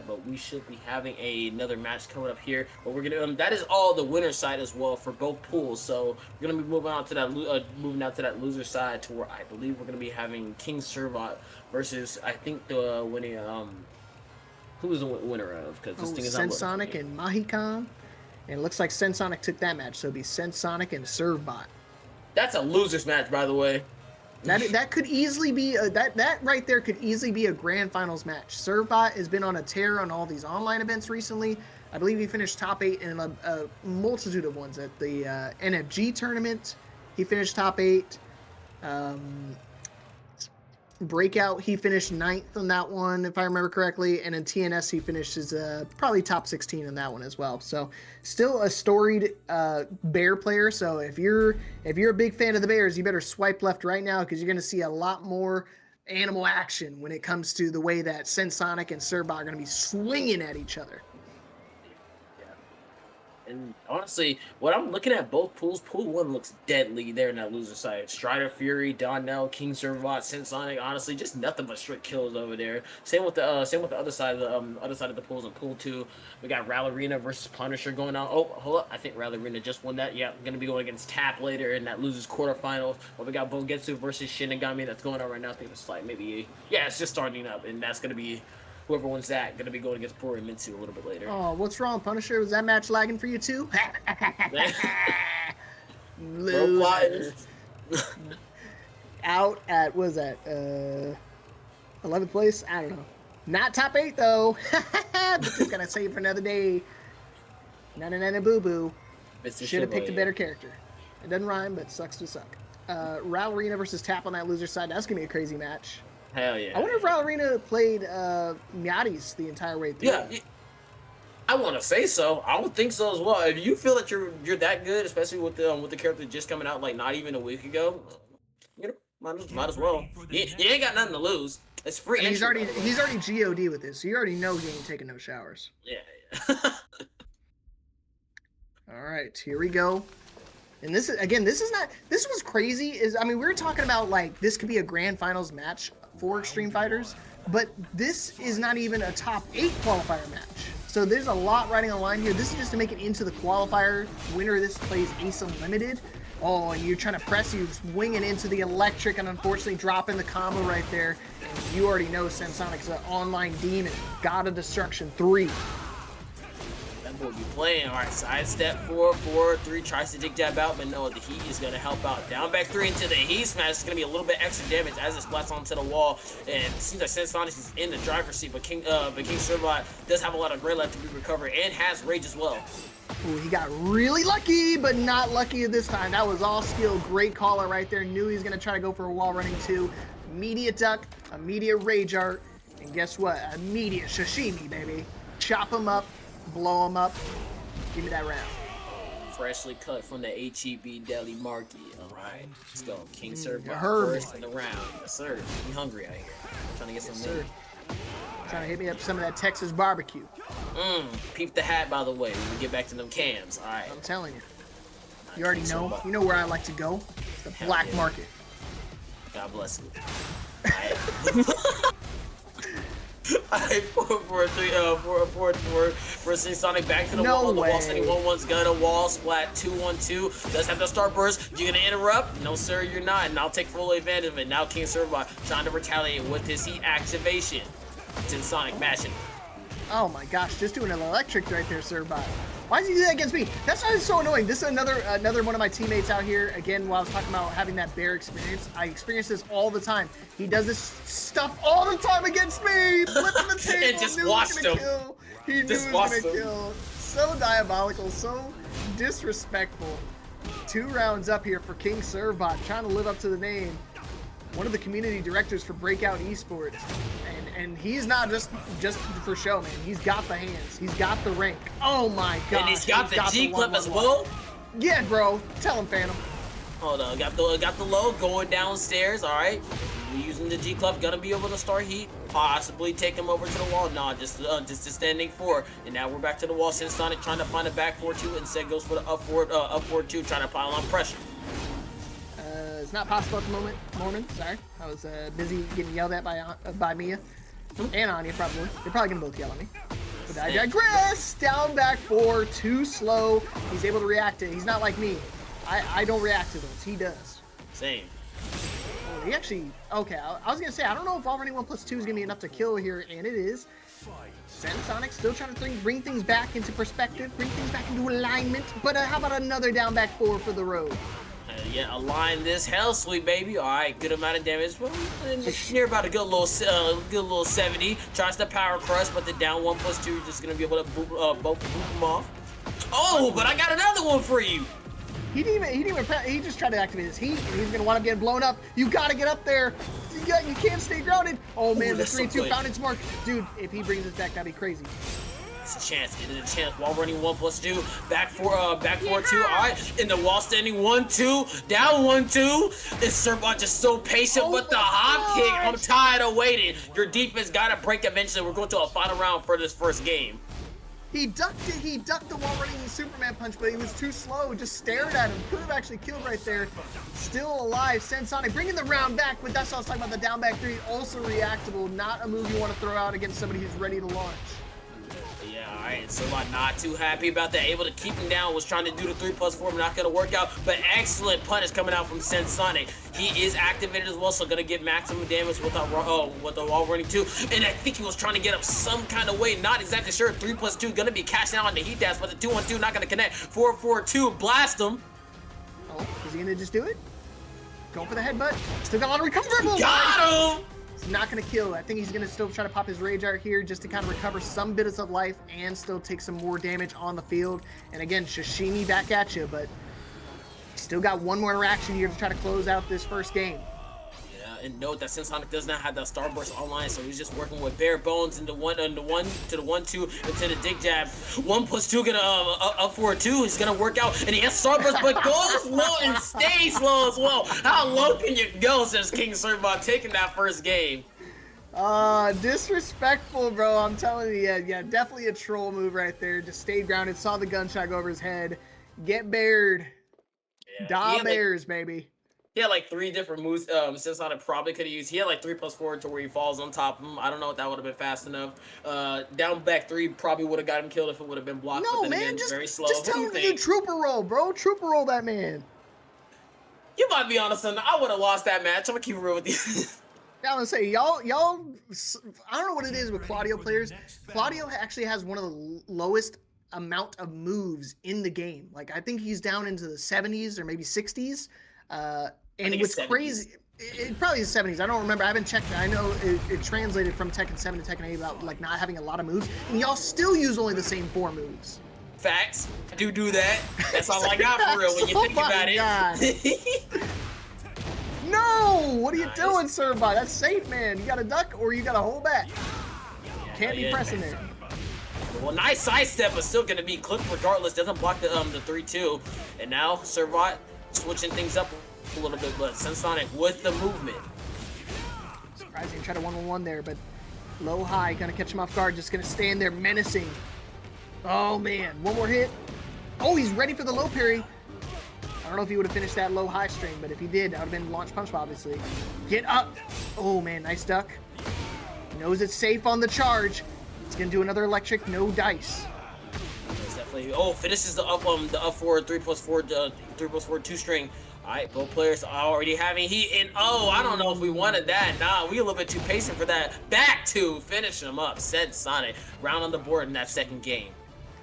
but we should be having another match coming up here. But we're gonna that is all the winner side as well for both pools. So we're gonna be moving out to that loser side to where I believe we're gonna be having King Servot versus I think the winning who's the winner of, because this thing is CensedSonic and Mahikon, and it looks like CensedSonic took that match, so it'll be CensedSonic and Servbot. That's a losers match, by the way. That could easily be that right there could easily be a grand finals match. Servbot has been on a tear on all these online events recently. I believe he finished top 8 in a multitude of ones at the NFG tournament. He finished top 8. Breakout, he finished 9th on that one, if I remember correctly, and in TNS he finished as probably top 16 in that one as well. So still a storied Bear player. So if you're a big fan of the Bears, you better swipe left right now, because you're going to see a lot more animal action when it comes to the way that CensedSonic and Servbot are going to be swinging at each other. And honestly, what I'm looking at both pools, pool 1 looks deadly there in that loser side. Striderfury, Donnell, King Servot, CensedSonic, honestly, just nothing but straight kills over there. Same with the other side of the pools in pool 2. We got Ralerina versus Punisher going on. Oh, hold up, I think Ralerina just won that. Yeah, gonna be going against Tapp later in that losers quarterfinals. Well, we got Bogetsu versus Shinigami that's going on right now. I think it's like it's just starting up, and that's gonna be whoever wins that, going to be going against Borimitsu a little bit later. Oh, what's wrong, Punisher? Was that match lagging for you too? Losers. Out at, what was that, 11th place? I don't know. Not top 8, though. But just going to save for another day. Na-na-na-na-boo-boo. Should have picked a better character. It doesn't rhyme, but sucks to suck. Ralerina versus Tapp on that loser side. That's gonna be a crazy match. Hell yeah. I wonder if Ralerina played Miatis the entire way through. Yeah, I want to say so. I would think so as well. If you feel that you're that good, especially with the character just coming out like not even a week ago, you know, might as well. You ain't got nothing to lose. It's free. And he's already GOD with this, so you already know he ain't taking no showers. Yeah. All right, here we go. And this was crazy. I mean, we were talking about like this could be a grand finals match for Xtreme Fighters, but this is not even a top 8 qualifier match. So there's a lot riding on the line here. This is just to make it into the qualifier. Winner of this plays Ace Unlimited. Oh, and you're trying to press, you winging into the electric and unfortunately dropping the combo right there. And you already know CensedSonic's an online demon. God of Destruction 3. That boy be playing. All right, sidestep 4-4-3, tries to dig jab out, but no, the heat is going to help out. Down back 3 into the heat smash. It's going to be a little bit extra damage as it splats onto the wall. And it seems like CensedSonic is in the driver's seat, but King Servbot does have a lot of gray left to be recovered and has rage as well. Ooh, he got really lucky, but not lucky this time. That was all skill. Great caller right there. Knew he was going to try to go for a wall running 2. Immediate duck, immediate rage art, and guess what? Immediate sashimi, baby. Chop him up, blow him up. Give me that round. Freshly cut from the HEB Deli Market. All right, let's go. King Servbot Herb. first in the round. Yes, sir. You hungry out here? Trying to get some meat. Trying to hit me up some of that Texas barbecue. Peep the hat, by the way, when we get back to them cams. All right. I'm telling you. You already know. You know where I like to go. It's the black market. God bless you. Alright, 4-4-3, for CensedSonic back to the wall. The wall setting 1-1's gonna wall splat 2-1-2. Does have the start burst. You're gonna interrupt? No, sir, you're not. And I'll take full advantage of it. Now King Servbot trying to retaliate with his heat activation. CensedSonic mashing. Oh my gosh, just doing an electric right there, Servbot. Why does he do that against me? That's why it's so annoying. This is another one of my teammates out here. Again, while I was talking about having that bear experience, I experience this all the time. He does this stuff all the time against me. Flipping the table. And just watched him. He knew he was gonna kill. So diabolical, so disrespectful. 2 rounds up here for King Servbot, trying to live up to the name. One of the community directors for Breakout Esports. And he's not just for show, man. He's got the hands. He's got the rank. Oh my god. And he's got the G-clip as well? Yeah, bro. Tell him, Phantom. Hold on. Got the low going downstairs. All right. Using the G-clip. Gonna be able to start heat. Possibly take him over to the wall. No, just a standing 4. And now we're back to the wall. CensedSonic trying to find a back 4-2. Instead goes for the up 4-2. Trying to pile on pressure. It's not possible at the moment, Mormon. Sorry. I was busy getting yelled at by Mia. And Anya, probably. They're probably gonna both yell at me. But I digress! Down back 4, too slow. He's able to react to it. He's not like me. I don't react to those. He does. Same. Oh, he actually... Okay, I was gonna say, I don't know if already 1+2 is gonna be enough to kill here, and it is. CensedSonic still trying to bring things back into perspective, bring things back into alignment. But how about another down back 4 for the road? Yeah, align this hell sweet baby. All right, good amount of damage. Well, near about a good little 70. Tries to power crush, but the down 1+2, you're just gonna be able to both them off. Oh, but I got another one for you. He just tried to activate his heat, and he's gonna wind up getting blown up. You gotta get up there. You can't stay grounded. Oh man, the 3-2 found its mark, dude. If he brings it back, that'd be crazy. It's a chance. It is a chance. Wall running 1+2. Back 4-2. All right. In the wall standing 1-2. Down 1-2. Is Servbot just so patient with the hop kick? I'm tired of waiting. Your defense gotta break eventually. We're going to a final round for this first game. He ducked it. He ducked the wall running Superman punch, but he was too slow. Just stared at him. Could have actually killed right there. Still alive. CensedSonic bringing the round back, but that's what I was talking about. The down back 3 also reactable. Not a move you want to throw out against somebody who's ready to launch. Yeah, all right, so I'm not too happy about that. Able to keep him down, was trying to do the 3+4, but not gonna work out. But excellent punish coming out from CensedSonic. He is activated as well, so gonna get maximum damage with the wall running 2. And I think he was trying to get up some kind of way. Not exactly sure. 3+2 gonna be cashing out on the heat dash, but the 2-1-2 not gonna connect. 4-4-2, blast him. Oh, is he gonna just do it? Going for the headbutt. Still got a lot of recoverable. Got him. It's not going to kill. I think he's going to still try to pop his rage art here just to kind of recover some bits of life and still take some more damage on the field. And again, sashimi back at you, but Still got one more interaction here to try to close out this first game. And note that CensedSonic does not have that Starburst online, so he's just working with bare bones into one to the 1-2 into the dig jab. 1+2 gonna up for a 2. He's gonna work out, and he has Starburst, but goes low and stays low as well. How low can you go? Says King Servbot taking that first game. Disrespectful, bro. I'm telling you, yeah, definitely a troll move right there. Just stayed grounded, saw the gunshot go over his head. Get bared. Da bears, baby. He had like 3 different moves CensedSonic probably could have used. He had like 3+4 to where he falls on top of him. I don't know if that would have been fast enough. Down back 3 probably would have got him killed if it would have been blocked. No, but then man, again, just, very slow. just tell him to do trooper roll, bro. Trooper roll that man. You might be honest, son. I would have lost that match. I'm gonna keep it real with you. Yeah, I'm gonna say, y'all, I don't know what it is with Claudio players. Claudio actually has one of the lowest amount of moves in the game. Like, I think he's down into the 70s or maybe 60s. And what's crazy, it probably is 70s. I don't remember. I haven't checked. I know it translated from Tekken 7 to Tekken 8 about like not having a lot of moves. And y'all still use only the same 4 moves. Facts. I do that. That's all I got for real when you think about it. No! What are you doing, Servbot? That's safe, man. You gotta duck or you gotta hold back. Can't be pressing there. Well, nice sidestep, but still gonna be clipped regardless. Doesn't block the 3-2. And now Servbot switching things up a little bit, but CensedSonic with the movement. Surprising, try to 1-on-1 there, but low high, gonna catch him off guard, just gonna stand there menacing. Oh man, one more hit. Oh, he's ready for the low parry. I don't know if he would have finished that low high string, but if he did, that would have been launch punch, obviously. Get up. Oh man, nice duck. Knows it's safe on the charge. He's gonna do another electric, no dice. Definitely. Oh, finishes the up 4 3+4 2 string. All right, both players are already having heat, and oh, I don't know if we wanted that. Nah, we a little bit too patient for that. Back to finish him up. CensedSonic round on the board in that second game.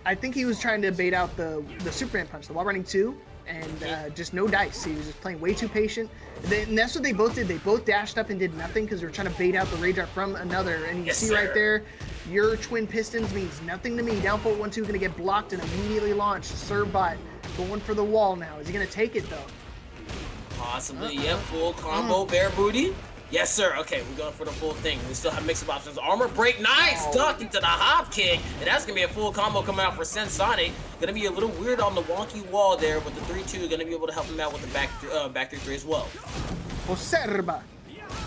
I think he was trying to bait out the Superman punch, the wall running 2, and just no dice. He was just playing way too patient. And that's what they both did. They both dashed up and did nothing because they were trying to bait out the rage art from another. And you see right there, your twin pistons means nothing to me. Down forward 1-2 gonna get blocked and immediately launched. Servbot going for the wall now. Is he gonna take it though? Possibly, yep. Full combo, bare booty. Yes, sir. Okay, we're going for the full thing. We still have mix-up options. Armor break, nice! Duck into the hop kick. And that's going to be a full combo coming out for CensedSonic. Going to be a little weird on the wonky wall there, but the 3-2 going to be able to help him out with the back 3-3 as well. Serba.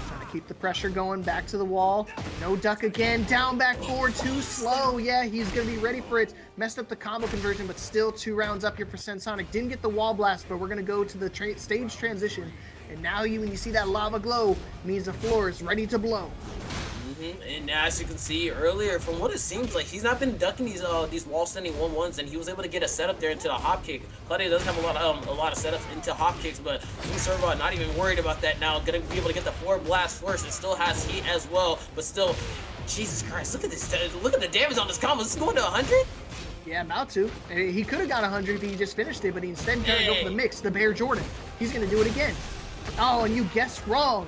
Trying to keep the pressure going, back to the wall. No duck again. Down back forward, too slow. Yeah, he's going to be ready for it. Messed up the combo conversion, but still 2 rounds up here for CensedSonic. Didn't get the wall blast, but we're going to go to the stage transition. And now when you see that lava glow, means the floor is ready to blow. And as you can see earlier, from what it seems like, he's not been ducking these wall standing 1-1s, and he was able to get a setup there into the hop kick. Claudio doesn't have a lot of setups into hop kicks, but King Servbot not even worried about that now. Gonna be able to get the floor blast first, and still has heat as well. But still, Jesus Christ, look at this! Look at the damage on this combo. Is this going to 100? Yeah, about to. He could have got 100 if he just finished it, but he instead tried to go for the mix, the Bear Jordan. He's gonna do it again. Oh, and you guessed wrong.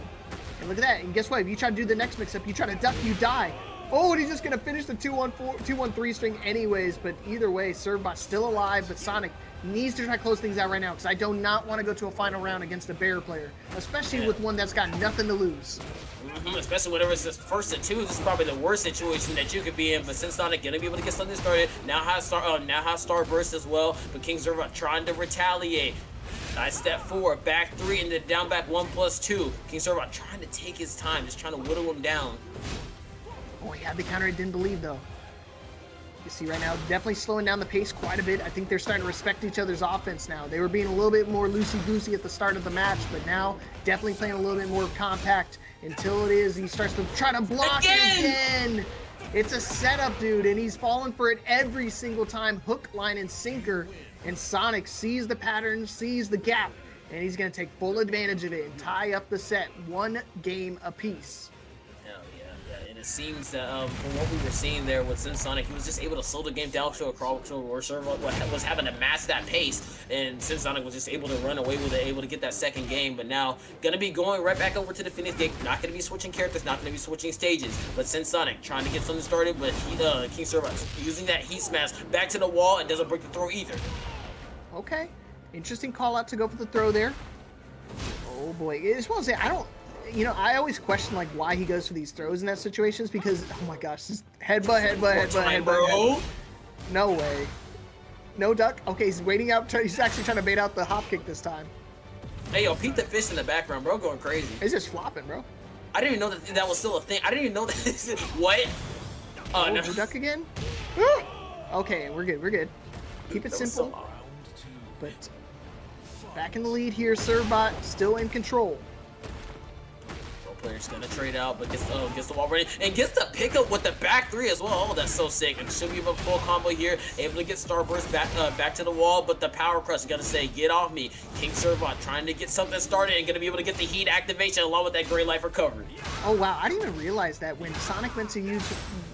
And look at that. And guess what? If you try to do the next mix-up, you try to duck, you die. Oh, and he's just going to finish the 2-1-3 string anyways. But either way, Servbot's still alive. But Sonic needs to try to close things out right now because I do not want to go to a final round against a Bear player, especially with one that's got nothing to lose. Especially whenever it's just first to 2, this is probably the worst situation that you could be in. But CensedSonic gonna be able to get something started. Now has Starburst as well. But King Servbot trying to retaliate. Nice step forward, back 3, and then down back 1+2. King Servbot trying to take his time, just trying to whittle him down. Oh, he had the counter, he didn't believe though. You see right now, definitely slowing down the pace quite a bit. I think they're starting to respect each other's offense now. They were being a little bit more loosey-goosey at the start of the match, but now definitely playing a little bit more compact until he starts to try to block again. It's a setup, dude, and he's falling for it every single time. Hook, line, and sinker. And Sonic sees the pattern, sees the gap, and he's going to take full advantage of it and tie up the set 1 game apiece. And it seems that from what we were seeing there with CensedSonic, he was just able to slow the game down to a crawl to where Servbot was having to match that pace, and CensedSonic was just able to run away with it, able to get that second game. But now gonna be going right back over to the finish gate. Not gonna be switching characters, not gonna be switching stages. But CensedSonic trying to get something started, but King Servbot using that heat smash back to the wall and doesn't break the throw either. Okay. Interesting call out to go for the throw there. Oh boy, I just want to say, I always question like why he goes for these throws in that situations because, oh my gosh, just headbutt. No way. No duck. Okay, he's waiting out. He's actually trying to bait out the hop kick this time. Hey, yo, Pete the Fist in the background, bro, going crazy. He's just flopping, bro. I didn't even know that was still a thing. I didn't even know that this is... What? Oh, no. Duck again? Okay, we're good. Keep it simple. But back in the lead here, Servbot still in control. Player's gonna trade out, but gets the wall ready and gets the pickup with the back three as well. Oh, that's so sick. And should be a full combo here, able to get Starburst back to the wall, but the Power Crush is gonna say, "Get off me!" King Servbot trying to get something started and gonna be able to get the heat activation along with that great life recovery. Oh wow, I didn't even realize that when Sonic went to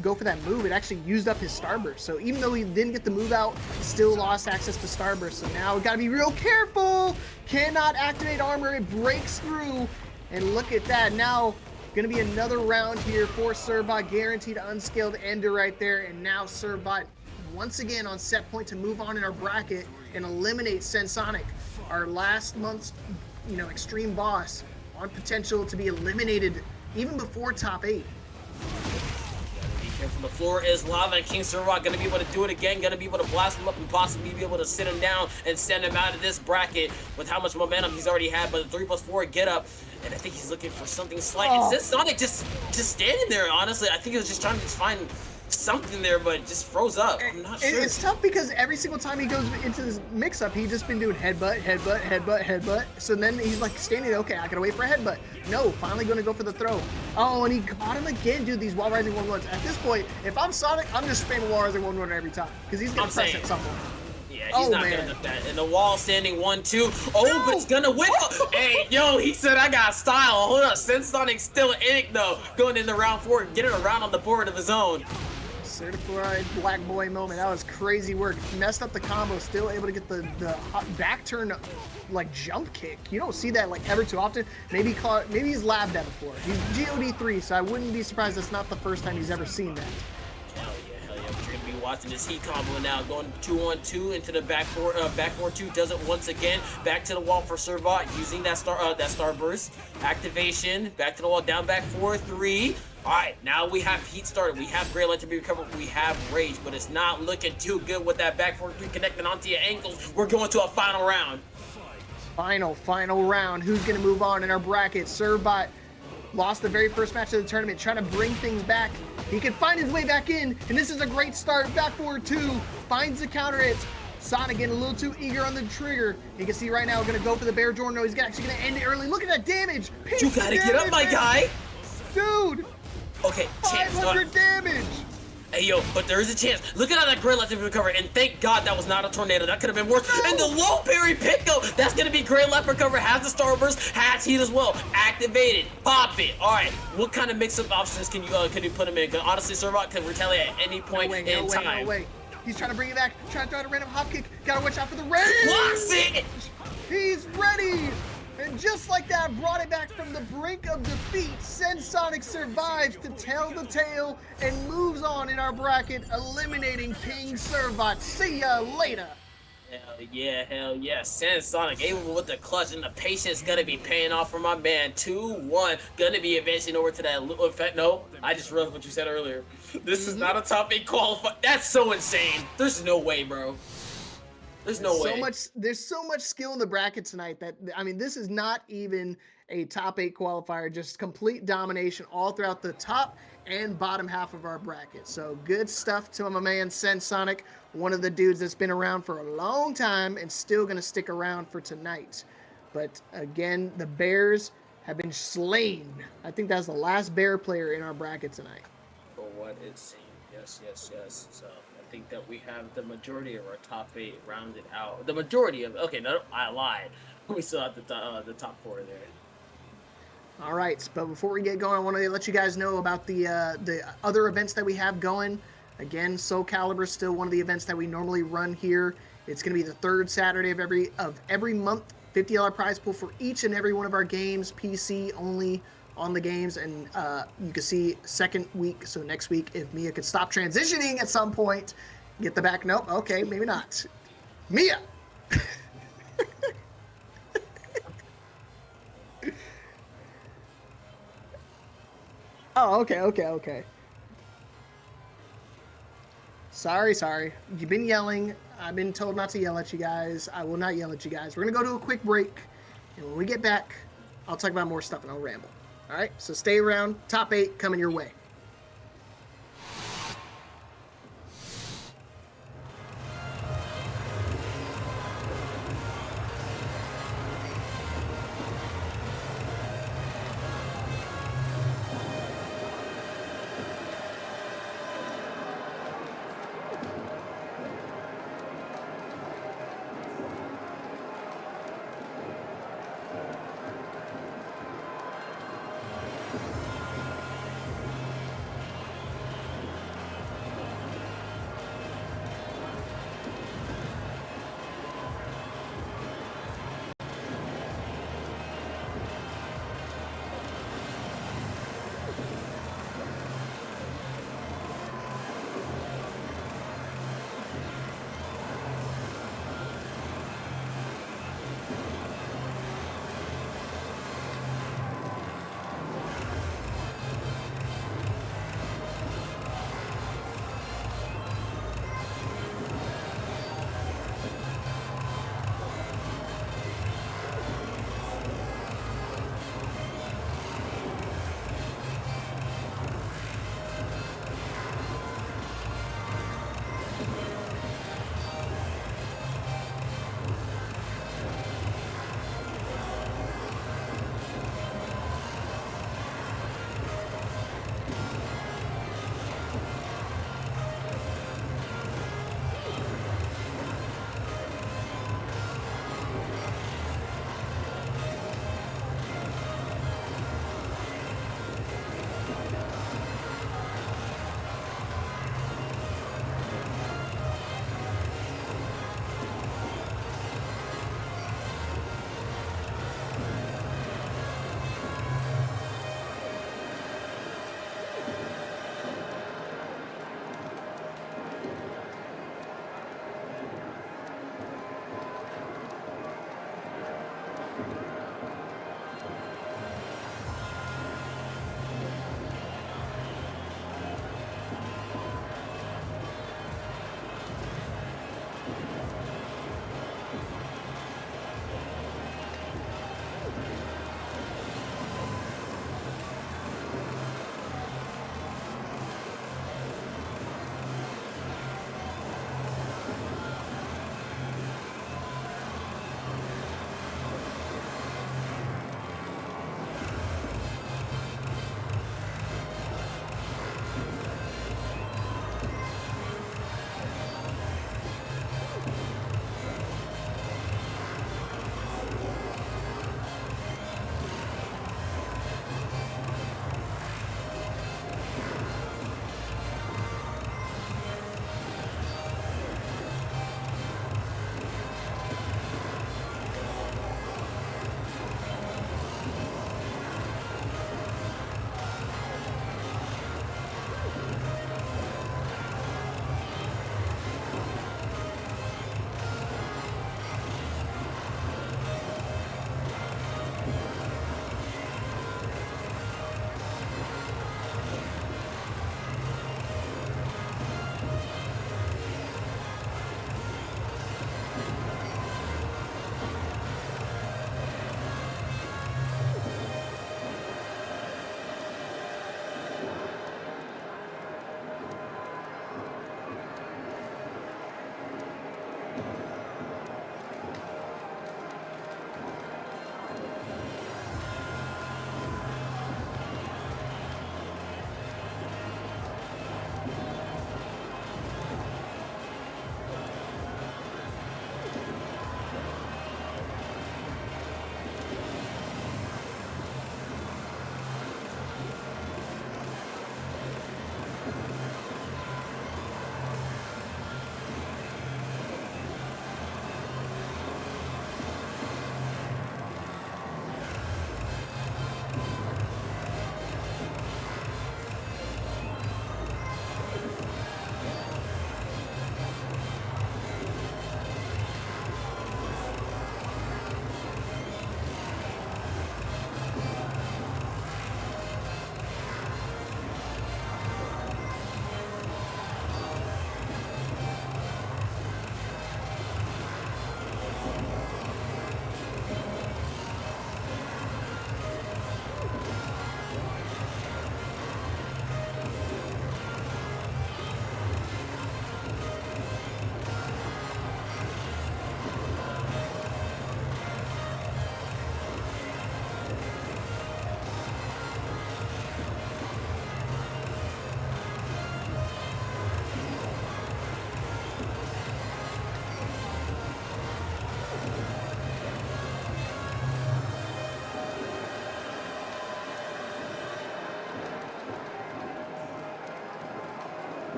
go for that move, it actually used up his Starburst. So even though he didn't get the move out, he still lost access to Starburst. So now we gotta be real careful. Cannot activate armor. It breaks through. And look at that, now gonna be another round here for Servbot, guaranteed unskilled ender right there. And now Servbot once again on set point to move on in our bracket and eliminate CensedSonic, our last month's Xtreme Boss, on potential to be eliminated even before top 8. From the floor is lava, and King Servbot gonna be able to do it again, gonna be able to blast him up and possibly be able to sit him down and send him out of this bracket with how much momentum he's already had. But the 3+4 get up, and I think he's looking for something slight. Oh. Is this Sonic just standing there? Honestly, I think he was just trying to find something there, but just froze up. I'm not sure. It's tough because every single time he goes into this mix-up, he's just been doing headbutt. So then he's like standing there, okay, I gotta wait for a headbutt. No, finally gonna go for the throw. Oh, and he caught him again, dude, these wall rising 1-1s. At this point, if I'm Sonic, I'm just spamming wall rising 1-1 every time because he's gonna press at someone. Yeah, he's not good at that. And the wall standing 1-2. Oh, no! But it's gonna whip up. Hey, yo, he said I got style. Hold up, CensedSonic's still in it though. Going into round 4, getting around on the board of his own. Certified black boy moment. That was crazy work. Messed up the combo, still able to get the back turn like jump kick. You don't see that like ever too often. Maybe he's labbed that before. He's GOD3, so I wouldn't be surprised that's not the first time he's ever seen that. Hell yeah. You're gonna be watching this heat combo now, going 2-on-2 into the back 4-2, does it once again. Back to the wall for Servbot, using that Starburst activation. Back to the wall, down back 4-3. All right, now we have heat started. We have Great Light to be recovered. We have Rage, but it's not looking too good with that back 4-3 connecting onto your ankles. We're going to a final round. Final round. Who's going to move on in our bracket? Servbot lost the very first match of the tournament, trying to bring things back. He can find his way back in, and this is a great start. Back 4-2, finds the counter hits. Sonic getting a little too eager on the trigger. You can see right now, we're going to go for the Bear Jordan. No, he's actually going to end it early. Look at that damage. You got to get up, my guy. Dude. Okay, chance. 500 damage! Hey, yo, but there is a chance. Look at how that Great Light to be recovered, and thank God that was not a tornado. That could have been worse. No. And the low parry pickup, that's going to be Great Light recover, has the Starburst, has heat as well. Activated, pop it. All right, what kind of mix-up options can you put him in? Honestly, Servbot can retaliate at any point in time. No way. He's trying to bring it back, trying to throw out a random hop kick. Gotta watch out for the range. Blocks it! He's ready! And just like that, brought it back from the brink of defeat. CensedSonic survives to tell the tale and moves on in our bracket, eliminating King Servbot. See ya later. Hell yeah. CensedSonic able with the clutch, and the patience gonna be paying off for my man. 2-1. Gonna be advancing over to that. In fact, no, I just realized what you said earlier. This is not a top 8 qualifier. That's so insane. There's no way, bro. There's no way. There's so much skill in the bracket tonight that, I mean, this is not even a top 8 qualifier, just complete domination all throughout the top and bottom half of our bracket. So good stuff to my man CensedSonic, one of the dudes that's been around for a long time and still going to stick around for tonight. But again, the Bears have been slain. I think that's the last Bear player in our bracket tonight. For what it seemed. Yes. So I think that we have the majority of our top 8 rounded out. The majority of, okay, no, I lied. We still have the top 4 there. All right, but before we get going, I want to let you guys know about the other events that we have going. Again, Soulcalibur is still one of the events that we normally run here. It's going to be the 3rd Saturday of every month. $50 prize pool for each and every one of our games, PC only on the games, and you can see 2nd week, so next week, if Mia could stop transitioning at some point, get the back. Nope, okay, maybe not. Mia! Oh, okay. Sorry. You've been yelling. I've been told not to yell at you guys. I will not yell at you guys. We're going to go to a quick break. And when we get back, I'll talk about more stuff and I'll ramble. All right? So stay around. Top 8 coming your way.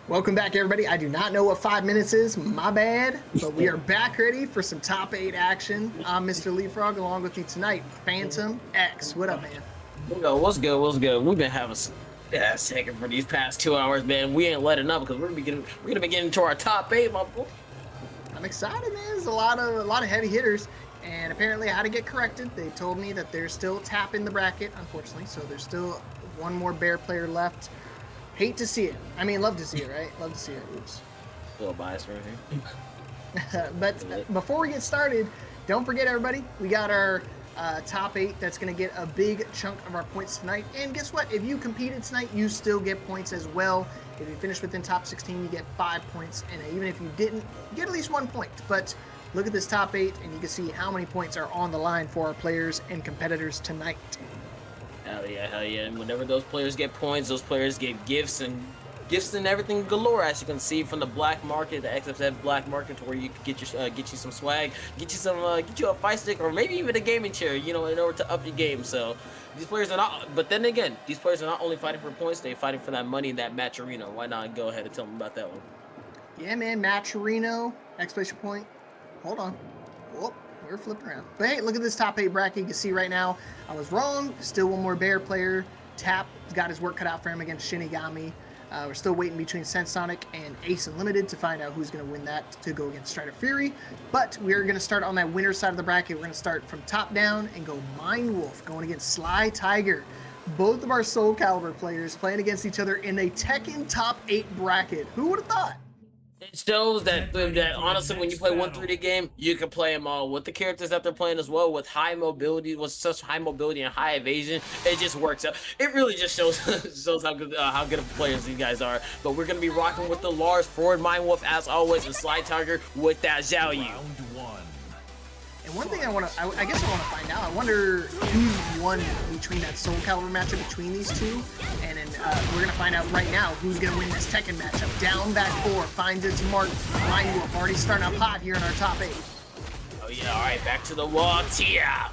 Welcome back, everybody. I do not know what 5 minutes is, my bad, but we are back ready for some top 8 action. I'm MrLeapFrog, along with me tonight, PhantomX. What up, man? What's good? What's good? We've been having some second for these past 2 hours, man. We ain't letting up because we're gonna be getting to our top 8, my boy. I'm excited, man. There's a lot of heavy hitters, and apparently I had to get corrected. They told me that there's still Tapp in the bracket, unfortunately, so there's still one more bear player left. Hate to see it. I mean, love to see it, right? Love to see it. Oops. A little biased right here. But before we get started, don't forget, everybody, we got our top 8 that's going to get a big chunk of our points tonight. And guess what? If you competed tonight, you still get points as well. If you finish within top 16, you get 5 points. And even if you didn't, you get at least 1 point. But look at this top 8, and you can see how many points are on the line for our players and competitors tonight. Hell yeah, hell yeah. And whenever those players get points, those players get gifts and gifts and everything galore, as you can see from the black market, the XFS Black Market, to where you can get you some swag, get you a fight stick, or maybe even a gaming chair, you know, in order to up your game. So these players are not, but then again, these players are not only fighting for points, they're fighting for that money in that match arena. Why not go ahead and tell them about that one? Yeah, man, match arena, exclamation point. Hold on. Whoop, we're flipping around. But hey, look at this top 8 bracket. You can see right now, I was wrong. Still one more bear player. Tapp got his work cut out for him against Shinigami. We're still waiting between CensedSonic and Ace Unlimited to find out who's going to win that to go against Striderfury. But we're going to start on that winner side of the bracket. We're going to start from top down and go MindWolf going against SlyTiger. Both of our Soulcalibur players playing against each other in a Tekken top 8 bracket. Who would have thought? It shows that honestly, when you play 1-3D game, you can play them all with the characters that they're playing as well, with high mobility, with such high mobility and high evasion. It just works out. It really just shows how good of players these guys are. But we're gonna be rocking with the large forward MindWolf as always, and SlyTiger with that Juyeon. And one thing I guess I want to find out, I wonder who's won between that Soulcalibur matchup between these two. And then we're going to find out right now who's going to win this Tekken matchup. Down back 4, finds its mark. MindWolf already starting up hot here in our top 8. Oh yeah, alright, back to the wall, Tia.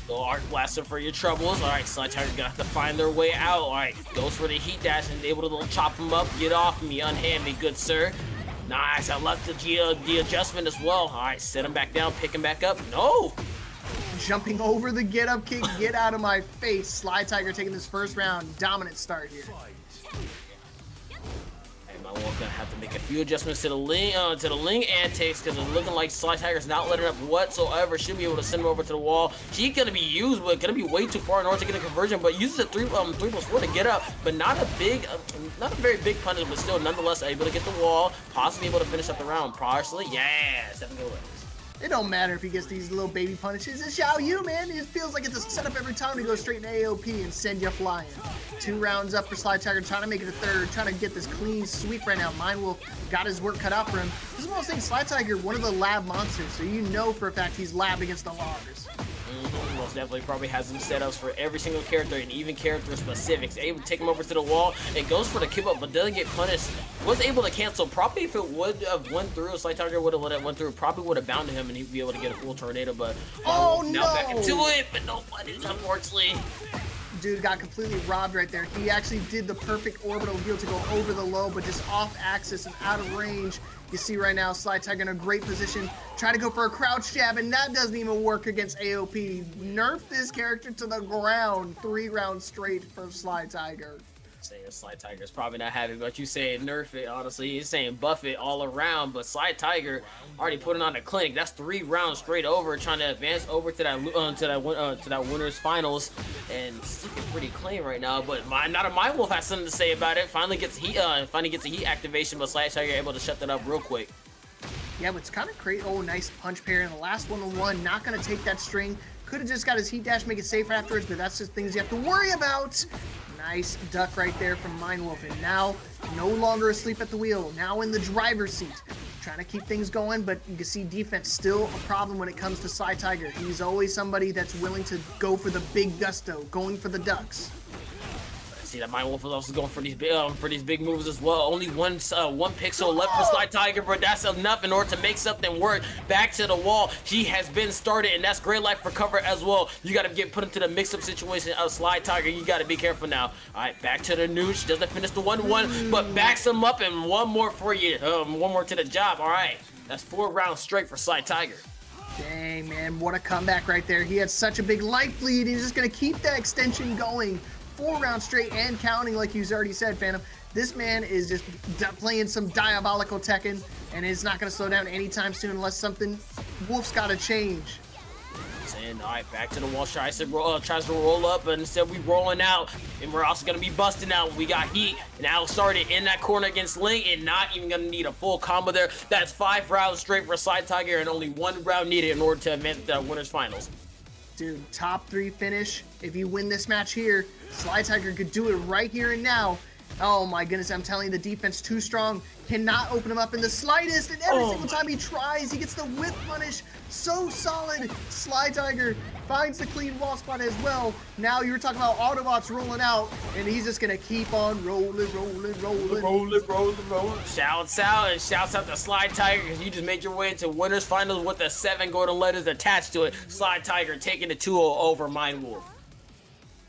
Little Arc Blaster for your troubles. Alright, SlyTiger gonna have to find their way out. Alright, goes for the heat dash and able to chop him up. Get off me, unhand me, good sir. Nice, I love the adjustment as well. All right, set him back down, pick him back up. No! Jumping over the get-up kick, get out of my face. SlyTiger taking this first round, dominant start here. And MindWolf gonna have to make a few adjustments to the Ling antics, because it's looking like SlyTiger's not letting up whatsoever. Should be able to send him over to the wall. She's gonna be used, but gonna be way too far in order to get a conversion. But uses a 3+4 to get up, but not a very big punish, but still nonetheless able to get the wall, possibly able to finish up the round. Partially, yeah, 7 good wins. It don't matter if he gets these little baby punishes. It's Xiaoyu, man. It feels like it's a setup every time to go straight in AOP and send you flying. 2 rounds up for SlyTiger, trying to make it a third, trying to get this clean sweep right now. MindWolf got his work cut out for him. This is one of those things, SlyTiger, one of the lab monsters, so you know for a fact he's lab against the loggers. Most definitely probably has some setups for every single character and even character specifics. Able to take him over to the wall and goes for the keep up, but doesn't get punished. Was able to cancel. Probably if it would have went through, SlyTiger would have let it went through. Probably would have bounded him and he'd be able to get a full tornado. But oh no! Now back into it, but no punish, unfortunately. Dude got completely robbed right there. He actually did the perfect orbital heal to go over the low, but just off axis and out of range. You see right now, SlyTiger in a great position. Try to go for a crouch jab, and that doesn't even work against AOP. Nerf this character to the ground. 3 rounds straight for SlyTiger. Saying SlyTiger's probably not happy, but you saying nerf it, honestly. He's saying buff it all around, but SlyTiger already putting on the clinic. That's 3 rounds straight over, trying to advance over to that winners finals, and it's looking pretty clean right now. But not a MindWolf has something to say about it. Finally gets a heat activation, but SlyTiger able to shut that up real quick. Yeah, but it's kind of crazy. Oh, nice punch pair in the last 1-on-1. Not going to take that string. Could have just got his heat dash, make it safer afterwards, but that's just things you have to worry about. Nice duck right there from MindWolf, and now no longer asleep at the wheel, now in the driver's seat. Trying to keep things going, but you can see defense still a problem when it comes to SlyTiger. He's always somebody that's willing to go for the big gusto, going for the ducks. See that MindWolf is also going for these big moves as well. Only one pixel left for SlyTiger, but that's enough in order to make something work. Back to the wall. He has been started, and that's great life for cover as well. You got to get put into the mix-up situation of SlyTiger. You got to be careful now. All right, back to the nooch. Doesn't finish the 1-1, but backs him up, and one more for you. One more to the job. All right, that's 4 rounds straight for SlyTiger. Dang, man, what a comeback right there. He had such a big life lead. He's just going to keep that extension going. 4 rounds straight and counting, like you already said, Phantom. This man is just playing some diabolical Tekken, and it's not going to slow down anytime soon unless something Wolf's got to change. And all right, back to the wall. Tries to roll up, but instead we rolling out, and we're also gonna be busting out. We got heat now started in that corner against Ling, and not even gonna need a full combo there. That's 5 rounds straight for SlyTiger, and only 1 round needed in order to advance to the winners finals. Dude, top 3 finish. If you win this match here, SlyTiger could do it right here and now. Oh my goodness, I'm telling you, the defense too strong. Cannot open him up in the slightest, and every single time he tries, he gets the whip punish. So solid. SlyTiger finds the clean wall spot as well. Now you were talking about Autobots rolling out, and he's just gonna keep on rolling. Shouts out to SlyTiger, because you just made your way into winners finals with the 7 golden letters attached to it. SlyTiger taking the 2-0 over MindWolf.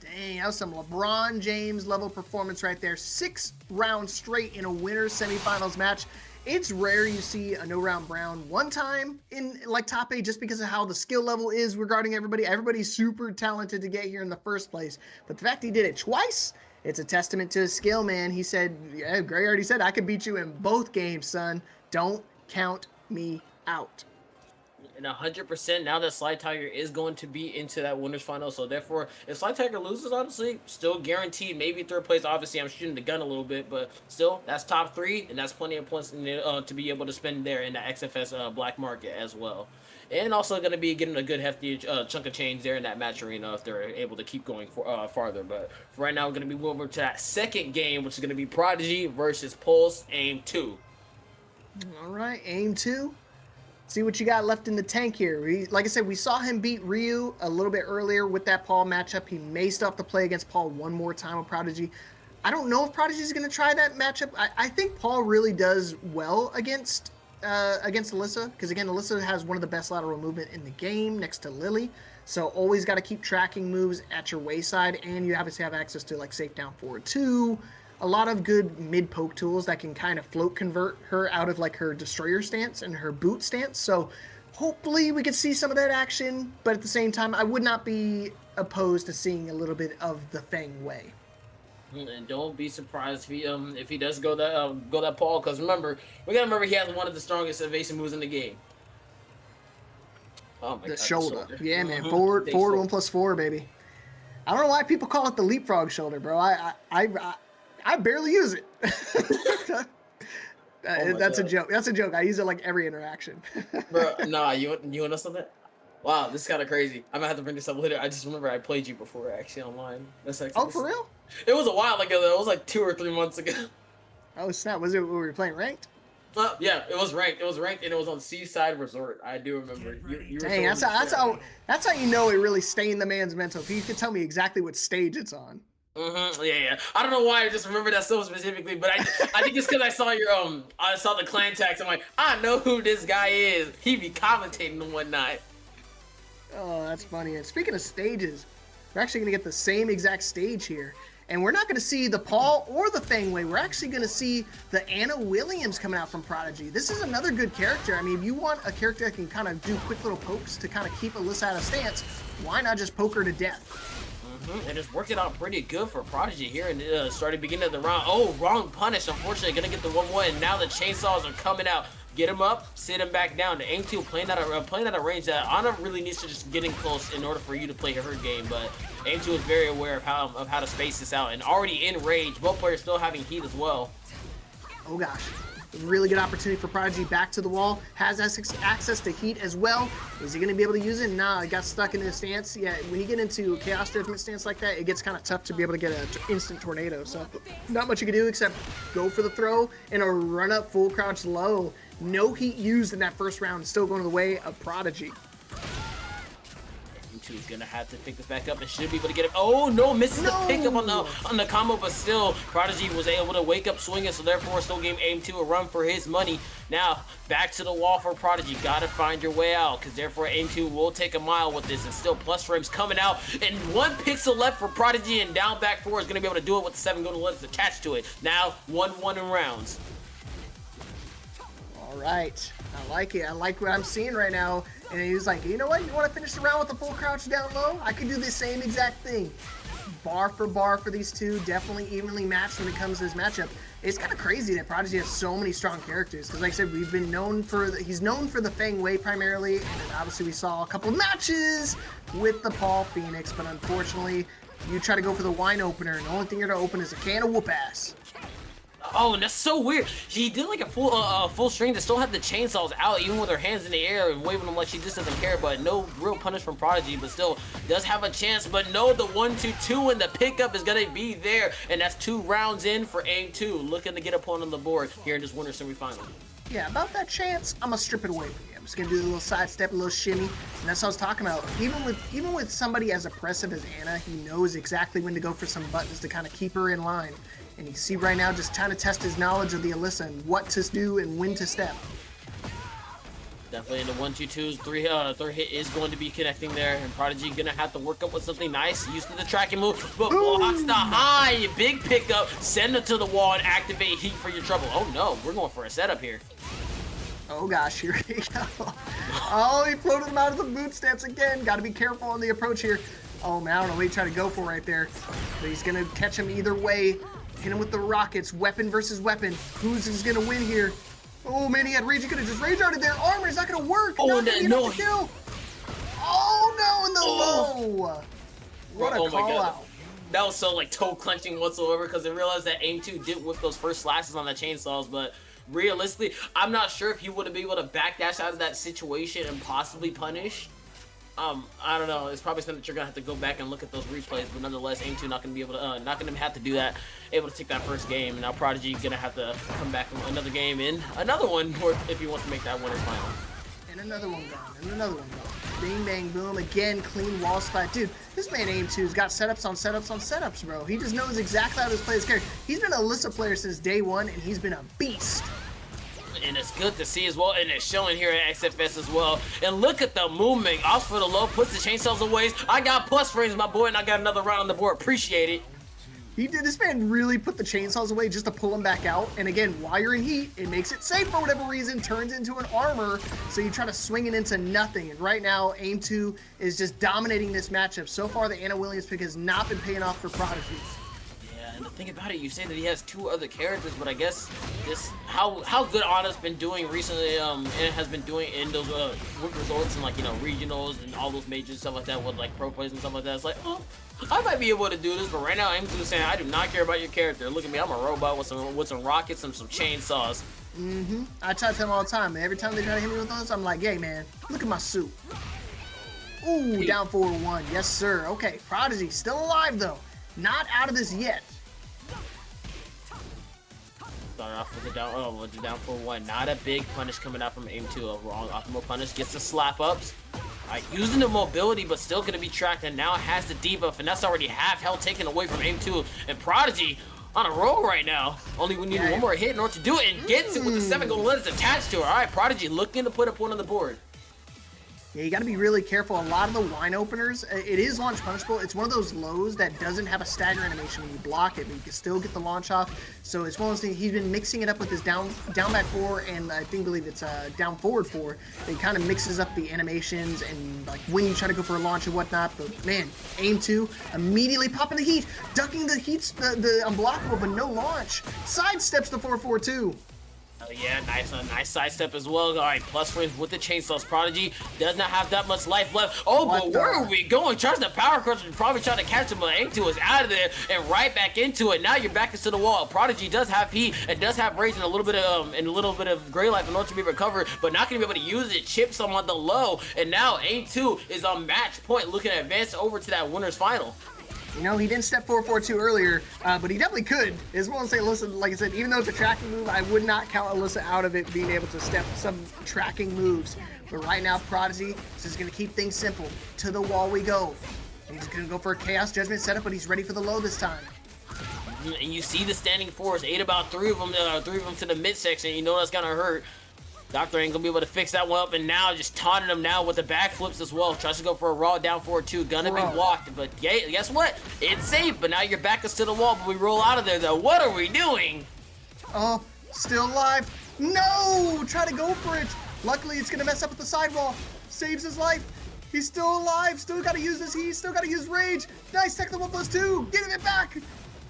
Dang, that was some LeBron James level performance right there. 6 rounds straight in a winners semifinals match. It's rare you see a no-round Brown one time in like top 8 just because of how the skill level is regarding everybody. Everybody's super talented to get here in the first place. But the fact he did it twice, it's a testament to his skill, man. He said, yeah, Gray already said, I could beat you in both games, son. Don't count me out. And 100% now that SlyTiger is going to be into that winners final, so therefore if SlyTiger loses, honestly, still guaranteed maybe 3rd place. Obviously I'm shooting the gun a little bit, but still that's top 3, and that's plenty of points to be able to spend there in the XFS Black Market as well. And also going to be getting a good hefty chunk of change there in that match arena if they're able to keep going farther. But for right now, we're going to be moving over to that second game, which is going to be Prodigy versus Pulse Aimedtwo. All right, Aimedtwo. See what you got left in the tank here. Like I said, we saw him beat Ryu a little bit earlier with that Paul matchup. He may still have to play against Paul one more time with Prodigy. I don't know if Prodigy's going to try that matchup. I think Paul really does well against Alyssa, because again, Alyssa has one of the best lateral movement in the game next to Lily. So always got to keep tracking moves at your wayside, and you obviously have access to like safe down forward 2. A lot of good mid poke tools that can kind of float convert her out of like her destroyer stance and her boot stance. So hopefully we could see some of that action, but at the same time, I would not be opposed to seeing a little bit of the Feng Wei. And don't be surprised if he does go that Paul, because we gotta remember he has one of the strongest evasive moves in the game. Oh my God, shoulder. Yeah, man, forward 1+4, baby. I don't know why people call it the leapfrog shoulder, bro. I barely use it. That's a joke. That's a joke. I use it like every interaction. Bro, nah, you want to know something? Wow, this is kind of crazy. I'm gonna have to bring this up later. I just remember I played you before actually online. That's actually. Oh, for real? It was a while ago. It was like 2 or 3 months ago. Oh snap! Was it when we were playing ranked? Yeah, it was ranked. It was ranked, and it was on Seaside Resort. I do remember. You Dang, that's how you know it really stained the man's mental. If you could tell me exactly what stage it's on. Yeah. I don't know why I just remember that so specifically, but I think it's because I saw I saw the clan tags. I'm like, I know who this guy is. He be commentating and whatnot. Oh, that's funny. And speaking of stages, we're actually gonna get the same exact stage here. And we're not going to see the Paul or the Feng Wei. We're actually going to see the Anna Williams coming out from Prodigy. This is another good character. I mean, if you want a character that can kind of do quick little pokes to kind of keep Alyssa out of stance, why not just poke her to death? And it's working out pretty good for Prodigy here in the beginning of the round. Oh, wrong punish. Unfortunately, going to get the 1-1. And now the chainsaws are coming out. Get him up, sit him back down. The Aimedtwo playing at a range that Anna really needs to just get in close in order for you to play her game. But Aimedtwo is very aware of how to space this out and already in rage. Both players still having heat as well. Oh gosh, really good opportunity for Prodigy back to the wall. Has access to heat as well. Is he going to be able to use it? Nah, he got stuck in his stance. Yeah, when you get into Chaos Judgment stance like that, it gets kind of tough to be able to get an instant tornado. So not much you can do except go for the throw and a run up full crouch low. No heat used in that first round, still going the way of Prodigy. Aimedtwo is gonna have to pick this back up and should be able to get it. Oh no, misses the pickup on the combo, but still Prodigy was able to wake up swinging, so therefore still gave Aimedtwo a run for his money. Now back to the wall for Prodigy. Gotta find your way out, because therefore Aimedtwo will take a mile with this, and still plus frames coming out, and 1 pixel left for Prodigy, and down back 4 is gonna be able to do it with the 7 golden letters attached to it. Now 1-1 in rounds. All right, I like it. I like what I'm seeing right now. And he was like, you know what? You want to finish the round with a full crouch down low? I could do the same exact thing. Bar for these two, definitely evenly matched when it comes to this matchup. It's kind of crazy that Prodigy has so many strong characters. Because like I said, he's known for the Feng Wei primarily. And then obviously we saw a couple of matches with the Paul Phoenix. But unfortunately, you try to go for the wine opener, and the only thing you're going to open is a can of whoop ass. Oh, and that's so weird. She did like a full string that still had the chainsaws out, even with her hands in the air and waving them like she just doesn't care. But no real punish from Prodigy, but still does have a chance. But no, the 1-2-2 and the pickup is gonna be there, and that's 2 rounds in for Aimedtwo, looking to get a point on the board here in this winter semifinal. Yeah, about that chance, I'm gonna strip it away from you. I'm just gonna do a little sidestep, a little shimmy, and that's what I was talking about. Even with somebody as oppressive as Anna, he knows exactly when to go for some buttons to kind of keep her in line. And you see right now, just trying to test his knowledge of the Alyssa and what to do and when to step. Definitely in the 1-2-2s, third hit is going to be connecting there, and Prodigy gonna have to work up with something nice. Used to the tracking move, but blocks the high, big pickup, send it to the wall and activate heat for your trouble. Oh no, we're going for a setup here. Oh gosh, here we go. Oh, he floated him out of the boot stance again. Got to be careful on the approach here. Oh man, I don't know what he's trying to go for right there, but he's gonna catch him either way. Hit him with the rockets, weapon versus weapon. Who's is gonna win here? Oh man, he had rage. He could have just rage arted there. Armor is not gonna work. Oh no! Kill. Oh no, in the low. What a call out. That was so like toe clenching whatsoever, because I realized that Aimedtwo did whip those first slashes on the chainsaws, but realistically, I'm not sure if he would have been able to backdash out of that situation and possibly punish. I don't know. It's probably something that you're gonna have to go back and look at those replays, but nonetheless, Aimedtwo not gonna be able to, not gonna have to do that. Able to take that first game, and now Prodigy gonna have to come back from another game in another one, or if he wants to make that winner's final. And another one gone. And another one gone. Bing bang boom again. Clean wall spot, dude. This man Aimedtwo's got setups on setups on setups, bro. He just knows exactly how to play his character. He's been an Alyssa player since day one, and he's been a beast. And it's good to see as well, and it's showing here at XFS as well. And look at the movement. Off for the low, puts the chainsaws away. I got plus frames, my boy, and I got another round on the board. Appreciate it. He did. This man really put the chainsaws away just to pull him back out. And again, while you're in heat, it makes it safe for whatever reason, turns into an armor. So you try to swing it into nothing. And right now, Aimedtwo is just dominating this matchup. So far, the Anna Williams pick has not been paying off for Prodigy. And the thing about it, you say that he has 2 other characters, but I guess this how good Anna's been doing recently, and has been doing in those with results and like regionals and all those majors stuff like that with like pro plays and stuff like that. It's like, oh, I might be able to do this, but right now I'm just saying I do not care about your character. Look at me, I'm a robot with some rockets and some chainsaws. I try to tell him all the time, man. Every time they try to hit me with those, I'm like, hey man, look at my suit. Ooh, down 4-1. Yes sir. Okay, Prodigy still alive though. Not out of this yet. Start off with the down 4-1. Not a big punish coming out from Aimedtwo. A wrong optimal punish. Gets the slap ups. Alright, using the mobility, but still going to be tracked, and now has the debuff, and that's already half health taken away from Aimedtwo. And Prodigy on a roll right now. Only we need one more hit in order to do it, and gets it with the 7 gold letters attached to her. Alright, Prodigy looking to put a point on the board. Yeah, you got to be really careful. A lot of the wine openers, it is launch punishable. It's one of those lows that doesn't have a stagger animation when you block it, but you can still get the launch off. So it's one of those things. He's been mixing it up with his down back 4, and I believe it's down forward 4. It kind of mixes up the animations and like when you try to go for a launch and whatnot. But man, Aimedtwo immediately popping the heat, ducking the heats, the unblockable, but no launch. Sidesteps the 4-4-2. Yeah, nice sidestep as well. All right, plus frames with the chainsaws. Prodigy does not have that much life left. Oh, but where are we going? Tries the power crunch and probably trying to catch him, but Aimedtwo is out of there and right back into it. Now you're back into the wall. Prodigy does have heat and does have rage and a little bit of gray life in order to be recovered, but not gonna be able to use it. Chips him on the low, and now Aimedtwo is on match point, looking to advance over to that winner's final. You know, he didn't step 4-4-2 earlier, but he definitely could. It's one to say, listen, like I said, even though it's a tracking move, I would not count Alyssa out of it being able to step some tracking moves. But right now, Prodigy is just going to keep things simple. To the wall we go. He's going to go for a Chaos Judgment setup, but he's ready for the low this time. And you see the standing force, ate about 3 of them to the midsection. You know that's going to hurt. Doctor ain't gonna be able to fix that one up, and now just taunting him now with the backflips as well. Tries to go for a raw down 4-2, gonna be blocked, but yeah, guess what? It's safe, but now your back is to the wall, but we roll out of there though. What are we doing? Oh, still alive. No! Try to go for it. Luckily, it's gonna mess up with the sidewall. Saves his life. He's still alive. Still gotta use his heat. Still gotta use rage. Nice technical plus 2. Getting it back.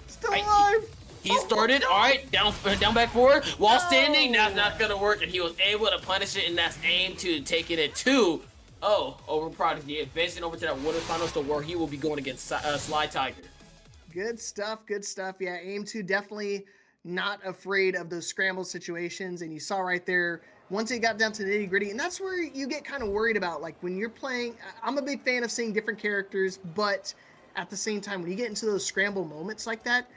Still alive. He started, all right, down back forward, while standing, that's not gonna work, and he was able to punish it, and that's Aimedtwo taking it 2-0 over Prodigy, advancing over to that winner's finals to where he will be going against slytiger. Good stuff, good stuff. Yeah, Aimedtwo definitely not afraid of those scramble situations. And you saw right there, once it got down to the nitty gritty, and that's where you get kind of worried about, like when you're playing, I'm a big fan of seeing different characters, but at the same time, when you get into those scramble moments like that,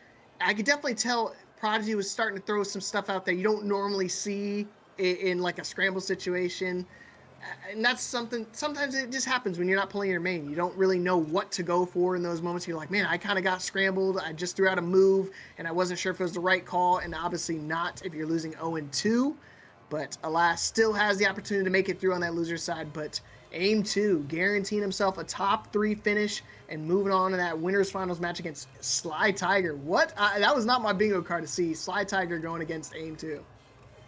I could definitely tell Prodigy was starting to throw some stuff out there you don't normally see in like a scramble situation. And that's something, sometimes it just happens when you're not playing your main. You don't really know what to go for in those moments. You're like, man, I kind of got scrambled. I just threw out a move, and I wasn't sure if it was the right call, and obviously not if you're losing 0-2. But alas, still has the opportunity to make it through on that loser side. But Aimedtwo guaranteeing himself a top 3 finish and moving on to that winners finals match against slytiger. What? That was not my bingo card to see. slytiger going against Aimedtwo.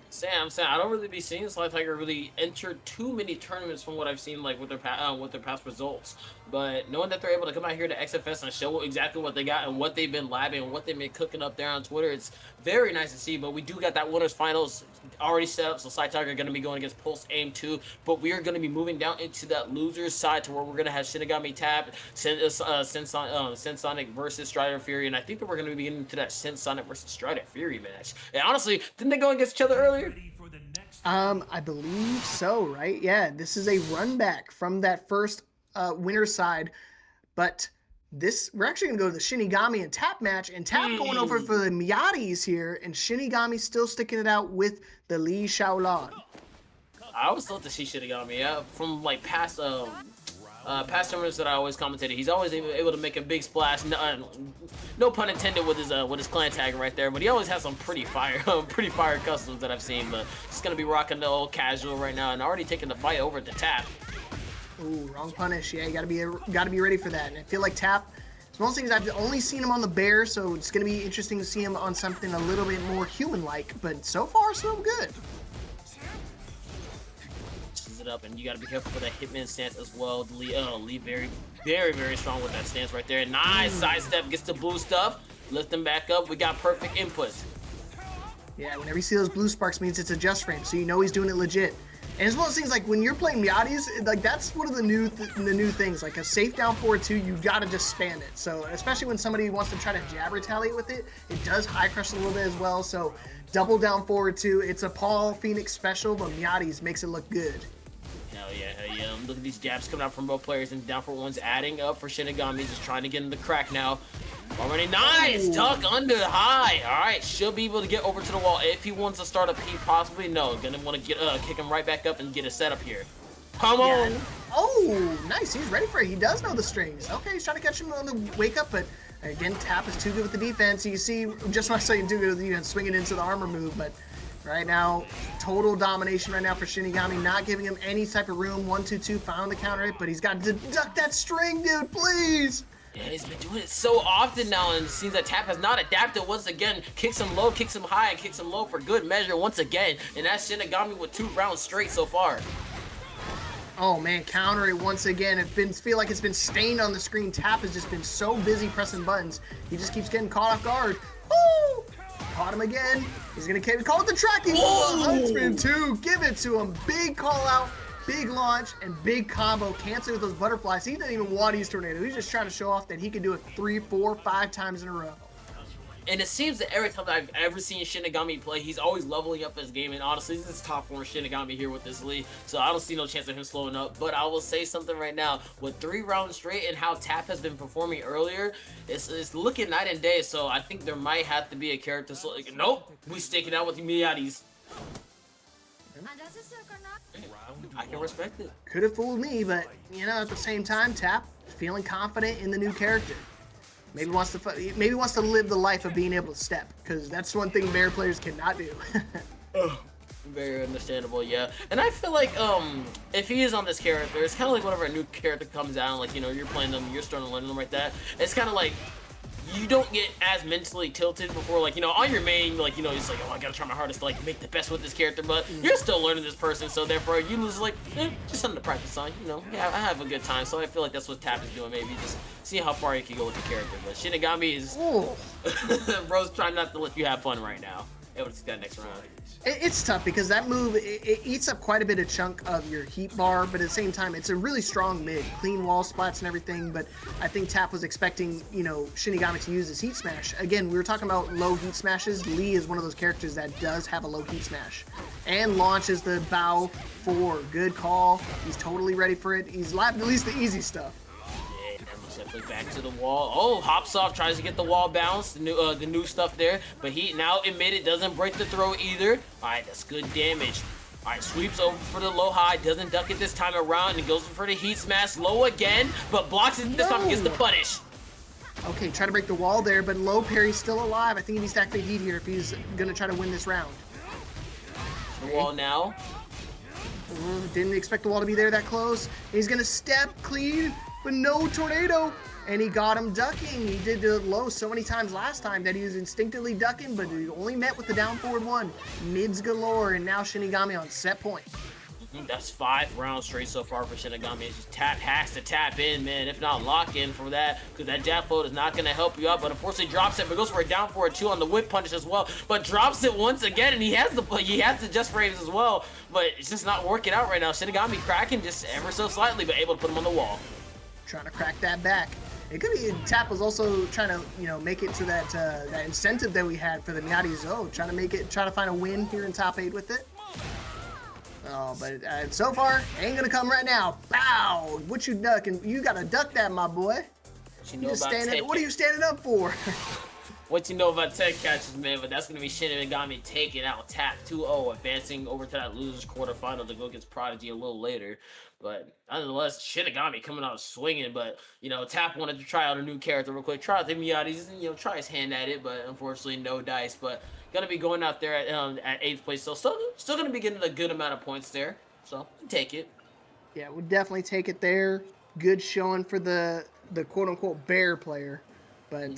Sam, I don't really be seeing slytiger really enter too many tournaments from what I've seen, like with their past results. But knowing that they're able to come out here to XFS and show exactly what they got and what they've been labbing and what they've been cooking up there on Twitter, it's very nice to see. But we do got that winners finals already set up, so slytiger going to be going against Pulse Aimedtwo. But we are going to be moving down into that losers side to where we're going to have SHINIGAMI Tapp, CensedSonic versus Striderfury, and I think that we're going to be getting into that CensedSonic versus Striderfury match. And honestly, didn't they go against each other earlier? I believe so, right? Yeah, this is a run back from that first winner's side, but we're actually gonna go to the SHINIGAMI and Tapp match, and Tapp going over for the Miatis here, and SHINIGAMI still sticking it out with the Lee Shaolin. I always thought to see SHINIGAMI from like past tournaments that I always commentated. He's always able to make a big splash. No pun intended with his clan tag right there, but he always has some pretty fire customs that I've seen. But he's gonna be rocking the old casual right now and already taking the fight over to Tapp. Ooh, wrong punish. Yeah, you gotta be ready for that. And I feel like Tapp, it's one of those things I've only seen him on the bear, so it's gonna be interesting to see him on something a little bit more human-like. But so far, so good. Up, and you got to be careful for that hitman stance as well. Lee very, very, very strong with that stance right there. Nice sidestep, gets the blue stuff, lift them back up. We got perfect inputs. Yeah, whenever you see those blue sparks, means it's a just frame, so you know he's doing it legit. And it's one of those things, like when you're playing Miatis, like that's one of the new things. Like a safe down forward 2, you gotta just spam it. So especially when somebody wants to try to jab retaliate with it, it does high crush a little bit as well. So double down forward 2, it's a Paul Phoenix special, but Miatis makes it look good. Hell yeah. Look at these jabs coming out from both players, and down for one's adding up for SHINIGAMI, just trying to get in the crack now. Already nice! Duck under high. Alright, should be able to get over to the wall if he wants to start a P, possibly. No, gonna want to get kick him right back up and get a setup here. Come on! Oh, nice. He's ready for it. He does know the strings. Okay, he's trying to catch him on the wake up, but again, Tapp is too good with the defense. You see, just when I say too good with the defense, swinging into the armor move, but right now, total domination right now for SHINIGAMI, not giving him any type of room. 1-2-2, found the counter hit, but he's got to deduct that string, dude, please! Yeah, he's been doing it so often now, and it seems that Tapp has not adapted once again. Kicks him low, kicks him high, and kicks him low for good measure once again, and that's SHINIGAMI with 2 rounds straight so far. Oh man, counter it once again. Feel like it's been stained on the screen. Tapp has just been so busy pressing buttons. He just keeps getting caught off guard. Woo! Caught him again. He's gonna call it the tracking. Huntsman too. Give it to him. Big call out, big launch, and big combo. Canceling with those butterflies. He didn't even want these tornadoes. He's just trying to show off that he can do it 3, 4, 5 times in a row. And it seems that every time that I've ever seen SHINIGAMI play, he's always leveling up his game. And honestly, this is top 4 SHINIGAMI here with this lead. So I don't see no chance of him slowing up. But I will say something right now. With 3 rounds straight and how Tapp has been performing earlier, it's looking night and day. So I think there might have to be a character. So like, nope, we sticking out with the Miatis. I can respect it. Could have fooled me, but you know, at the same time, Tapp feeling confident in the new character. Maybe wants to live the life of being able to step, because that's one thing bear players cannot do. Very understandable, yeah. And I feel like if he is on this character, it's kind of like whenever a new character comes out, like, you know, you're playing them, you're starting to learn them like that. It's kind of like you don't get as mentally tilted before, like, you know, on your main, like, you know, it's like, oh, I gotta try my hardest to, like, make the best with this character, but you're still learning this person, so therefore you lose, like, just something to practice on, you know. Yeah, I have a good time, so I feel like that's what Tapp is doing, maybe just see how far you can go with the character. But SHINIGAMI is, bro's trying not to let you have fun right now. able to take that next round. It's tough because that move, it eats up quite a bit of chunk of your heat bar, but at the same time, it's a really strong mid, clean wall splats and everything, but I think Tapp was expecting, you know, Shinigami to use his heat smash. Again, we were talking about low heat smashes. Lee is one of those characters that does have a low heat smash. And launches the bow 4. Good call. He's totally ready for it. He's lapped at least the easy stuff. Definitely back to the wall. Oh, hops off, tries to get the wall bounced, the new stuff there, but he now admitted doesn't break the throw either. All right, that's good damage. All right, sweeps over for the low high, doesn't duck it this time around, and goes for the heat smash, low again, but blocks it this time and gets the punish. Okay, try to break the wall there, but low parry's still alive. I think he needs to activate heat here if he's gonna try to win this round. The wall now. Didn't expect the wall to be there that close. He's gonna step clean, but no tornado, and he got him ducking. He did the low so many times last time that he was instinctively ducking, but he only met with the down forward 1. Mids galore, and now Shinigami on set point. That's 5 rounds straight so far for Shinigami. It's just has to tap in, man. If not, lock in for that, because that jab float is not going to help you out. But unfortunately, drops it, but goes for a down forward 2 on the whip punish as well. But drops it once again, and he has the just frames as well. But it's just not working out right now. Shinigami cracking just ever so slightly, but able to put him on the wall. Trying to crack that back. It could be Tapp was also trying to, you know, make it to that that incentive that we had for the Miati Zo, trying to find a win here in top 8 with it. Oh, but so far, ain't gonna come right now. Bow! What you ducking? You gotta duck that, my boy. What are you standing up for? What you know about tech catches, man, but that's going to be Shinigami taking out Tapp 2-0, advancing over to that loser's quarterfinal to go against Prodigy a little later. But nonetheless, Shinigami coming out swinging, but, you know, Tapp wanted to try out a new character real quick. Try out the Miatis, you know, try his hand at it, but unfortunately no dice. But going to be going out there at 8th place, so still going to be getting a good amount of points there. So, take it. Yeah, we'll definitely take it there. Good showing for the quote-unquote bear player. But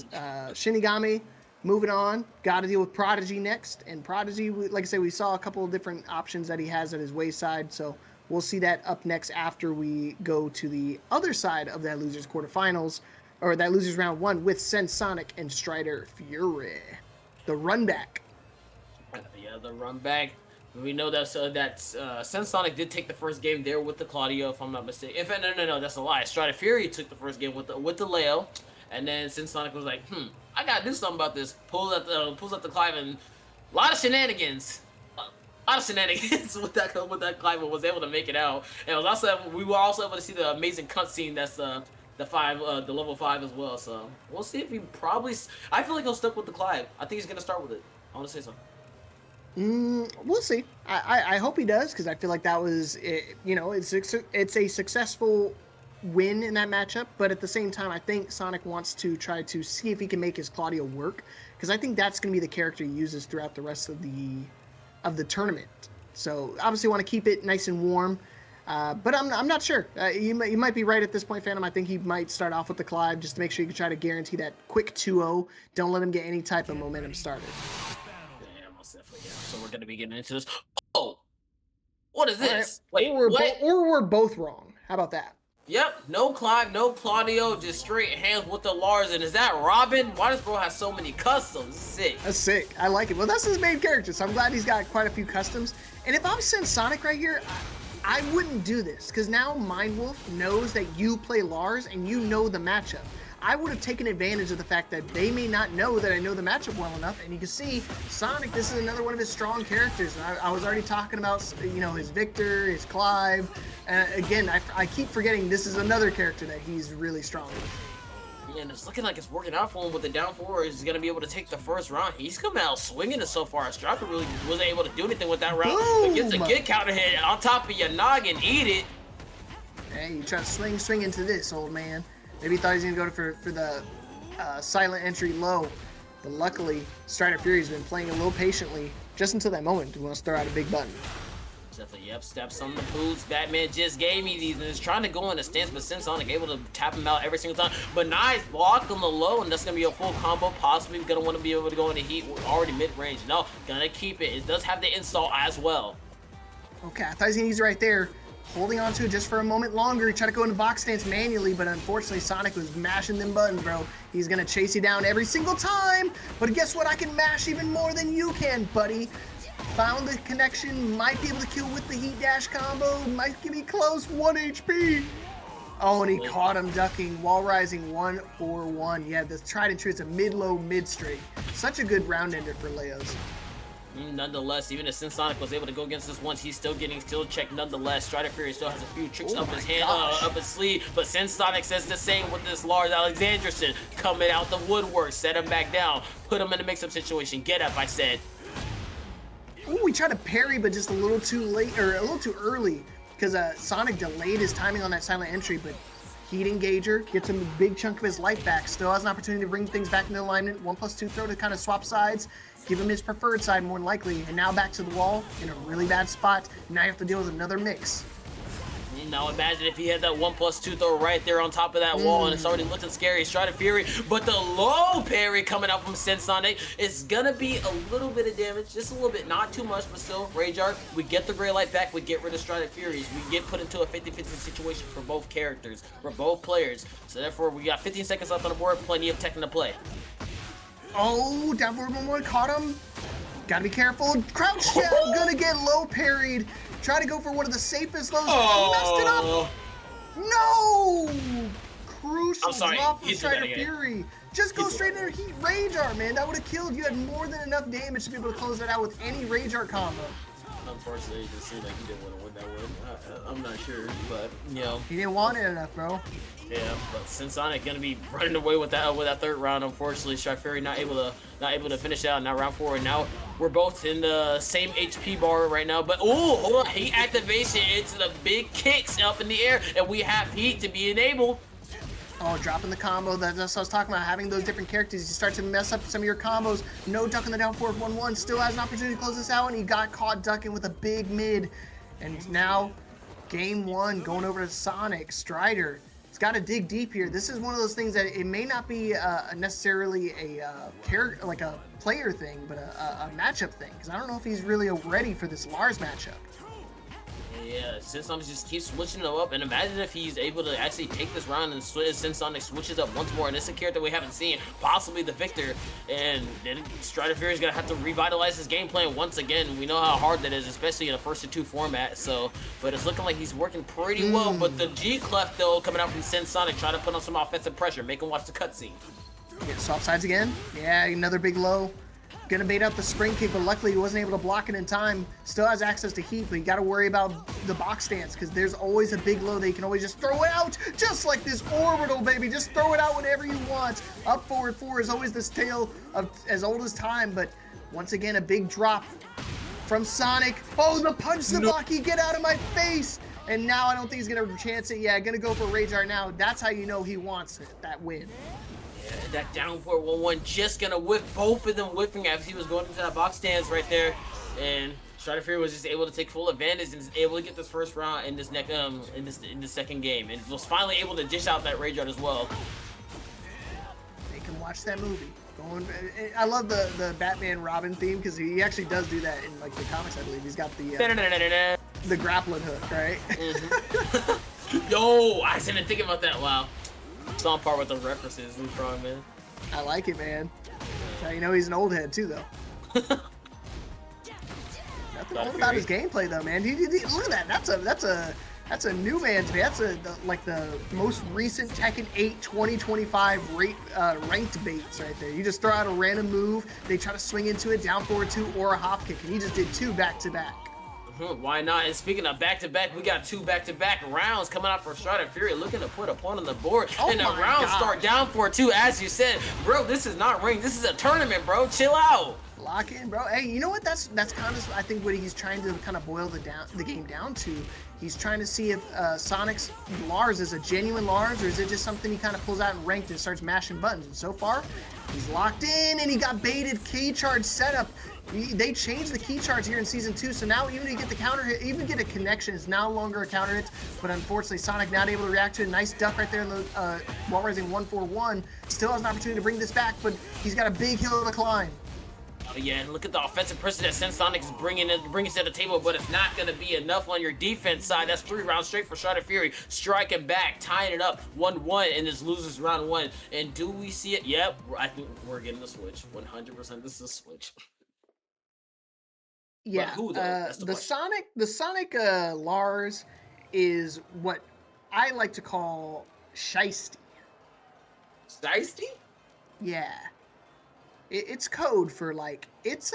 Shinigami, moving on, got to deal with Prodigy next. And Prodigy, like I said, we saw a couple of different options that he has at his wayside. So we'll see that up next after we go to the other side of that losers quarterfinals, or that losers round 1 with CensedSonic and Striderfury. The run back. Yeah, the run back. We know that CensedSonic did take the first game there with the Claudio, if I'm not mistaken. No, that's a lie. Striderfury took the first game with the Leo. And then CensedSonic was like, I gotta do something about this. Pulls out the Clive, and a lot of shenanigans. with that Clive, was able to make it out. And we were also able to see the amazing cutscene that's the level 5 as well. So we'll see if he I feel like he'll stick with the Clive. I think he's gonna start with it. I want to say so. We'll see. I hope he does, because I feel like that was, you know, it's a successful win in that matchup, but at the same time, I think Sonic wants to try to see if he can make his Claudio work, because I think that's going to be the character he uses throughout the rest of the tournament. So obviously want to keep it nice and warm, but I'm not sure. You might be right at this point, Phantom. I think he might start off with the Clive just to make sure you can try to guarantee that quick 2-0. Don't let him get any type of momentum started. Yeah, most definitely. Yeah. So we're going to be getting into this. Oh, what is this? Right. Wait, or we're both wrong. How about that? Yep, no Clive, no Claudio, just straight hands with the Lars. And is that Robin? Why does bro have so many customs? Sick. That's sick. I like it. Well, that's his main character, so I'm glad he's got quite a few customs. And if I'm CensedSonic right here, I wouldn't do this, because now MindWolf knows that you play Lars and you know the matchup. I would have taken advantage of the fact that they may not know that I know the matchup well enough, and you can see Sonic, this is another one of his strong characters. I was already talking about, you know, his Victor, his Clive, and again, I keep forgetting this is another character that he's really strong with. Yeah, and it's looking like it's working out for him with the down 4. He's going to be able to take the first round. He's coming out swinging it so far. Striker really wasn't able to do anything with that round. But gets a good counter hit on top of your noggin, eat it. Hey, you try to swing into this, old man. Maybe he thought he was going to go for the silent entry low, but luckily Striderfury's been playing a little patiently just until that moment. He wants to throw out a big button. Definitely, yep, steps on the boots. Batman just gave me these, and is trying to go in a stance, but CensedSonic able to tap him out every single time. But nice block on the low, and that's going to be a full combo. Possibly going to want to be able to go into heat. We're already mid-range. No, going to keep it. It does have the install as well. Okay, I thought he was going to use it right there. holding on to it just for a moment longer. He tried to go into box stance manually, but unfortunately Sonic was mashing them buttons, bro. He's gonna chase you down every single time, but guess what? I can mash even more than you can, buddy. Found the connection, might be able to kill with the heat dash combo, might give me close, 1 HP. Oh, and he caught him ducking, wall rising 1-4-1. Yeah, this tried and true, it's a mid-low, mid-straight. Such a good round ender for Leos. Nonetheless, even if CensedSonic was able to go against this once, he's still getting checked nonetheless. Striderfury still has a few tricks up his hand, up his sleeve, but CensedSonic says the same with this Lars Alexanderson coming out the woodwork, set him back down, put him in a mix-up situation. Get up, I said. Ooh, we tried to parry, but just a little too late, or a little too early, because Sonic delayed his timing on that silent entry, but heat engager gets him a big chunk of his life back. Still has an opportunity to bring things back into alignment. 1+2 throw to kind of swap sides, give him his preferred side more than likely, and now back to the wall in a really bad spot. Now you have to deal with another mix. Now imagine if he had that 1+2 throw right there on top of that wall, and it's already looking scary. Striderfury, but the low parry coming out from CensedSonic is gonna be a little bit of damage, just a little bit, not too much, but still. Rage Art, we get the gray light back, we get rid of Striderfury, we get put into a 50-50 situation for both characters, for both players. So therefore, we got 15 seconds left on the board, plenty of Tekken to play. Oh, down forward 1-1, caught him. Gotta be careful. Crouch down, gonna get low parried. Try to go for one of the safest lows. Oh, he messed it up. No! Crucial drop from Striderfury. Just go straight into Heat Rage Art, man. That would have killed. You had more than enough damage to be able to close that out with any Rage Art combo. Unfortunately, it just seemed like he didn't want to win that one. I'm not sure, but you know. He didn't want it enough, bro. Yeah, but CensedSonic gonna be running away with that third round. Unfortunately, Striderfury not able to finish out. Now round 4, and now we're both in the same HP bar right now. But oh, hold on, heat activation into the big kicks up in the air, and we have heat to be enabled. Oh, dropping the combo. That's what I was talking about. Having those different characters, you start to mess up some of your combos. No ducking the down forward 1-1. Still has an opportunity to close this out, and he got caught ducking with a big mid. And now, game 1 going over to Sonic. Strider. It's got to dig deep here. This is one of those things that it may not be necessarily a character, like a player thing, but a matchup thing. Because I don't know if he's really ready for this Lars matchup. Yeah, CensedSonic just keeps switching them up, and imagine if he's able to actually take this round and CensedSonic switches up once more, and it's a character we haven't seen, possibly the victor, and then Striderfury is going to have to revitalize his game plan once again. We know how hard that is, especially in a 1-2 format, so, but it's looking like he's working pretty well, but the G-Clef, though, coming out from CensedSonic, trying to put on some offensive pressure, make him watch the cutscene. Get swap sides again. Yeah, another big low. Gonna bait out the spring kick, but luckily he wasn't able to block it in time. Still has access to heat, but you gotta worry about the box stance, because there's always a big low that you can always just throw it out, just like this orbital, baby. Just throw it out whenever you want. Up forward 4 is always this tale of as old as time, but once again, a big drop from Sonic. Oh, the punch Sabaki, get out of my face! And now I don't think he's gonna chance it. Yeah, gonna go for Rage Art now. That's how you know he wants it, that win. That down forward 1-1 just gonna whip, both of them whipping as he was going into that box stance right there, and Striderfury was just able to take full advantage and is able to get this first round in this next in the second game, and was finally able to dish out that Rage Art as well. They can watch that movie. I love the Batman Robin theme, because he actually does do that in like the comics. I believe he's got the grappling hook, right? Yo, I didn't think about that. Wow. It's on par with the references, LeapFrog, man. I like it, man. That's how you know he's an old head, too, though. Nothing old about his gameplay, though, man. Look at that. That's a new man's, man. That's like the most recent Tekken 8 2025 ranked baits right there. You just throw out a random move, they try to swing into it, down forward 2 or a hop kick, and he just did 2 back-to-back. Why not? And speaking of back-to-back, we got 2 back-to-back rounds coming out for Striderfury, looking to put a point on the board. And the rounds start down for 2, as you said. Bro, this is not ring. This is a tournament, bro. Chill out. Lock in, bro. Hey, you know what? That's kind of, I think, what he's trying to kind of boil the game down to. He's trying to see if Sonic's Lars is a genuine Lars, or is it just something he kind of pulls out and ranked and starts mashing buttons. And so far, he's locked in, and he got baited. Key charge setup. They changed the key charge here in Season 2, so now even to get the counter hit, even get a connection, is no longer a counter hit, but unfortunately Sonic not able to react to it. Nice duck right there in the wall rising 1-4-1. Still has an opportunity to bring this back, but he's got a big hill to climb. But yeah, and look at the offensive pressure that CensedSonic is bringing to the table, but it's not going to be enough on your defense side. That's 3 rounds straight for Striderfury, striking back, tying it up 1-1 in this losers round 1. And do we see it? Yep, I think we're getting the switch. 100% this is a switch. Yeah, who, though? the Sonic Lars is what I like to call shiesty. Shiesty? Yeah, it's code for like it's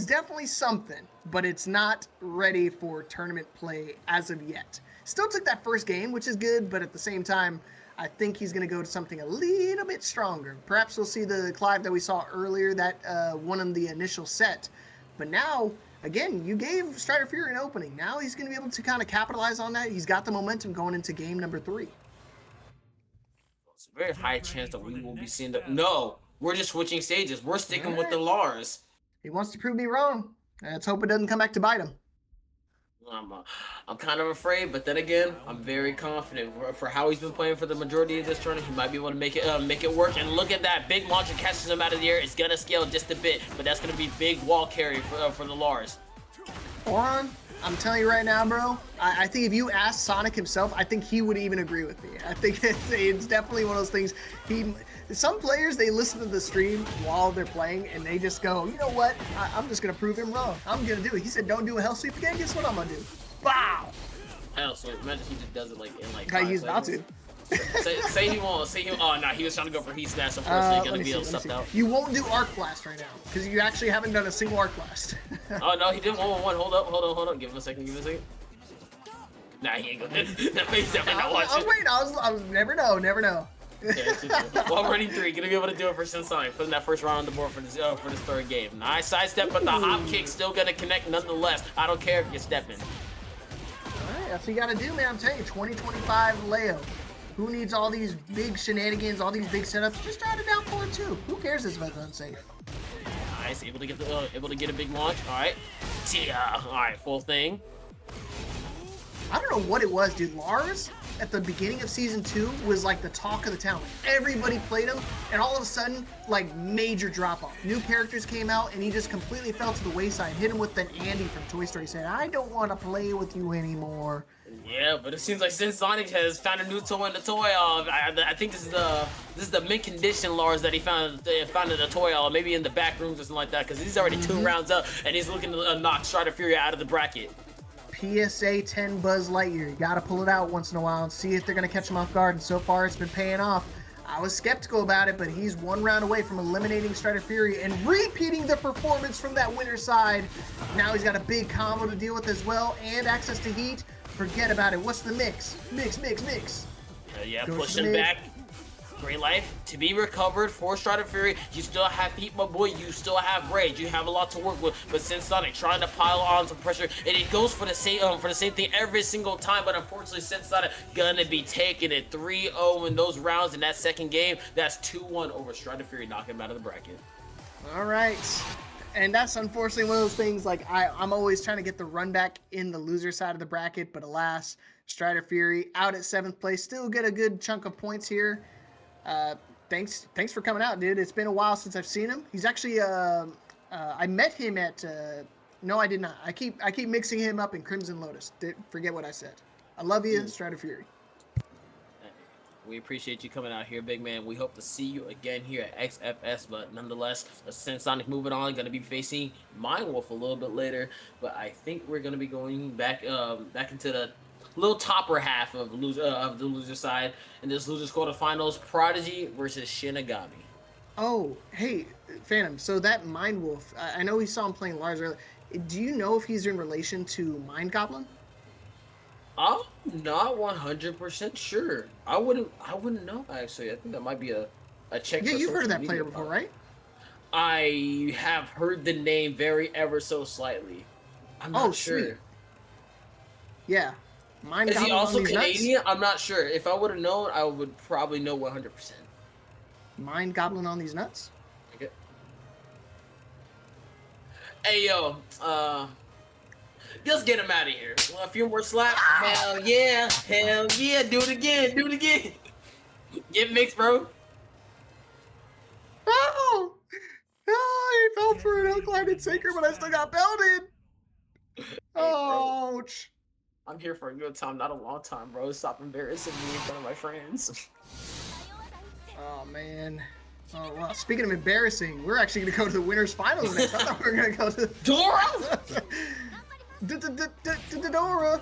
definitely something, but it's not ready for tournament play as of yet. Still took that first game, which is good, but at the same time, I think he's going to go to something a little bit stronger. Perhaps we'll see the Clive that we saw earlier that won him the initial set. But now, again, you gave Striderfury an opening. Now he's going to be able to kind of capitalize on that. He's got the momentum going into game number 3. It's a very high chance that we will be seeing the... No, we're just switching stages. We're sticking with the Lars. He wants to prove me wrong. Let's hope it doesn't come back to bite him. I'm kind of afraid, but then again, I'm very confident for how he's been playing for the majority of this tournament. He might be able to make it work. And look at that big launcher catches him out of the air. It's gonna scale just a bit, but that's gonna be big wall carry for the Lars. Auron, I'm telling you right now, bro. I think if you asked Sonic himself, I think he would even agree with me. I think it's definitely one of those things. Some players, they listen to the stream while they're playing, and they just go, you know what? I'm just going to prove him wrong. I'm going to do it. He said, don't do a hell sweep again. Guess what I'm going to do? Wow! Hell sweep. Imagine he just does it like in like 5 he's about to. say he won't. Oh, no, he was trying to go for heat snatch. Unfortunately, going to be able to stuff out. You won't do Arc Blast right now, because you actually haven't done a single Arc Blast. Oh, no, he did 1-1-1. Hold up. Give him a second. Nah, he ain't gonna. No, he's definitely not watching. I was waiting. I was never know. Yeah, well, running 3, gonna be able to do it for CensedSonic, putting that first round on the board for this third game. Nice sidestep, but the hop kick still gonna connect nonetheless. I don't care if you're stepping. Alright, that's what you gotta do, man. I'm telling you, 2025 Leo. Who needs all these big shenanigans, all these big setups? Just try to down forward too. Who cares if it's unsafe? Nice, able to get a big launch. Alright. Alright, full thing. I don't know what it was, dude. Lars, at the beginning of Season 2, was like the talk of the town. Everybody played him, and all of a sudden, like, major drop-off. New characters came out, and he just completely fell to the wayside. Hit him with that Andy from Toy Story saying, I don't want to play with you anymore. Yeah, but it seems like CensedSonic has found a new toy in the toy aisle. I think this is the mint condition Lars that he found in the toy aisle, maybe in the back rooms or something like that, because he's already 2 rounds up, and he's looking to knock Striderfury out of the bracket. PSA 10 Buzz Lightyear. You gotta pull it out once in a while and see if they're gonna catch him off guard, and so far it's been paying off. I was skeptical about it, but he's 1 round away from eliminating Striderfury and repeating the performance from that winner's side. Now he's got a big combo to deal with as well, and access to heat. Forget about it. What's the mix? Mix. Yeah, pushing back. Great life to be recovered for Striderfury. You still have heat, my boy. You still have rage. You have a lot to work with. But CensedSonic trying to pile on some pressure, and it goes for the same thing every single time. But unfortunately, CensedSonic gonna be taking it 3-0 in those rounds in that second game. That's 2-1 over Striderfury, knocking him out of the bracket. All right. And that's unfortunately one of those things, like, I'm always trying to get the run back in the loser side of the bracket, but alas, Striderfury out at 7th place. Still get a good chunk of points here. Thanks for coming out, dude. It's been a while since I've seen him. He's actually, I met him at, no, I did not. I keep mixing him up in Crimson Lotus. Forget what I said. I love you, Striderfury. We appreciate you coming out here, big man. We hope to see you again here at XFS, but nonetheless, CensedSonic moving on, going to be facing MindWolf a little bit later, but I think we're going to be going back into the little topper half of the loser side in this losers quarterfinals. Prodigy versus SHINIGAMI. Oh, hey, Phantom. So that MindWolf, I know we saw him playing Lars earlier. Do you know if he's in relation to Mind Goblin? I'm not 100% sure. I wouldn't know, actually. I think that might be a check. Yeah, you've heard of that player before, right? I have heard the name very ever so slightly. I'm not sure. Sweet. Yeah. Is he also Canadian? I'm not sure. If I would have known, I would probably know 100%. Mind Goblin on these nuts? Okay. Hey, yo. Just get him out of here. Want a few more slaps? Hell yeah. Do it again. Get mixed, bro. Oh! Oh, he fell for an hook-landed sinker, but I still got belted. Ouch. I'm here for a good time, not a long time, bro. Stop embarrassing me in front of my friends. Oh, man. Oh, well, speaking of embarrassing, we're actually going to go to the winners finals next. I thought we were going to go to Dora! Dora.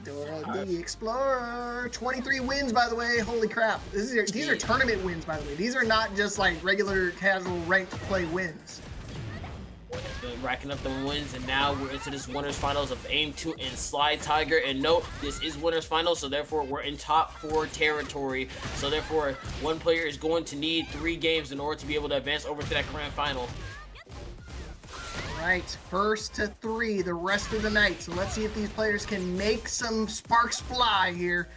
Dora the Explorer. 23 wins, by the way. Holy crap. These are tournament wins, by the way. These are not just like regular casual ranked play wins. Been racking up the wins, and now we're into this winners finals of Aimedtwo and slytiger. And note, this is winners finals, so therefore we're in top 4 territory. So therefore, one player is going to need 3 games in order to be able to advance over to that grand final. Right, first to 3 the rest of the night. So let's see if these players can make some sparks fly here.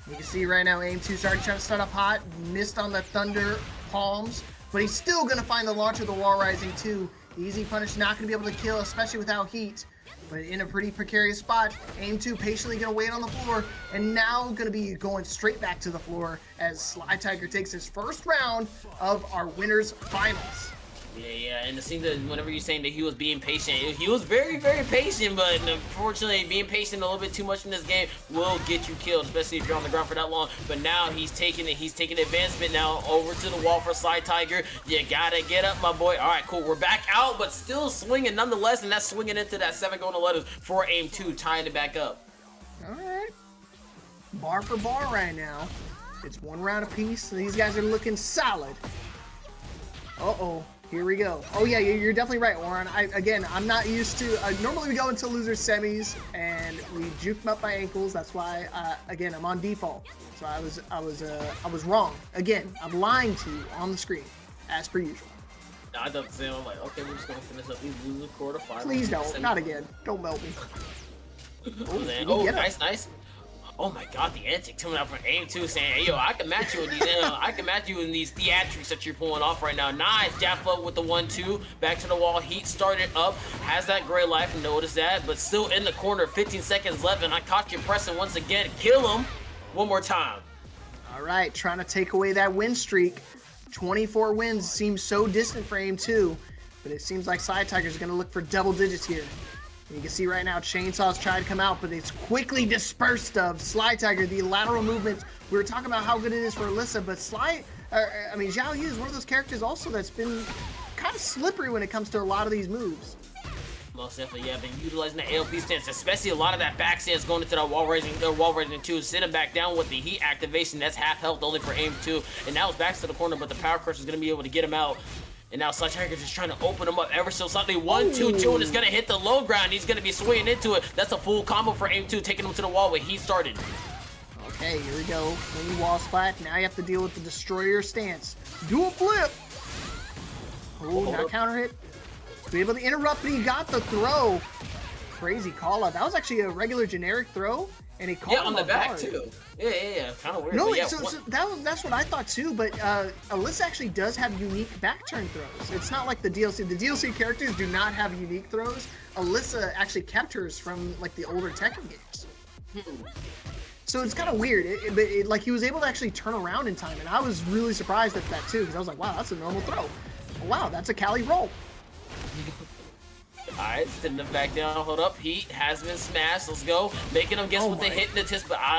You can see right now Aimedtwo started trying to start up hot, missed on the Thunder Palms, but he's still gonna find the launch of the Wall Rising 2. Easy punish, not gonna be able to kill, especially without heat. But in a pretty precarious spot, Aimedtwo patiently gonna wait on the floor, and now gonna be going straight back to the floor as slytiger takes his first round of our winners finals. Yeah, and it seems that whenever you're saying that he was being patient, he was very, very patient, but unfortunately, being patient a little bit too much in this game will get you killed, especially if you're on the ground for that long. But now he's taking advancement now over to the wall for slytiger. You gotta get up, my boy. All right, cool. We're back out, but still swinging nonetheless, and that's swinging into that 7 going to letters for Aimedtwo, tying it back up. All right. Bar for bar right now. It's 1 round apiece, so these guys are looking solid. Uh-oh. Here we go. Oh yeah, you're definitely right, Auron. I'm not used to. Normally we go into loser semis and we juke them up my ankles. That's why, again, I'm on default. So I was wrong. Again, I'm lying to you on the screen, as per usual. No, I thought the same. I'm like, okay, we're just gonna finish up these loser quarterfinals. Please don't. Not again. Don't melt me. Oh, nice. Oh my God, the antic coming out from Aimedtwo saying, hey, yo, I can match you in these, theatrics that you're pulling off right now. Nice, jab flow with the 1-2, back to the wall. Heat started up, has that gray life, notice that, but still in the corner. 15 seconds left, and I caught you pressing once again. Kill him one more time. All right, trying to take away that win streak. 24 wins seems so distant for Aimedtwo, but it seems like slytiger's going to look for double digits here. You can see right now Chainsaw's trying to come out, but it's quickly dispersed of slytiger. The lateral movement, we were talking about how good it is for Alyssa, but Xiaoyu is one of those characters also that's been kind of slippery when it comes to a lot of these moves. Most definitely, yeah, been utilizing the ALP stance, especially a lot of that back stance going into that wall raising 2, sitting back down with the heat activation. That's half health only for Aimedtwo, and now it's back to the corner, but the power crush is going to be able to get him out. And now slytiger just trying to open him up ever so slightly. 1-2, Juyeon is going to hit the low ground. He's going to be swinging into it. That's a full combo for Aimedtwo, taking him to the wall where he started. Okay, here we go. Mini wall splat. Now you have to deal with the destroyer stance. Dual flip. Oh, now counter hit. Be able to interrupt, but he got the throw. Crazy call out. That was actually a regular generic throw, and he called him on the back hard. Too. Yeah, kind of weird. No, yeah, so that's what I thought too. But Alyssa actually does have unique back turn throws. It's not like the DLC. The DLC characters do not have unique throws. Alyssa actually kept hers from like the older Tekken games. So it's kind of weird. Like he was able to actually turn around in time, and I was really surprised at that too, because I was like, wow, that's a normal throw. Oh, wow, that's a Cali roll. Alright, sitting him back down, hold up, heat has been smashed, let's go. Making him guess what they hit in the test, but I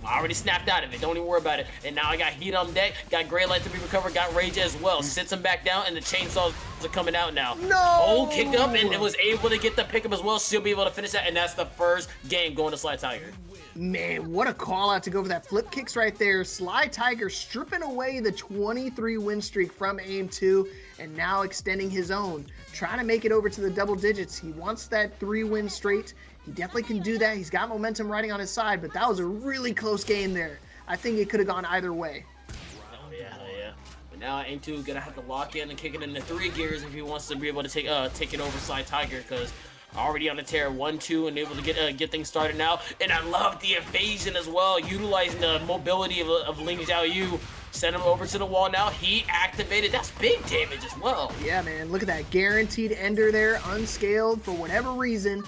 already snapped out of it, don't even worry about it. And now I got heat on deck, got gray light to be recovered, got rage as well. Sits him back down, and the chainsaws are coming out now. No! Oh, kicked up, and it was able to get the pickup as well. She'll be able to finish that, and that's the first game going to slytiger. Man, what a call out to go for that flip kicks right there. slytiger stripping away the 23 win streak from Aimedtwo and now extending his own. Trying to make it over to the double digits. He wants that 3 win straight. He definitely can do that. He's got momentum riding on his side, but that was a really close game there. I think it could have gone either way. Oh, yeah. But now Aimedtwo gonna have to lock in and kick it into 3 gears if he wants to be able to take it over slytiger, because already on the tear, 1-2, and able to get things started now. And I love the evasion as well, utilizing the mobility of Ling Xiaoyu. Send him over to the wall now. He activated. That's big damage as well. Yeah, man. Look at that. Guaranteed ender there, unscaled for whatever reason.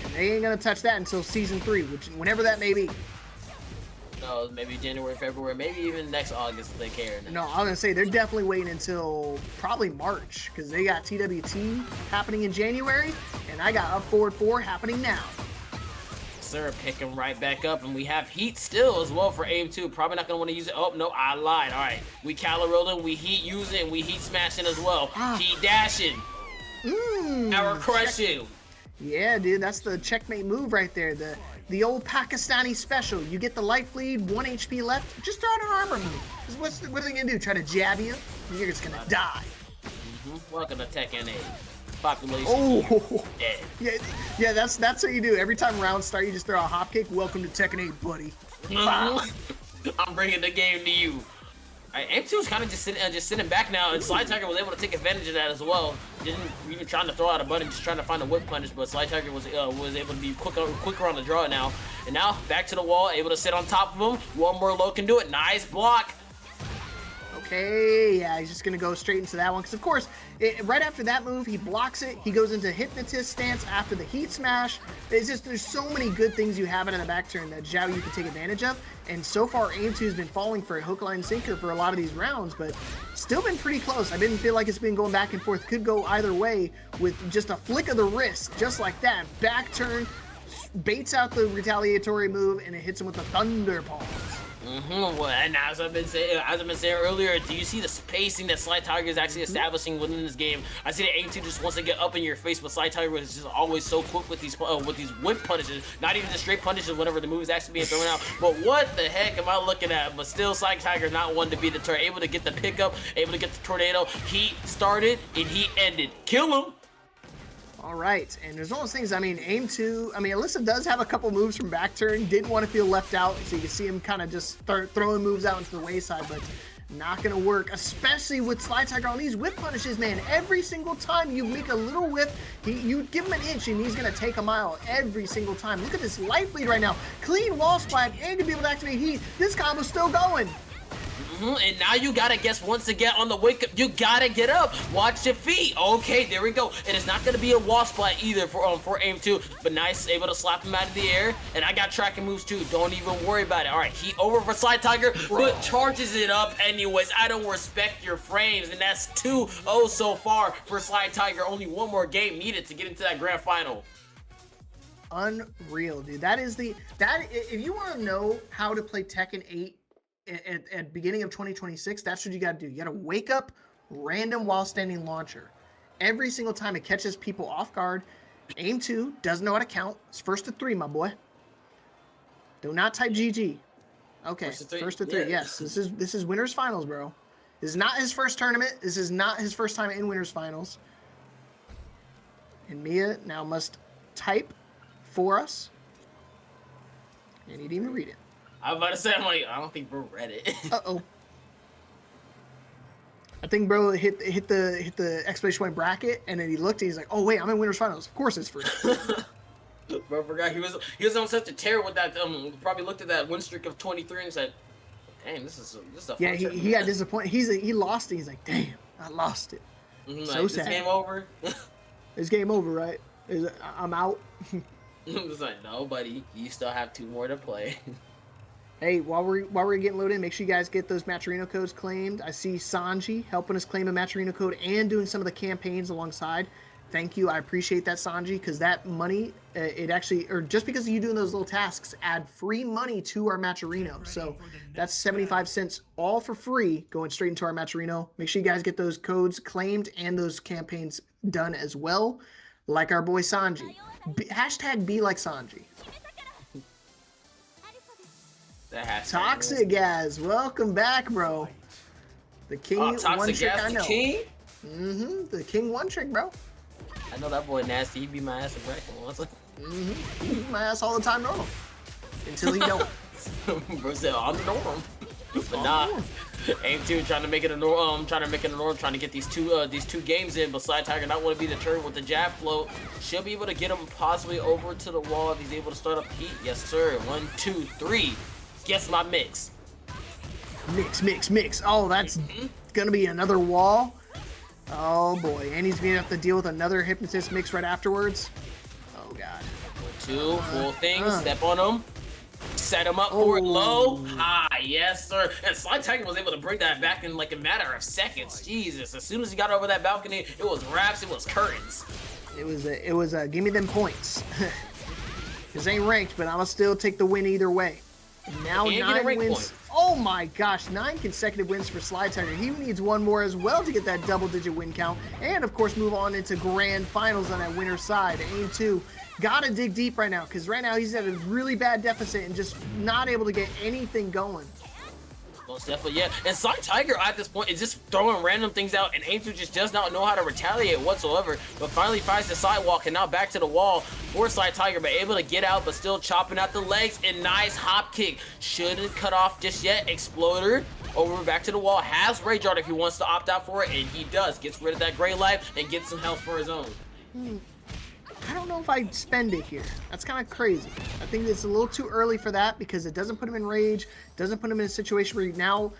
And they ain't going to touch that until Season 3, whenever that may be. knows? Maybe January, February, maybe even next August if they care. No, I was gonna say they're definitely waiting until probably March because they got TWT happening in January, and I got Up Forward 4 happening now. Sir, picking right back up, and we have heat still as well for Aimedtwo. Probably not gonna want to use it. Oh no, I lied. All right, we Calorilling, we heat using, we heat smashing as well. Heat dashing. Our crushing. Yeah, dude, that's the checkmate move right there. The old Pakistani special. You get the life lead, 1 HP left. Just throw out an armor move. 'Cause what are they gonna do? Try to jab you? You're just gonna die. Welcome to Tekken 8. Population dead. Yeah, that's what you do. Every time rounds start, you just throw a hopkick. Welcome to Tekken 8, buddy. I'm bringing the game to you. Aimedtwo was kind of just sitting back now, and slytiger was able to take advantage of that as well. Didn't even trying to throw out a button, just trying to find a whip punish, but slytiger was able to be quicker on the draw now. And now back to the wall, able to sit on top of him. One more low can do it. Nice block. Okay, yeah, he's just gonna go straight into that one because of course, right after that move, he blocks it. He goes into hypnotist stance after the heat smash. It's just there's so many good things you have in the back turn that Zhao you can take advantage of. And so far, Aimedtwo has been falling for a hook, line, sinker for a lot of these rounds, but still been pretty close. I didn't feel like it's been going back and forth. Could go either way with just a flick of the wrist, just like that. Back turn, baits out the retaliatory move, and it hits him with the thunder palms. Well, and as I've been saying earlier, do you see the spacing that slytiger is actually establishing within this game? I see that Aimedtwo just wants to get up in your face, but slytiger is just always so quick with these whip punishes. Not even the straight punishes whenever the move is actually being thrown out. But what the heck am I looking at? But still, slytiger not one to be deterred. Able to get the pickup, able to get the tornado. He started and he ended. Kill him. All right, and there's all those things. I mean, Aimedtwo. I mean, Alyssa does have a couple moves from back turn. Didn't want to feel left out, so you can see him kind of just start throwing moves out into the wayside, but not gonna work, especially with slytiger on these whip punishes, man. Every single time you make a little whip, you give him an inch and he's gonna take a mile every single time. Look at this life lead right now. Clean wall splat and to be able to activate heat. This combo's still going. And now you gotta guess once again on the wake up. You gotta get up. Watch your feet. Okay, there we go. It is not gonna be a wall splat either for Aimedtwo, but nice, able to slap him out of the air. And I got tracking moves too. Don't even worry about it. All right, he over for slytiger, but charges it up anyways. I don't respect your frames, and that's 2-0 so far for slytiger. Only one more game needed to get into that grand final. Unreal, dude. If you want to know how to play Tekken 8 at beginning of 2026, that's what you got to do. You got to wake up random while standing launcher. Every single time it catches people off guard. Aimedtwo doesn't know how to count. It's first to 3, my boy. Do not type GG. Okay, first to 3. Yeah. Yes, this is winners finals, bro. This is not his first tournament. This is not his first time in winners finals. And Mia now must type for us. And he didn't even read it. I was about to say, I'm like, I don't think bro read it. Uh-oh. I think bro hit the exclamation point bracket, and then he looked and he's like, oh wait, I'm in winners finals. Of course it's free. Bro forgot he was on such a tear with that. Probably looked at that win streak of 23 and said, "Damn, this is a yeah." He got disappointed. He lost it. He's like, "Damn, I lost it." So sad. Is game over? It's game over, right? I'm out. It's like, no, buddy, you still have 2 more to play. Hey, while we're getting loaded in, make sure you guys get those Matcherino codes claimed. I see Sanji helping us claim a Matcherino code and doing some of the campaigns alongside. Thank you. I appreciate that, Sanji, because that money, it actually, or just because of you doing those little tasks, add free money to our Matcherino. So that's 75 cents all for free going straight into our Matcherino. Make sure you guys get those codes claimed and those campaigns done as well, like our boy Sanji. Hashtag be like Sanji. Toxic Gaz, welcome back, bro. The king one trick, I know. King? The king one trick, bro. I know that boy nasty. He beat my ass in bracket once. He beat my ass all the time, normal. Until he don't. Bro said, I'm the norm. But nah, Aimedtwo trying to make it a norm. Trying to get these two games in. But slytiger not want to be deterred with the jab float. She'll be able to get him possibly over to the wall if he's able to start up heat. Yes, sir. 1, 2, 3. Guess my mix. Mix. Oh, that's gonna be another wall. Oh boy, and he's gonna have to deal with another hypnotist mix right afterwards. Oh god. 1, 2, full thing. Step on him. set him up for it low, high, yes sir. And slytiger was able to bring that back in like a matter of seconds. Jesus, as soon as he got over that balcony, it was wraps, it was curtains. It was give me them points. This ain't ranked, but I'ma still take the win either way. And now 9 wins. Point. Oh my gosh, 9 consecutive wins for slytiger. He needs one more as well to get that double-digit win count, and of course move on into grand finals on that winner's side. Aimedtwo gotta dig deep right now, because right now he's at a really bad deficit and just not able to get anything going. Most definitely, yeah. And slytiger at this point is just throwing random things out, and Aimedtwo just does not know how to retaliate whatsoever. But finally finds the sidewalk, and now back to the wall for slytiger, but able to get out, but still chopping out the legs. And nice hop kick. Shouldn't cut off just yet. Exploder over back to the wall. Has Rage Art if he wants to opt out for it, and he does. Gets rid of that gray life and gets some health for his own. I don't know if I'd spend it here. That's kind of crazy. I think it's a little too early for that because it doesn't put him in rage, doesn't put him in a situation where now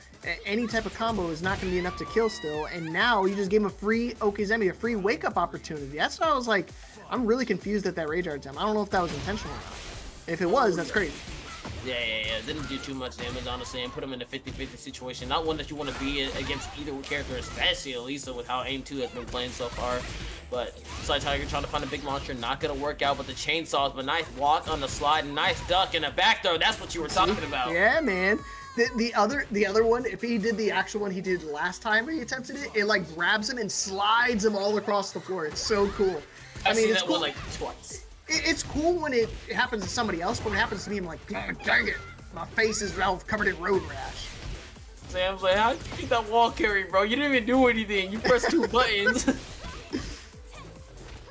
any type of combo is not going to be enough to kill still. And now you just gave him a free Okizemi, a free wake-up opportunity. That's why I was like, I'm really confused at that rage art attempt. I don't know if that was intentional or not. If it was, that's crazy. Yeah. Didn't do too much damage, honestly, and put him in a 50-50 situation. Not one that you want to be against either character, especially Elisa with how Aimedtwo has been playing so far. But slytiger trying to find a big launcher, not gonna work out with the chainsaws, but nice walk on the slide, and nice duck and a back throw. That's what you were talking about. Yeah, man. The other one, if he did the actual one he did last time he attempted it, it like grabs him and slides him all across the floor. It's so cool. I mean, it's that cool. one like twice. It's cool when it happens to somebody else, but when it happens to me, I'm like, God dang it. My face is all covered in road rash. Sam's like, how'd you get that wall carry, bro? You didn't even do anything. You pressed 2 buttons.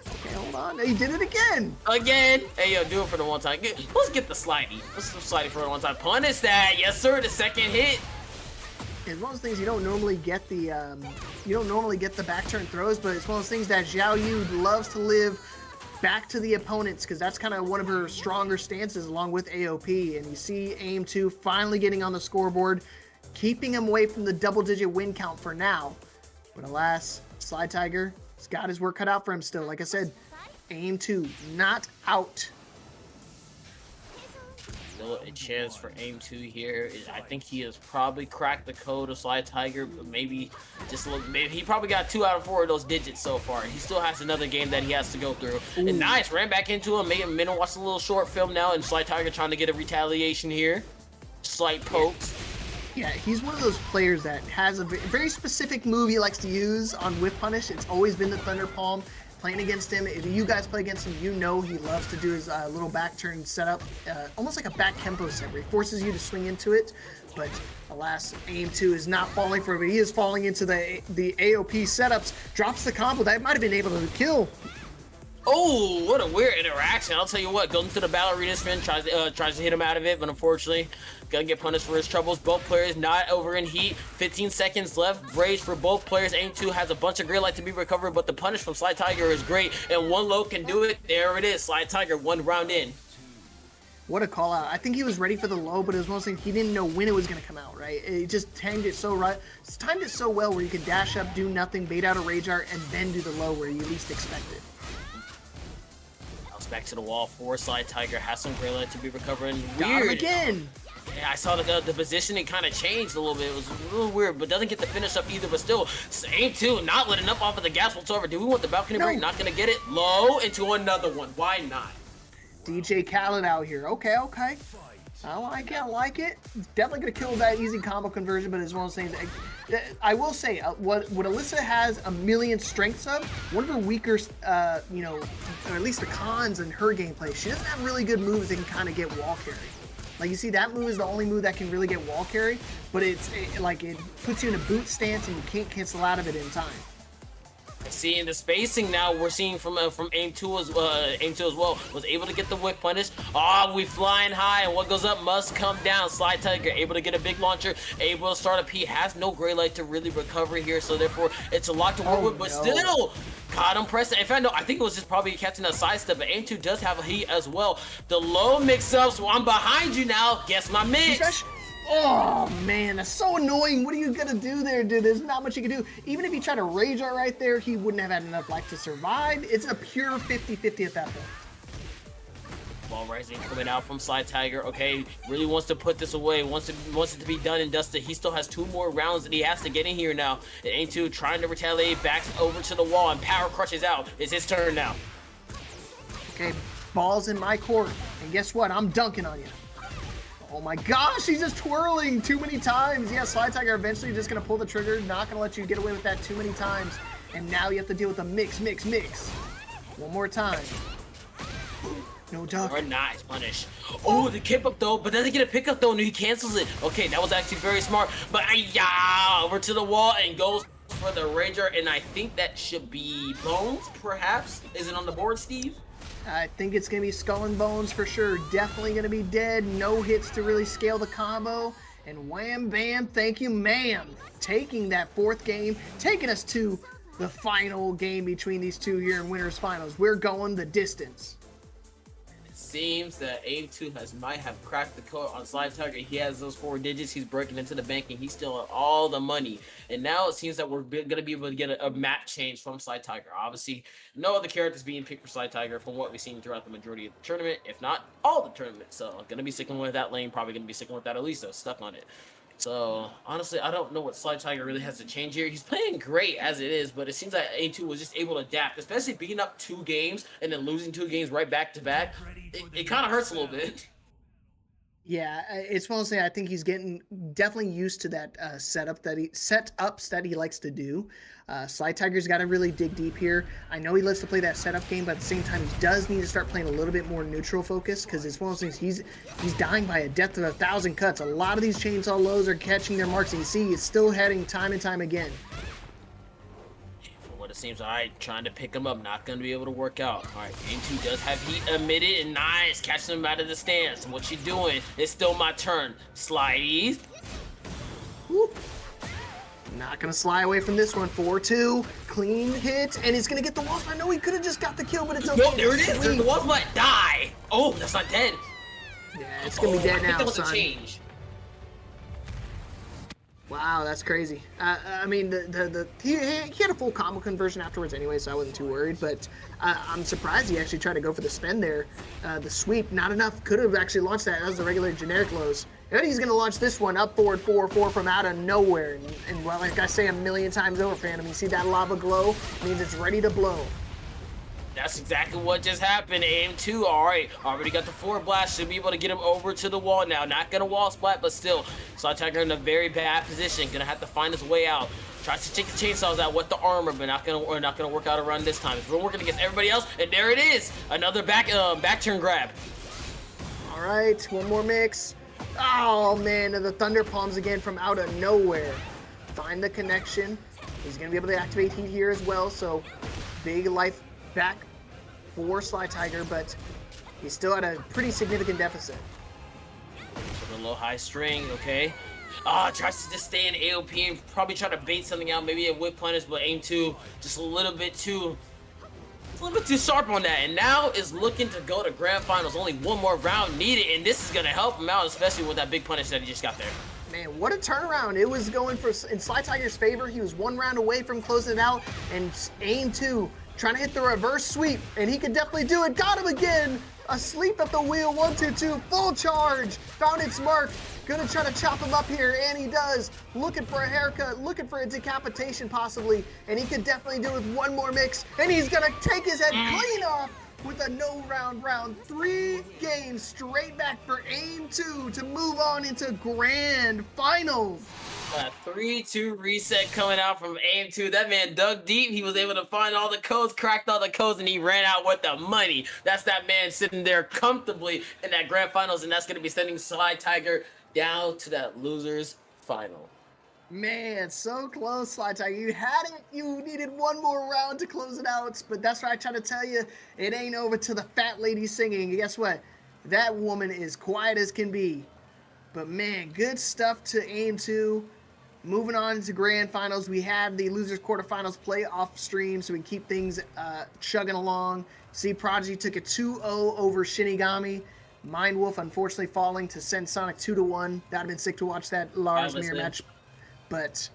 Okay, hold on. He did it again. Again. Hey, yo, do it for the one time. Let's get the slidey. Let's do slidey for the one time. Punish that. Yes, sir. The second hit. It's one of those things you don't normally get the back turn throws, but it's one of those things that Xiaoyu loves to live back to the opponents because that's kind of one of her stronger stances along with AOP. And you see Aimedtwo finally getting on the scoreboard, keeping him away from the double-digit win count for now. But alas, slytiger has got his work cut out for him still. Like I said, Aimedtwo not out. Still a chance for Aimedtwo here. I think he has probably cracked the code of slytiger, but maybe just a little. Maybe he probably got 2 out of 4 of those digits so far. He still has another game that he has to go through. Ooh. And nice, ran back into him. Made him watch a little short film now, and slytiger trying to get a retaliation here. Slight pokes. Yeah, he's one of those players that has a very specific move he likes to use on whiff punish. It's always been the Thunder Palm. Playing against him, if you guys play against him, you know he loves to do his little back turn setup, almost like a back Kempo set where he forces you to swing into it. But alas, Aimedtwo is not falling for it, but he is falling into the AOP setups, drops the combo that might have been able to kill. Oh, what a weird interaction. I'll tell you what, goes into the Ralerina spin, tries to hit him out of it, but unfortunately, gonna get punished for his troubles. Both players not over in heat. 15 seconds left. Rage for both players. Aimedtwo has a bunch of gray light to be recovered, but the punish from slytiger is great, and one low can do it. There it is. slytiger 1 round in. What a call out. I think he was ready for the low, but it was mostly he didn't know when it was going to come out, right? It just timed it so right. It's timed it so well where you can dash up, do nothing, bait out a rage art, and then do the low where you least expect it. Back to the wall for slytiger. Has some gray light to be recovering. Got him again. Yeah, I saw the positioning kind of changed a little bit. It was a little weird, but doesn't get the finish up either. But still, Aimedtwo not letting up off of the gas whatsoever. Do we want the balcony break? Not gonna get it. Low into another one. Why not? DJ Khaled out here. Okay. I like it. Definitely gonna kill that easy combo conversion, but it's one of those things. I will say, what Alyssa has a million strengths of, one of her weaker, or at least the cons in her gameplay, she doesn't have really good moves that can kind of get wall carry. Like you see, that move is the only move that can really get wall carry, but it puts you in a boot stance and you can't cancel out of it in time. See, in the spacing now we're seeing from Aimedtwo as well, was able to get the whip punish. We flying high, and what goes up must come down. slytiger able to get a big launcher, able to start a P, has no gray light to really recover here, so therefore it's a lot to work with, but still caught him pressing. In fact, no, I think it was just probably catching a sidestep, but Aimedtwo does have a heat as well. The low mix-up, so I'm behind you now. Guess my mix. Oh man, that's so annoying. What are you gonna do there, dude? There's not much you can do. Even if he tried to rage art right there, he wouldn't have had enough life to survive. It's a pure 50-50 at that point. Ball rising coming out from slytiger. Okay, really wants to put this away. Wants it to be done and dusted. He still has 2 more rounds that he has to get in here now. And Aimedtwo trying to retaliate, backs over to the wall, and power crushes out. It's his turn now. Okay, ball's in my court, and guess what? I'm dunking on you. Oh my gosh, he's just twirling too many times. Yeah, slytiger eventually just gonna pull the trigger, not gonna let you get away with that too many times. And now you have to deal with a mix. One more time. No duck. Or nice punish. Oh, the kip up though, but doesn't get a pickup though, and he cancels it. Okay, that was actually very smart. But yeah, over to the wall and goes for the Ranger, and I think that should be Bones, perhaps. Is it on the board, Steve? I think it's going to be Skull and Bones for sure. Definitely going to be dead. No hits to really scale the combo. And wham, bam, thank you, ma'am. Taking that 4th game, taking us to the final game between these two here in Winners Finals. We're going the distance. Seems that Aimedtwo might have cracked the code on slytiger. He has those 4 digits. He's breaking into the bank, and he's stealing all the money. And now it seems that we're gonna be able to get a map change from slytiger. Obviously, no other characters being picked for slytiger from what we've seen throughout the majority of the tournament, if not all the tournament. So gonna be sticking with that lane. Probably gonna be sticking with that Elisa. Stuck on it. So, honestly, I don't know what slytiger really has to change here. He's playing great as it is, but it seems like Aimedtwo was just able to adapt, especially beating up 2 games and then losing 2 games right back to back. It kind of hurts a little bit. Yeah, it's mostly I think he's getting definitely used to that setups that he likes to do. slytiger's got to really dig deep here. I know he loves to play that setup game, but at the same time, he does need to start playing a little bit more neutral focus because it's one of those things he's dying by a death of 1,000 cuts. A lot of these chainsaw lows are catching their marks, and you see it's still heading time and time again. It seems alright, trying to pick him up, not gonna be able to work out. Alright, Aimedtwo does have heat emitted, and nice, catching him out of the stance. And what you doing? It's still my turn. Slideys. Whoop. Not gonna slide away from this one. 4-2, clean hit, and he's gonna get the wasp. I know he could have just got the kill, but it's okay. No, there it is. There's the wasp. Die. Oh, that's not dead. Yeah, it's gonna be dead now, I think that was son. a change. Wow, that's crazy. I mean, he had a full combo conversion afterwards anyway, so I wasn't too worried. But I'm surprised he actually tried to go for the spin there. The sweep, not enough. Could have actually launched that. That was the regular generic lows. And he's going to launch this one up forward 4-4 from out of nowhere. And well, like I say a million times over, Phantom, you see that lava glow? It means it's ready to blow. That's exactly what just happened. Aimedtwo, alright, already got the 4 blast, should be able to get him over to the wall now. Not gonna wall splat, but still, slytiger in a very bad position. Gonna have to find his way out. Tries to take the chainsaws out with the armor, but not gonna work out a run this time. We're working against everybody else, and there it is, another back turn grab. All right, one more mix. Oh man, the thunder palms again from out of nowhere. Find the connection. He's gonna be able to activate heat here as well. So big life back for slytiger, but he's still at a pretty significant deficit. So the low high string, okay. Tries to just stay in AOP and probably try to bait something out, maybe a whip punish, but Aimedtwo just a little bit too sharp on that. And now is looking to go to grand finals. Only one more round needed, and this is gonna help him out, especially with that big punish that he just got there. Man, what a turnaround. It was going in slytiger's favor. He was 1 round away from closing it out, and Aimedtwo trying to hit the reverse sweep, and he could definitely do it. Got him again. Asleep at the wheel. 1-2-2. Full charge. Found its mark. Gonna try to chop him up here, and he does. Looking for a haircut, looking for a decapitation possibly, and he could definitely do it with 1 more mix, and he's gonna take his head clean off with a no round. 3 games straight back for Aimedtwo to move on into grand finals. 3-2 reset coming out from Aimedtwo. That man dug deep. He was able to find all the codes, cracked all the codes, and he ran out with the money. That's that man sitting there comfortably in that grand finals, and that's going to be sending slytiger down to that loser's final. Man, so close, slytiger. You had it. You needed 1 more round to close it out, but that's what I try to tell you. It ain't over till the fat lady singing. And guess what? That woman is quiet as can be. But man, good stuff to Aimedtwo. Moving on to grand finals, we have the losers quarterfinals play off stream, so we keep things chugging along. See, Prodigy took a 2-0 over Shinigami. MindWolf unfortunately falling to SensedSonic 2-1. That'd have been sick to watch that Lars mirror match. But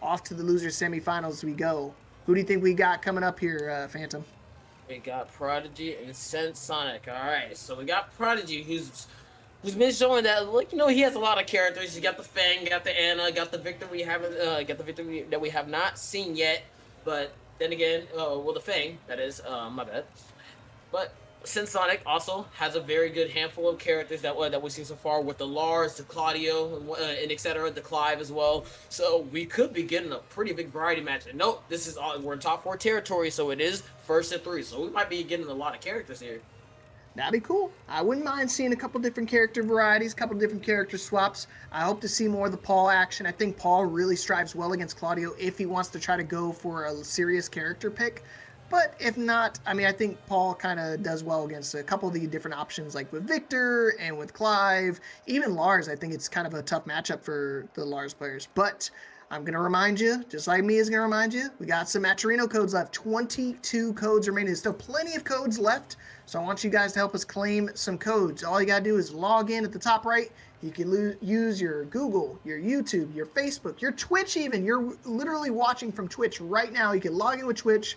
off to the losers semifinals we go. Who do you think we got coming up here, Phantom? We got Prodigy and CensedSonic. All right, so we got Prodigy, who's been showing that, like, you know, he has a lot of characters. You got the Fang, got the Anna, got the Victor we haven't, got the Victor that we have not seen yet. But then again, well, the Fang, that is, my bad. But CensedSonic also has a very good handful of characters that we've seen so far, with the Lars, the Claudio, and etc., the Clive as well. So we could be getting a pretty big variety match. And note, this is all, we're in top 4 territory, so it is first to 3. So we might be getting a lot of characters here. That'd be cool. I wouldn't mind seeing a couple different character varieties, a couple different character swaps. I hope to see more of the Paul action. I think Paul really strives well against Claudio if he wants to try to go for a serious character pick. But if not, I mean, I think Paul kind of does well against a couple of the different options, like with Victor and with Clive. Even Lars, I think it's kind of a tough matchup for the Lars players. But I'm going to remind you, just like me is going to remind you, we got some Matcherino codes left. 22 codes remaining. There's still plenty of codes left. So I want you guys to help us claim some codes. All you got to do is log in at the top right. You can use your Google, your YouTube, your Facebook, your Twitch even. You're literally watching from Twitch right now. You can log in with Twitch,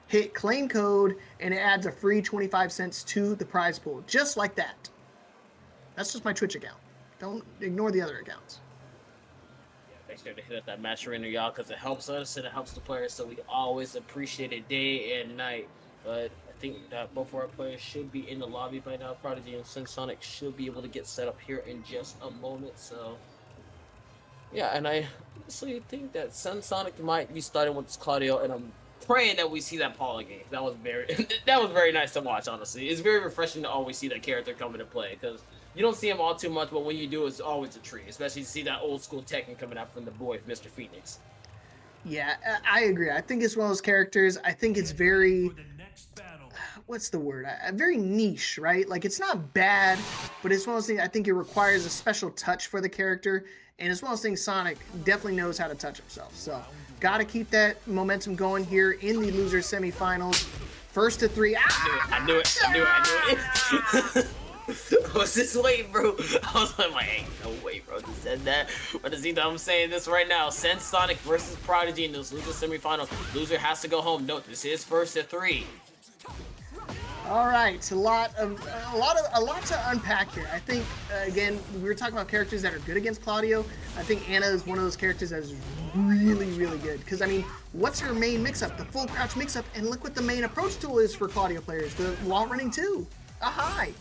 hit claim code, and it adds a free 25 cents to the prize pool. Just like that. That's just my Twitch account. Don't ignore the other accounts. Make sure to hit up that match arena, y'all, because it helps us and it helps the players, so we always appreciate it day and night. But I think that both of our players should be in the lobby by now. Prodigy and CensedSonic should be able to get set up here in just a moment. So yeah, and I honestly think that CensedSonic might be starting with this Claudio, and I'm praying that we see that Paul again. That was very nice to watch, honestly. It's very refreshing to always see that character come into play, because you don't see him all too much, but when you do, it's always a treat, especially to see that old school Tekken coming out from the boy, Mr. Phoenix. Yeah, I agree. I think it's one of those characters. I think it's very, what's the word? Very niche, right? Like, it's not bad, but it's one of those things I think it requires a special touch for the character. And it's one of those things Sonic definitely knows how to touch himself. So, got to keep that momentum going here in the loser semifinals. First to 3. I knew it. I was just waiting, bro. I was like, ain't no way, bro. He said that. But I'm saying this right now. CensedSonic versus Prodigy in this loser semifinal. Loser has to go home. Note, this is first to 3. All right, a lot to unpack here. I think again, we were talking about characters that are good against Claudio. I think Anna is one of those characters that is really, really good. Because I mean, what's her main mix-up? The full crouch mix-up, and look what the main approach tool is for Claudio players. The wall running 2. A high.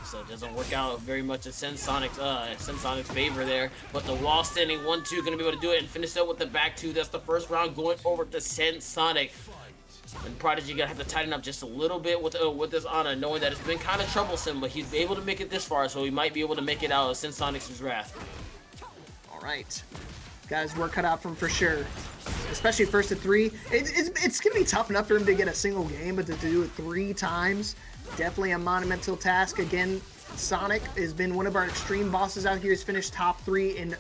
So it doesn't work out very much in CensedSonic's favor there. But the wall standing 1-2 gonna be able to do it and finish it with the back 2. That's the first round going over to CensedSonic. And Prodigy gonna have to tighten up just a little bit with this Anna, knowing that it's been kind of troublesome, but he's able to make it this far, so he might be able to make it out of CensedSonic's wrath. All right, guys, work cut out for him for sure. Especially first to 3. It's gonna be tough enough for him to get a single game, but to do it 3 times, definitely a monumental task. Again, Sonic has been one of our extreme bosses out here. He's finished top 3 in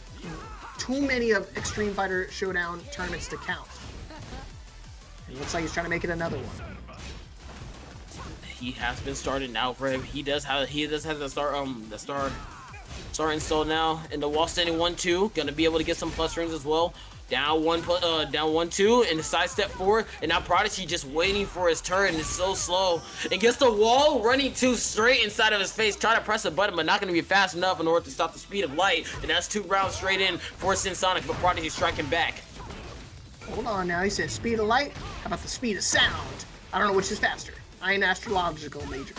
too many of Xtreme Fighter Showdown tournaments to count. It looks like he's trying to make it another one. He has been started now for him. He does have the star installed now, and the wall standing 1-2, gonna be able to get some plus rings as well. Down 1-2, and the sidestep forward, and now Prodigy just waiting for his turn. It's so slow, and gets the wall running 2 straight inside of his face, trying to press a button, but not gonna be fast enough in order to stop the speed of light. And that's 2 rounds straight in for CensedSonic, but Prodigy striking back. Hold on now, he said speed of light. How about the speed of sound? I don't know which is faster. I ain't astrological major.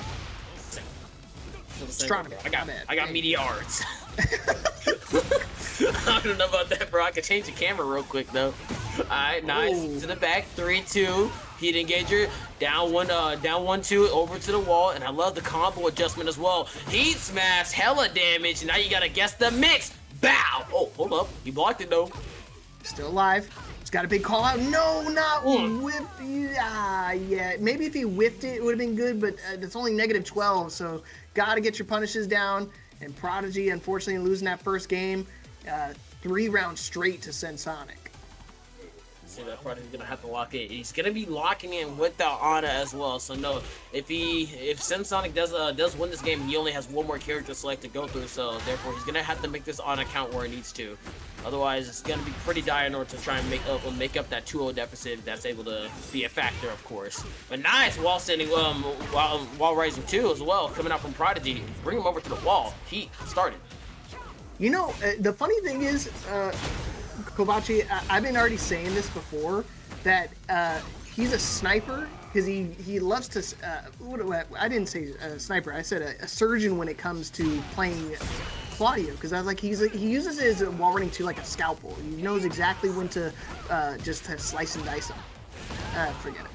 Astronomy. I got media arts. I don't know about that, bro. I could change the camera real quick though. Alright, nice. Ooh. To the back, 3-2. Heat engager. Down 1-2 over to the wall, and I love the combo adjustment as well. Heat smash, hella damage, and now you gotta guess the mix. Bow! Oh, hold up. He blocked it though. Still alive. He's got a big call out. No, not whiff. Yeah. Maybe if he whiffed it, it would have been good, but it's only -12, so gotta get your punishes down. And Prodigy, unfortunately, losing that first game, 3 rounds straight to CensedSonic. See that Prodigy's gonna have to lock in. He's gonna be locking in without Anna as well. So no, if CensedSonic does win this game, he only has 1 more character select to go through. So therefore, he's gonna have to make this Anna count where it needs to. Otherwise, it's gonna be pretty dire in order to try and make up that 2-0 deficit. That's able to be a factor, of course. But nice wall standing, wall rising too as well, coming out from Prodigy. Bring him over to the wall. Heat started. You know, the funny thing is, Kobachi, I've been already saying this before, that he's a sniper because he loves to. I didn't say a sniper. I said a surgeon when it comes to playing Claudio, because I was like, he uses his wall running too like a scalpel. He knows exactly when to just to slice and dice him. Forget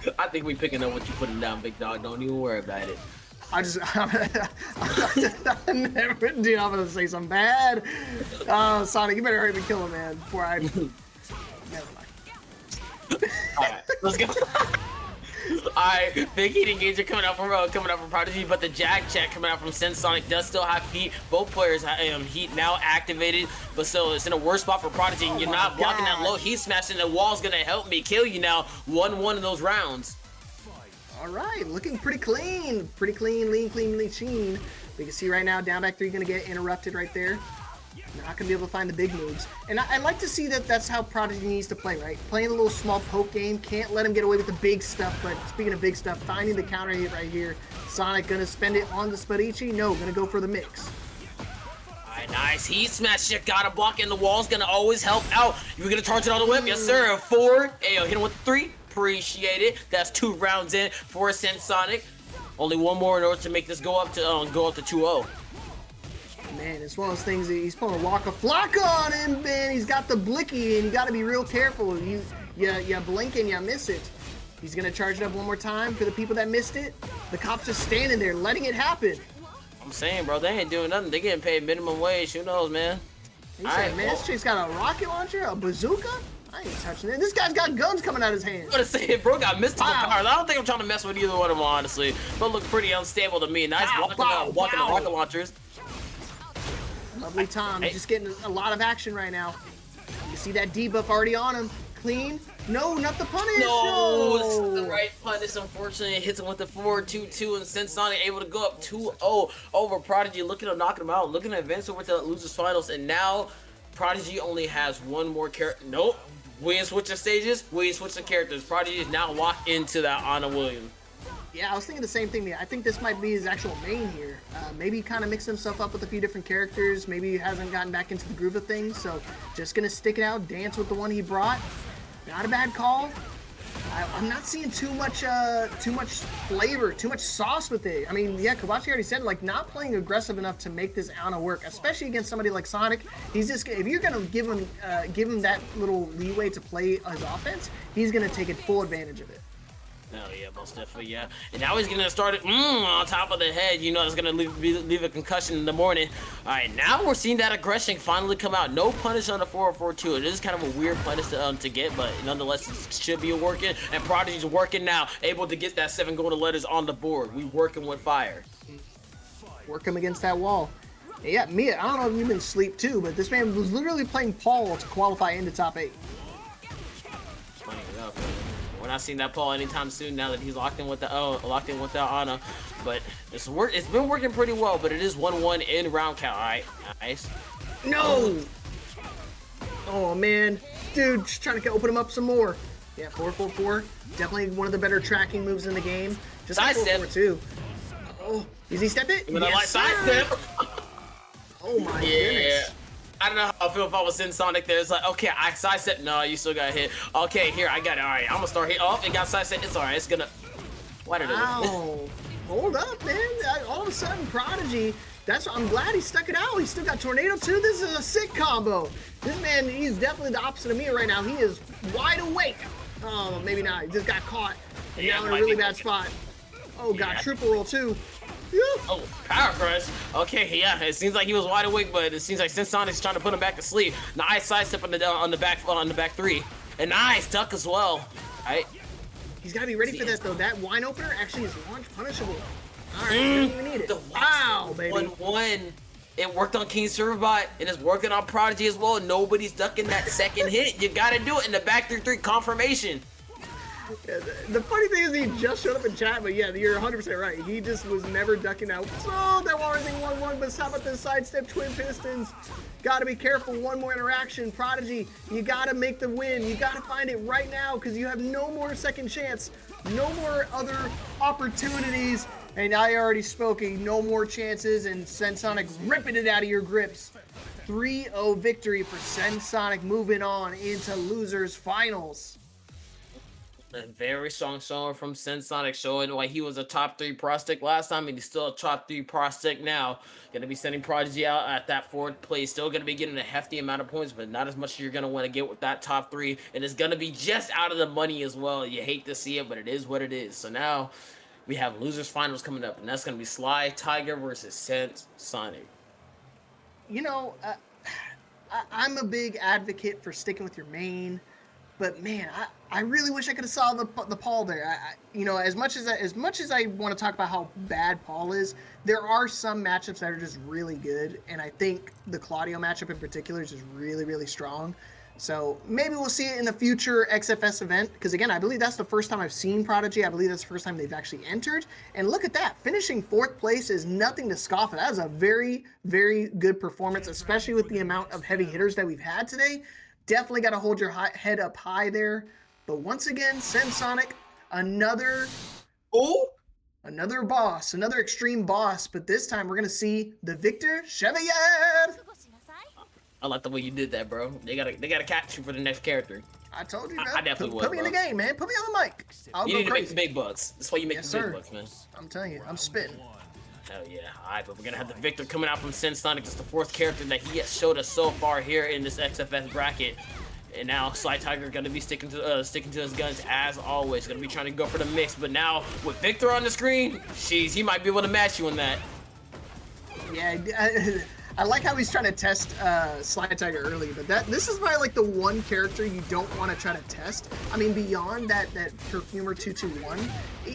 it. I think we picking up what you're putting down, big dog. Don't even worry about it. I'm never, dude, I'm gonna say something bad. Sonic, you better hurry up and kill him, man, before I. Never mind. Alright, let's go. Alright, big heat engager coming out from Prodigy, but the jag check coming out from CensedSonic does still have heat. Both players have heat now activated, but still it's in a worse spot for Prodigy, and you're not blocking that low heat smash, and the wall's gonna help me kill you now. 1-1 in those rounds. All right, looking pretty clean, lean, clean. We can see right now, down back 3 gonna get interrupted right there. Not gonna be able to find the big moves. And I like to see that that's how Prodigy needs to play, right? Playing a little small poke game, can't let him get away with the big stuff, but speaking of big stuff, finding the counter hit right here. Sonic gonna spend it on the Spadici? No, gonna go for the mix. Alright, nice heat smash, you gotta block in the wall's gonna always help out. You're gonna charge it on the whip, yes sir, 4, ayo, hit him with 3. Appreciate it. That's 2 rounds in for CensedSonic. Only 1 more in order to make this go up to 2-0. Man, it's one of those things that he's pulling a Waka Flocka on him, man. He's got the blicky, and you got to be real careful. You blink and you miss it. He's gonna charge it up 1 more time for the people that missed it. The cops just standing there, letting it happen. I'm saying, bro, they ain't doing nothing. They getting paid minimum wage. Who knows, man? He said, man, this chick's got a rocket launcher, a bazooka. I ain't touching it. This guy's got guns coming out of his hands. I'm gonna say it, bro. Got mystical powers. I don't think I'm trying to mess with either one of them, honestly. But look pretty unstable to me. Nice walking the rocket launchers. Lovely Tom, just getting a lot of action right now. You see that debuff already on him. Clean. No, not the punish. No, it's the right punish. Unfortunately, it hits him with the 4-2-2, and CensedSonic able to go up 2-0 over Prodigy, looking to knock him out, looking to advance over to the losers finals, and now Prodigy only has 1 more character. Nope. We ain't switching stages. We ain't switching characters. Prodigy is now locked into that Anna Williams. Yeah, I was thinking the same thing. I think this might be his actual main here. Maybe kind of mix himself up with a few different characters. Maybe he hasn't gotten back into the groove of things, so just gonna stick it out, dance with the one he brought. Not a bad call. I'm not seeing too much flavor, too much sauce with it. I mean, yeah, Kobachi already said, like, not playing aggressive enough to make this Anna work, especially against somebody like Sonic. He's just, if you're gonna give him that little leeway to play his offense, he's gonna take it full advantage of it. Oh yeah, most definitely, yeah. And now he's gonna start it on top of the head. You know, it's gonna leave a concussion in the morning. All right, now we're seeing that aggression finally come out. No punish on the 4-4-2. It is kind of a weird punish to get, but nonetheless, it should be working. And Prodigy's working now, able to get that 7 golden letters on the board. We working with fire. Work him against that wall. Yeah, Mia, I don't know if you've been asleep too, but this man was literally playing Paul to qualify into top 8. Funny enough. We're not seeing that Paul anytime soon now that he's locked in with the Anna. But it's been working pretty well, but it is 1-1 in round count. All right, nice. No. Oh man, dude, just trying to open him up some more. Yeah, 4-4-4. Definitely one of the better tracking moves in the game. Just like 4-4-2. Oh, is he step it? Yes, sir. Oh my goodness. I don't know how I feel if I was in Sonic there. It's like, okay, I sidestep. No, you still got hit. Okay, here, I got it. All right, I'm gonna start hit off. It got sidestep. It's all right. It's gonna. Why did it? Wow. Hold up, man. All of a sudden, Prodigy. I'm glad he stuck it out. He still got Tornado too. This is a sick combo. This man, he's definitely the opposite of me right now. He is wide awake. Oh, maybe not. He just got caught. And now in a really bad spot. Oh god, triple roll too. Oh, power crush. Okay, yeah, it seems like he was wide awake, but it seems like CensedSonic's trying to put him back to sleep. Nice sidestep on the back 3, and nice duck as well. All right. He's got to be ready for that though. That wine opener actually is launch punishable. All right, doesn't even need it. Wow, baby. 1-1. It worked on King Serverbot, and it's working on Prodigy as well. Nobody's ducking that second hit. You got to do it in the back 3-3 confirmation. Yeah, the funny thing is he just showed up in chat, but yeah, you're 100% right. He just was never ducking out. So that wall rising 1-1, but how about the sidestep twin pistons? Gotta be careful, one more interaction. Prodigy, you gotta make the win. You gotta find it right now because you have no more second chance, no more other opportunities. And I already spoke, no more chances, and CensedSonic ripping it out of your grips. 3-0 victory for CensedSonic, moving on into losers finals. A very strong showing from CensedSonic, showing why he was a top 3 prospect last time, and he's still a top 3 prospect now. Gonna be sending Prodigy out at that 4th place. Still gonna be getting a hefty amount of points, but not as much as you're gonna want to get with that top 3. And it's gonna be just out of the money as well. You hate to see it, but it is what it is. So now we have losers finals coming up, and that's gonna be slytiger versus CensedSonic. You know, I'm a big advocate for sticking with your main, but man, I really wish I could have saw the Paul there. You know, as much as I want to talk about how bad Paul is, there are some matchups that are just really good, and I think the Claudio matchup in particular is just really, really strong. So maybe we'll see it in the future XFS event, because again, I believe that's the first time I've seen Prodigy. I believe that's the first time they've actually entered. And look at that, finishing 4th place is nothing to scoff at. That is a very, very good performance, especially with the amount of heavy hitters that we've had today. Definitely got to hold your head up high there. But once again, CensedSonic, another boss, another extreme boss. But this time we're going to see the Victor Chevalier. I like the way you did that, bro. They gotta catch you for the next character. I told you, bro. I definitely put me in the game, man. Put me on the mic. I'll you go need to crazy. make the big bucks. That's why you make Yes, the big sir. bucks, man. I'm telling you, I'm spitting. Hell yeah. Alright, but we're gonna have the Victor coming out from CensedSonic. It's the 4th character that he has showed us so far here in this XFS bracket. And now slytiger gonna be sticking to his guns as always. Gonna be trying to go for the mix, but now with Victor on the screen, jeez, he might be able to match you in that. Yeah, I like how he's trying to test slytiger early, but this is probably like the one character you don't want to try to test. I mean, beyond that Perfumer 221,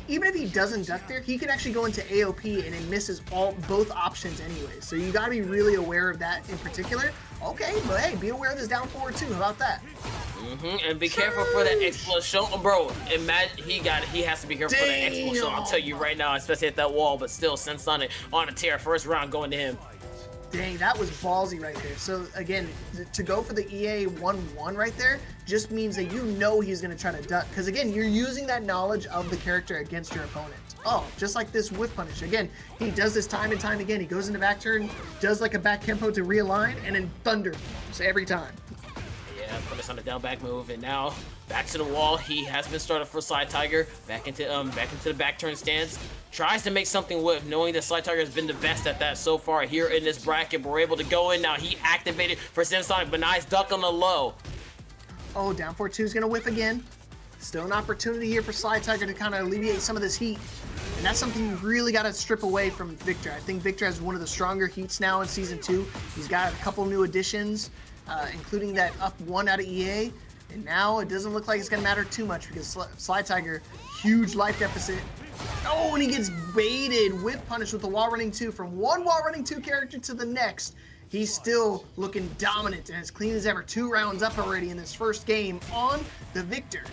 even if he doesn't duck there, he can actually go into AOP and it misses both options anyway. So you got to be really aware of that in particular. Okay, but hey, be aware of this down forward too. How about that? And be careful for that explosion, bro. Imagine he has to be careful for that explosion. I'll tell you right now, especially at that wall. But still, CensedSonic on a tear. First round going to him. Dang, that was ballsy right there. So again, to go for the EA 1-1 right there just means that you know he's going to try to duck. Because again, you're using that knowledge of the character against your opponent. Oh, just like this whip punish. Again, he does this time and time again. He goes into back turn, does like a back tempo to realign, and then thunder. So every time. Yeah, put us on the down back move, and now back to the wall. He has been started for slytiger. Back into the back turn stance. Tries to make something with, knowing that slytiger has been the best at that so far here in this bracket. But we're able to go in now. He activated for CensedSonic, but nice duck on the low. Oh, down 4-2 is going to whiff again. Still an opportunity here for slytiger to kind of alleviate some of this heat. And that's something you really got to strip away from Victor. I think Victor has one of the stronger heats now in Season 2. He's got a couple new additions, including that up 1 out of EA. And now it doesn't look like it's going to matter too much because slytiger, huge life deficit. Oh, and he gets baited with punish with the wall running 2 from one wall running 2 character to the next. He's still looking dominant and as clean as ever. 2 rounds up already in this first game on the Victor.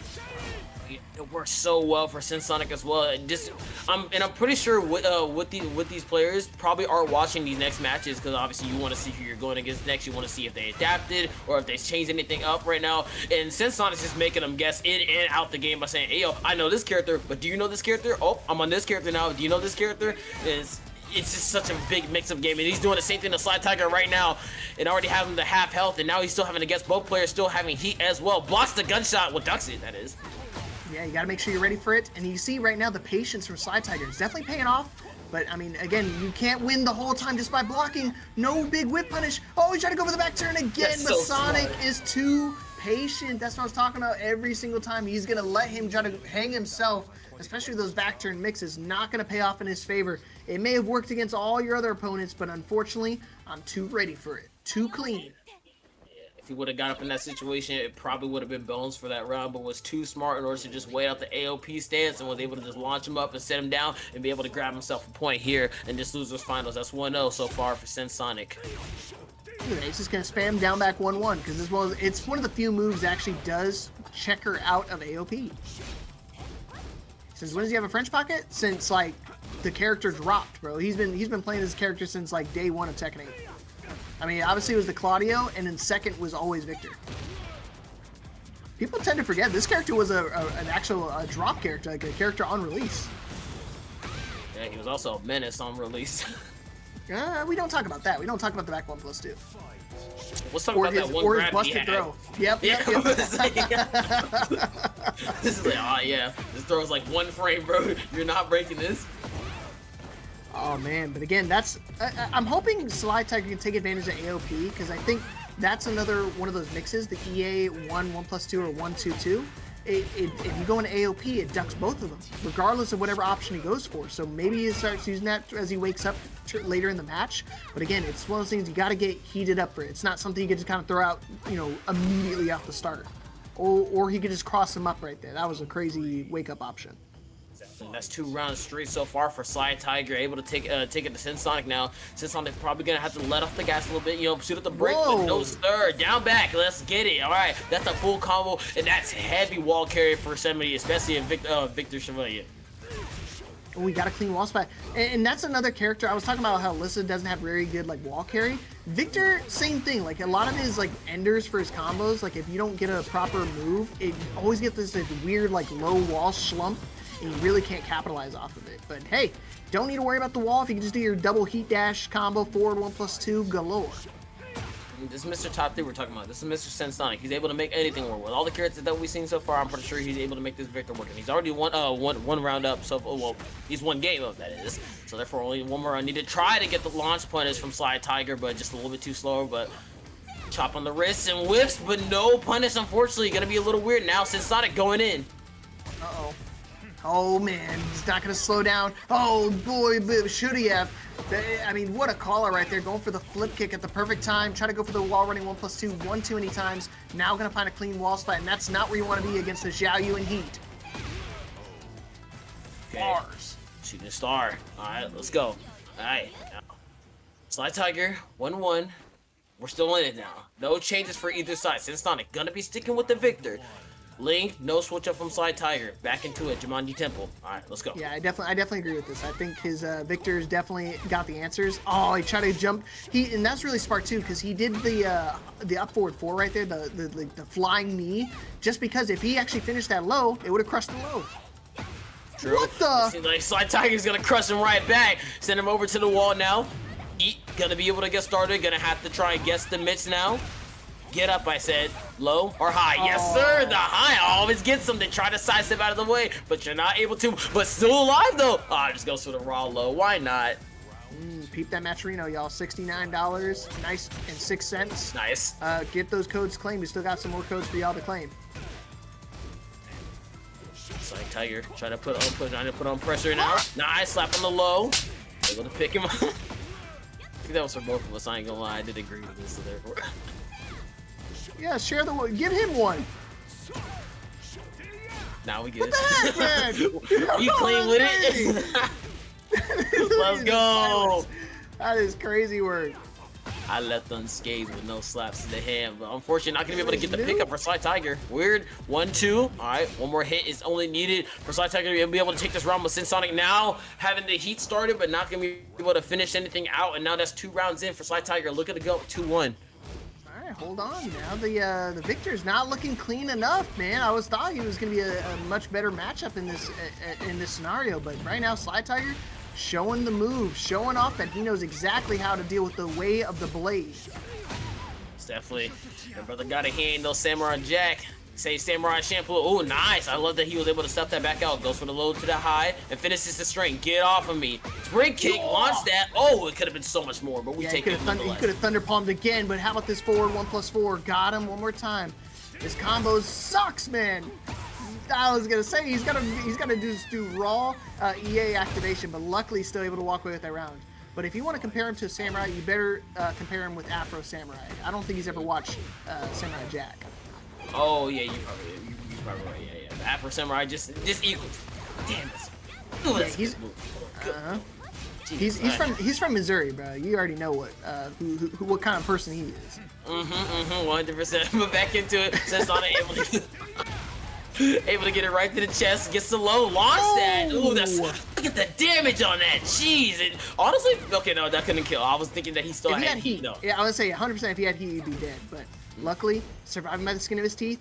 It works so well for CensedSonic as well. And I'm pretty sure with these players probably are watching these next matches because obviously you want to see who you're going against next. You want to see if they adapted or if they changed anything up right now. And CensedSonic's just making them guess in and out the game by saying, "Hey yo, I know this character, but do you know this character? Oh, I'm on this character now. Do you know this character?" It's just such a big mix-up game, and he's doing the same thing to slytiger right now, and already having the half health, and now he's still having to guess both players still having heat as well. Blocks the gunshot, well, ducks it, that is. Yeah, you got to make sure you're ready for it. And you see right now the patience from slytiger is definitely paying off. But, I mean, again, you can't win the whole time just by blocking. No big whip punish. Oh, he's trying to go for the back turn again, That's but so Sonic smart. is too patient. That's what I was talking about every single time. He's going to let him try to hang himself, especially those back turn mixes. Not going to pay off in his favor. It may have worked against all your other opponents, but unfortunately, I'm too ready for it. Too clean. If he would have got up in that situation, it probably would have been bones for that round, but was too smart in order to just wait out the AOP stance and was able to just launch him up and set him down and be able to grab himself a point here and just lose those finals. That's 1-0 so far for CensedSonic. He's just going to spam down back 1-1 because it's one of the few moves that actually does checker out of AOP. Since when does he have a French pocket? Since like the character dropped, bro. He's been playing this character since like day 1 of Tekken 8. I mean, obviously it was the Claudio, and then second was always Victor. People tend to forget this character was an actual drop character, like a character on release. Yeah, he was also a menace on release. We don't talk about that. We don't talk about the back 1+2. Let's talk about that one grab busted he had. throw. Yep. This is like, oh yeah, this throw is like 1 frame, bro. You're not breaking this. Oh man, but again, that's I'm hoping slytiger can take advantage of AOP, because I think that's another one of those mixes, the EA 1+2 or 1-2-2. If you go into AOP, it ducks both of them, regardless of whatever option he goes for. So maybe he starts using that as he wakes up later in the match. But again, it's one of those things you got to get heated up for. It's not something you can just kind of throw out, you know, immediately off the start. Or he could just cross him up right there. That was a crazy wake-up option. That's 2 rounds straight so far for slytiger, able to take it to CensedSonic now. CensedSonic probably gonna have to let off the gas a little bit, you know, shoot at the brakes, but no sir. Down back, let's get it. All right, that's a full combo, and that's heavy wall carry for somebody, especially if Victor Chevalier. We got a clean wall spot, and that's another character. I was talking about how Alyssa doesn't have very good like wall carry. Victor, same thing. Like a lot of his like enders for his combos, like if you don't get a proper move, it always gets this like, weird like low wall slump, and you really can't capitalize off of it. But hey, don't need to worry about the wall if you can just do your double heat dash combo forward 1+2 galore. This is Mr. Top 3 we're talking about. This is Mr. CensedSonic. He's able to make anything work. With all the characters that we've seen so far, I'm pretty sure he's able to make this Victor work. And he's already one round up, so well, he's 1 game up, that is. So therefore, only 1 more. I need to try to get the launch punish from slytiger, but just a little bit too slow. But chop on the wrists and whiffs, but no punish. Unfortunately, gonna be a little weird now. CensedSonic going in. Uh-oh. Oh man, he's not gonna slow down. Oh boy, should he have? I mean, what a caller right there, going for the flip kick at the perfect time. Try to go for the wall running 1+2, 1 too many times. Now gonna find a clean wall spot, and that's not where you want to be against the Juyeon heat. Okay. Bars. Shooting a star. All right, let's go. All right, slytiger 1-1. We're still in it now. No changes for either side. CensedSonic gonna be sticking with the Victor. Link, no switch up from slytiger. Back into it, Jumanji Temple. All right, let's go. Yeah, I definitely agree with this. I think his Victor's definitely got the answers. Oh, he tried to jump. And that's really smart too, because he did the up forward 4 right there, the flying knee. Just because if he actually finished that low, it would have crushed the low. True. What the? Seems like slytiger's gonna crush him right back. Send him over to the wall now. Gonna be able to get started. Gonna have to try and guess the mitts now. Get up, I said. Low or high? Yes, sir. The high always gets them. They try to sidestep out of the way, but you're not able to. But still alive, though. Oh, just goes for the raw low. Why not? Peep that matcherino, y'all. $69. Nice and 6 cents. Nice. Get those codes claimed. We still got some more codes for y'all to claim. slytiger trying to put on pressure now. Nice. Slap on the low. Able to pick him up. I think that was for both of us. I ain't gonna lie. I did agree with this, so therefore. Yeah, share the one. Give him one. Now we get What the heck, man? You clean with it? Let's go. That is crazy work. I left unscathed with no slaps to the hand, but unfortunately not gonna be able to get the pickup for slytiger. Weird. 1-2. All right, 1 more hit is only needed for slytiger to be able to take this round with CensedSonic now having the heat started, but not gonna be able to finish anything out. And now that's 2 rounds in for slytiger. Look at it go 2-1. Hold on now. The Victor's not looking clean enough, man. I thought he was gonna be a much better matchup in this scenario, but right now slytiger showing the move, showing off that he knows exactly how to deal with the way of the blade. It's definitely your brother got a hand those Samurai Jack. Say Samurai Shampoo. Oh, nice. I love that he was able to step that back out. Goes for the low to the high and finishes the string. Get off of me. Spring kick. Launch that. Oh, it could have been so much more, but we take it nonetheless. He could have thunder palmed again, but how about this forward 1+4? Got him one more time. This combo sucks, man. I was gonna say he's gonna just do raw EA activation, but luckily he's still able to walk away with that round. But if you want to compare him to Samurai, you better compare him with Afro Samurai. I don't think he's ever watched Samurai Jack. Oh yeah, you probably right. Yeah. The Afro Samurai just equals. Damn it. Yeah, he's from Missouri, bro. You already know what kind of person he is. 100%. But back into it. Since not able to. Able to get it right to the chest, gets the low, launch that. Ooh, look at the damage on that. Jeez. And honestly, okay, no, that couldn't kill. I was thinking that he still If he had heat, though. yeah, I would say 100% if he had heat, he'd be dead. But luckily, surviving by the skin of his teeth.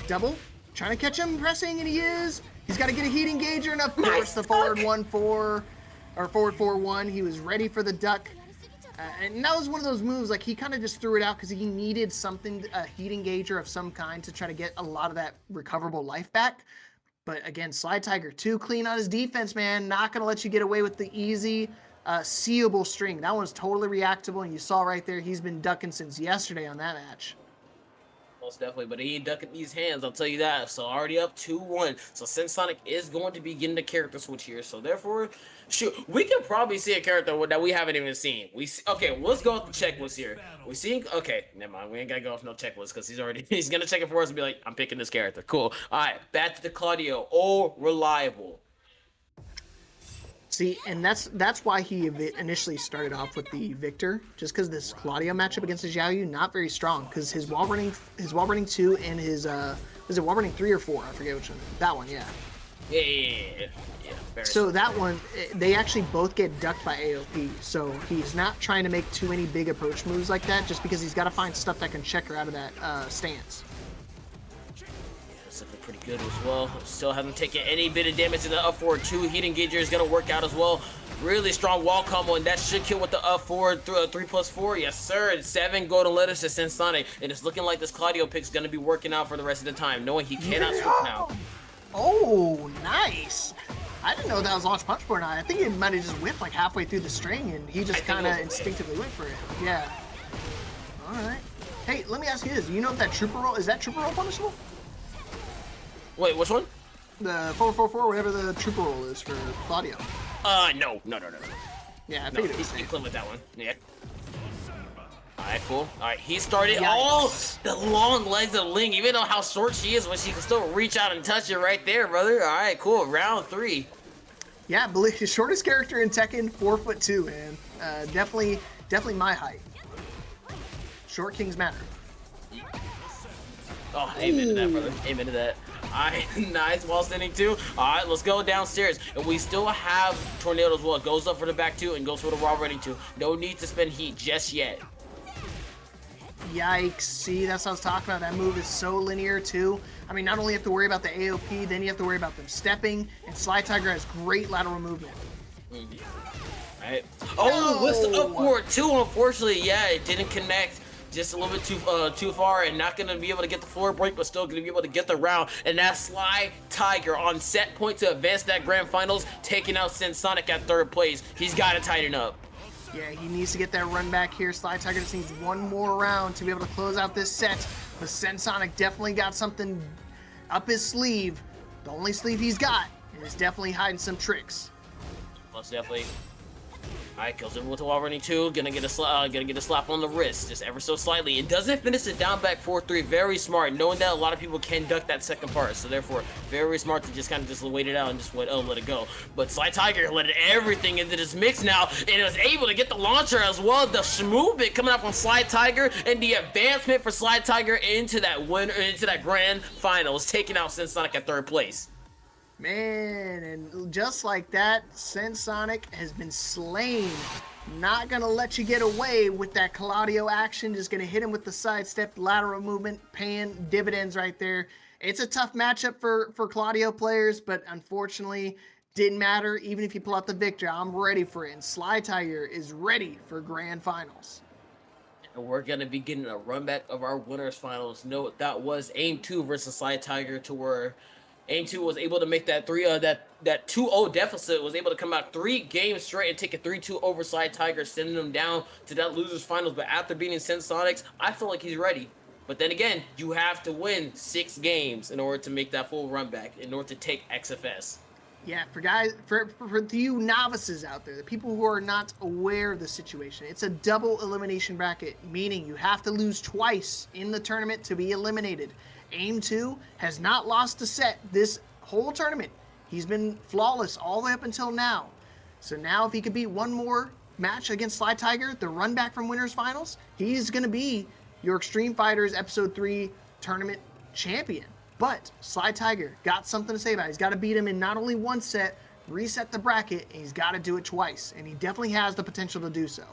Double, trying to catch him, pressing, and he is. He's got to get a heat engager, and of course, the forward 1-4, or forward 4-1. He was ready for the duck. And that was one of those moves, like, he kind of just threw it out because he needed something, a heat engager of some kind to try to get a lot of that recoverable life back. But again, slytiger too clean on his defense, man. Not going to let you get away with the easy, seeable string. That one's totally reactable, and you saw right there, he's been ducking since yesterday on that match. Most definitely, but he ain't ducking these hands, I'll tell you that. So already up 2-1. So CensedSonic is going to be getting the character switch here. So therefore, shoot, we can probably see a character that we haven't even seen. Okay, let's go with the checklist here. We see, okay, never mind. We ain't gotta go off no checklist because he's gonna check it for us and be like, I'm picking this character. Cool. All right, back to the Claudio. Oh, reliable. See, and that's why he initially started off with the Victor, just because this Claudio matchup against his Xiaoyu not very strong, because his wall running 2 and his was it wall running 3 or 4? I forget which one. That one, yeah. Yeah. So that one, they actually both get ducked by AOP. So he's not trying to make too many big approach moves like that, just because he's got to find stuff that can check her out of that stance. Looking pretty good as well. Still haven't taken any bit of damage to the up forward 2. Heat engager is gonna work out as well. Really strong wall combo, and that should kill with the up forward 3+4. Yes, sir. And 7 golden letters to CensedSonic, and it's looking like this Claudio pick's gonna be working out for the rest of the time, knowing he cannot switch now. Oh, nice. I didn't know that was launch punch or not. I think it might have just whipped like halfway through the string, and he just kind of instinctively went for it. Yeah. All right. Hey, let me ask you this: you know if that trooper roll is punishable? Wait, which one? The 444, whatever the trooper roll is for Claudio. No. Yeah, I figured it was he's safe. clean with that one. Yeah. Alright, cool. Alright, he started. Yikes. Oh, the long legs of Ling. Even though how short she is, but she can still reach out and touch it right there, brother. Alright, cool. Round 3. Yeah, believe the shortest character in Tekken, 4'2", man. Definitely my height. Short kings matter. Oh, amen to that, brother. Amen to that. Alright, nice wall standing 2. Alright, let's go downstairs. And we still have Tornado as well. Goes up for the back 2 and goes for the wall running 2. No need to spend heat just yet. Yikes. See, that's what I was talking about. That move is so linear, too. I mean, not only have to worry about the AOP, then you have to worry about them stepping, and slytiger has great lateral movement. Alright. Oh, what's the upward 2? Unfortunately, yeah, it didn't connect. Just a little bit too far, and not gonna be able to get the floor break, but still gonna be able to get the round. And that slytiger on set point to advance that grand finals, taking out CensedSonic at 3rd place. He's got to tighten up. Yeah, he needs to get that run back here. slytiger just needs one more round to be able to close out this set. But CensedSonic definitely got something up his sleeve. The only sleeve he's got, and is definitely hiding some tricks. Most definitely. Alright, goes in with the wall running 2, gonna get a slap on the wrist, just ever so slightly. It doesn't finish it down back 4-3. Very smart, knowing that a lot of people can duck that second part. So therefore, very smart to just kind of just wait it out and just let it go. But slytiger let everything into this mix now, and it was able to get the launcher as well. The movement coming out from slytiger, and the advancement for slytiger into that grand finals, taking out CensedSonic at 3rd place. Man, and just like that, CensedSonic has been slain. Not gonna let you get away with that Claudio action. Just gonna hit him with the sidestep lateral movement, paying dividends right there. It's a tough matchup for Claudio players, but unfortunately, didn't matter. Even if you pull out the victor, I'm ready for it. And slytiger is ready for grand finals. And we're gonna be getting a run back of our winners finals. Note that was Aimedtwo versus slytiger, to where Aimedtwo was able to make that 2-0 deficit, was able to come out 3 games straight and take a 3-2 over slytiger, sending them down to that losers finals. But after beating CensedSonic, I feel like he's ready. But then again, you have to win 6 games in order to make that full run back, in order to take XFS. Yeah, for you novices out there, the people who are not aware of the situation, it's a double elimination bracket, meaning you have to lose twice in the tournament to be eliminated. Aimedtwo has not lost a set this whole tournament. He's been flawless all the way up until now. So now if he could beat one more match against slytiger, the run back from winners finals, he's going to be your Xtreme Fighters Episode 3 tournament champion. But slytiger got something to say about it. He's got to beat him in not only one set, reset the bracket, and he's got to do it twice. And he definitely has the potential to do so.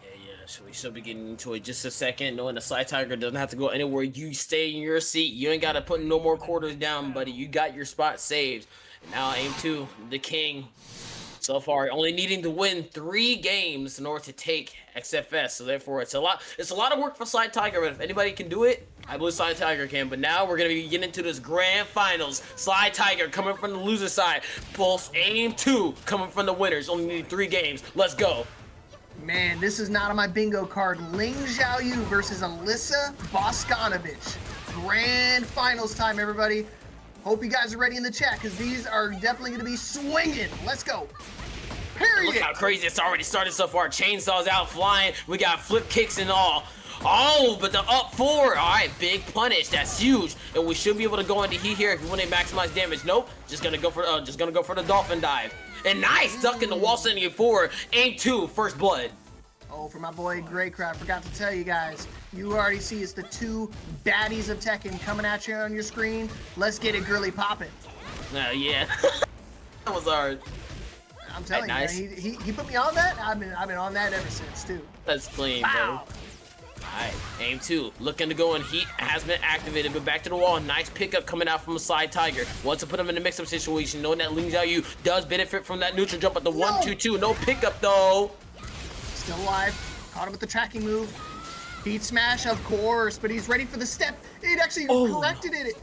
Yeah, so we should be getting into it just a second, knowing the slytiger doesn't have to go anywhere. You stay in your seat. You ain't got to put no more quarters down, buddy. You got your spot saved. And now Aimedtwo, the king, so far only needing to win 3 games in order to take XFS. So therefore, it's a lot of work for slytiger. But if anybody can do it, I believe slytiger can. But now we're gonna be getting into this grand finals. slytiger coming from the loser side. Both Aimedtwo coming from the winners. Only need 3 games. Let's go. Man, this is not on my bingo card. Ling Xiaoyu versus Alyssa Boskanovich. Grand finals time, everybody. Hope you guys are ready in the chat, because these are definitely going to be swinging. Let's go. Period. Look how crazy it's already started so far. Chainsaws out flying. We got flip kicks and all. Oh, but the up 4. All right, big punish. That's huge. And we should be able to go into heat here if we want to maximize damage. Nope. Just gonna go for the dolphin dive. And nice, duck in the wall sending it forward. Aimedtwo, first blood. Oh, for my boy Greycraft, forgot to tell you guys, you already see it's the 2 baddies of Tekken coming at you on your screen. Let's get it girly popping. Yeah. That was hard. I'm telling you, nice. man, he put me on that. I've been on that ever since too. That's clean, Wow. bro. Alright, Aimedtwo looking to go in heat, has been activated, but back to the wall. Nice pickup coming out from a slytiger. Wants to put him in a mix-up situation, knowing that Ling Xiaoyu does benefit from that neutral jump at the 1-2-2. No pickup though. Still alive. Caught him with the tracking move. Beat smash, of course, but he's ready for the step. It actually corrected it.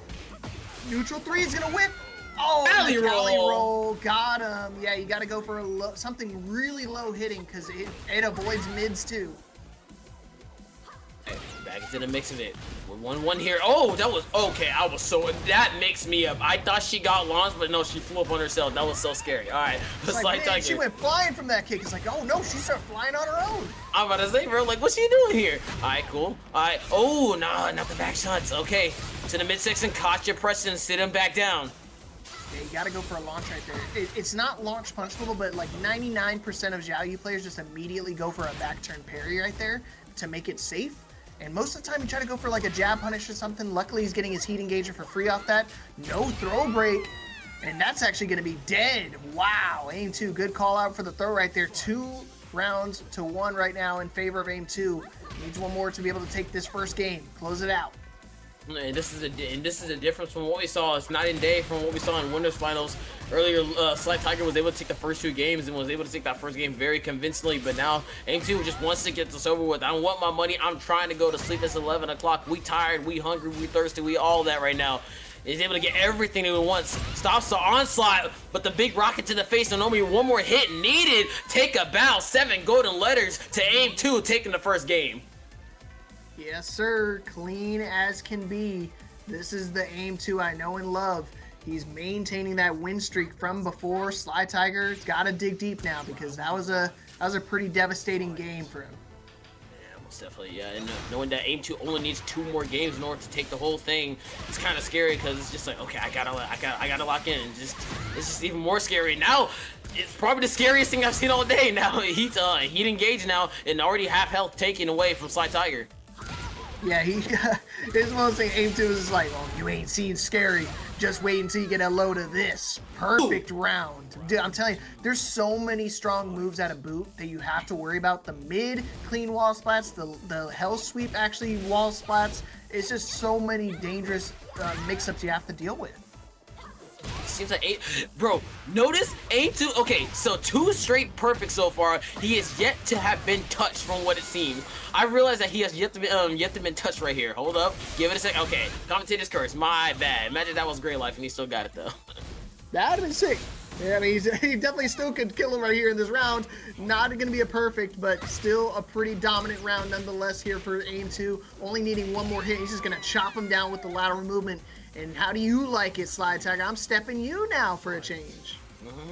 Neutral 3 is gonna whip. Oh, Alley roll. Got him. Yeah, you got to go for something really low hitting, because it avoids mids too. Back into the mix of it. We're 1-1 here. Oh, that was okay. That makes me up. I thought she got launched, but no, she flew up on herself. That was so scary. All right, it's like, man, she went flying from that kick. It's like, oh no, she started flying on her own. I'm about to say, bro, like, what's she doing here? All right, cool. All right. Oh, no, not the back shots. Okay, to the midsection, caught your pressing, sit him back down. Yeah, you gotta go for a launch right there. It's not launch punchable, but like 99% of Xiaoyu players just immediately go for a back turn parry right there to make it safe. And most of the time you try to go for like a jab punish or something. Luckily he's getting his heat engager for free off that. No throw break. And that's actually gonna be dead. Wow, Aimedtwo, good call out for the throw right there. 2 rounds to 1 right now in favor of Aimedtwo. Needs 1 more to be able to take this first game. Close it out. And this is a difference from what we saw. It's night and day from what we saw in winners finals earlier. slytiger was able to take the first 2 games and was able to take that first game very convincingly. But now Aimedtwo just wants to get this over with. I want my money. I'm trying to go to sleep. It's 11 o'clock. We tired. We hungry. We thirsty. We all that right now. He's able to get everything that he wants. Stops the onslaught, but the big rocket to the face, and only 1 more hit needed. Take a bow. 7 golden letters to Aimedtwo, taking the first game. Yes, sir. Clean as can be. This is the Aimedtwo I know and love. He's maintaining that win streak from before. slytiger's got to dig deep now, because that was a pretty devastating game for him. Yeah, most definitely. Yeah, and knowing that Aimedtwo only needs 2 more games in order to take the whole thing, it's kind of scary, because it's just like, okay, I gotta lock in. It's just even more scary now. It's probably the scariest thing I've seen all day. Now he's engaged now, and already half health taken away from slytiger. Yeah, his one thing Aimedtwo is like, oh, you ain't seen scary. Just wait until you get a load of this. Perfect round. Dude, I'm telling you, there's so many strong moves out of boot that you have to worry about. The mid clean wall splats, the hell sweep actually wall splats. It's just so many dangerous mix-ups you have to deal with. Seems like bro, notice Aimedtwo. Okay, so 2 straight perfect so far. He is yet to have been touched from what it seems. I realize that he has yet to been touched right here. Hold up, give it a sec. Okay, commentator's curse. My bad. Imagine that was Grey Life and he still got it though. That'd have been sick. Yeah, I mean, he definitely still could kill him right here in this round. Not going to be a perfect, but still a pretty dominant round nonetheless here for Aimedtwo. Only needing 1 more hit. He's just going to chop him down with the lateral movement. And how do you like it, slytiger? I'm stepping you now for a change.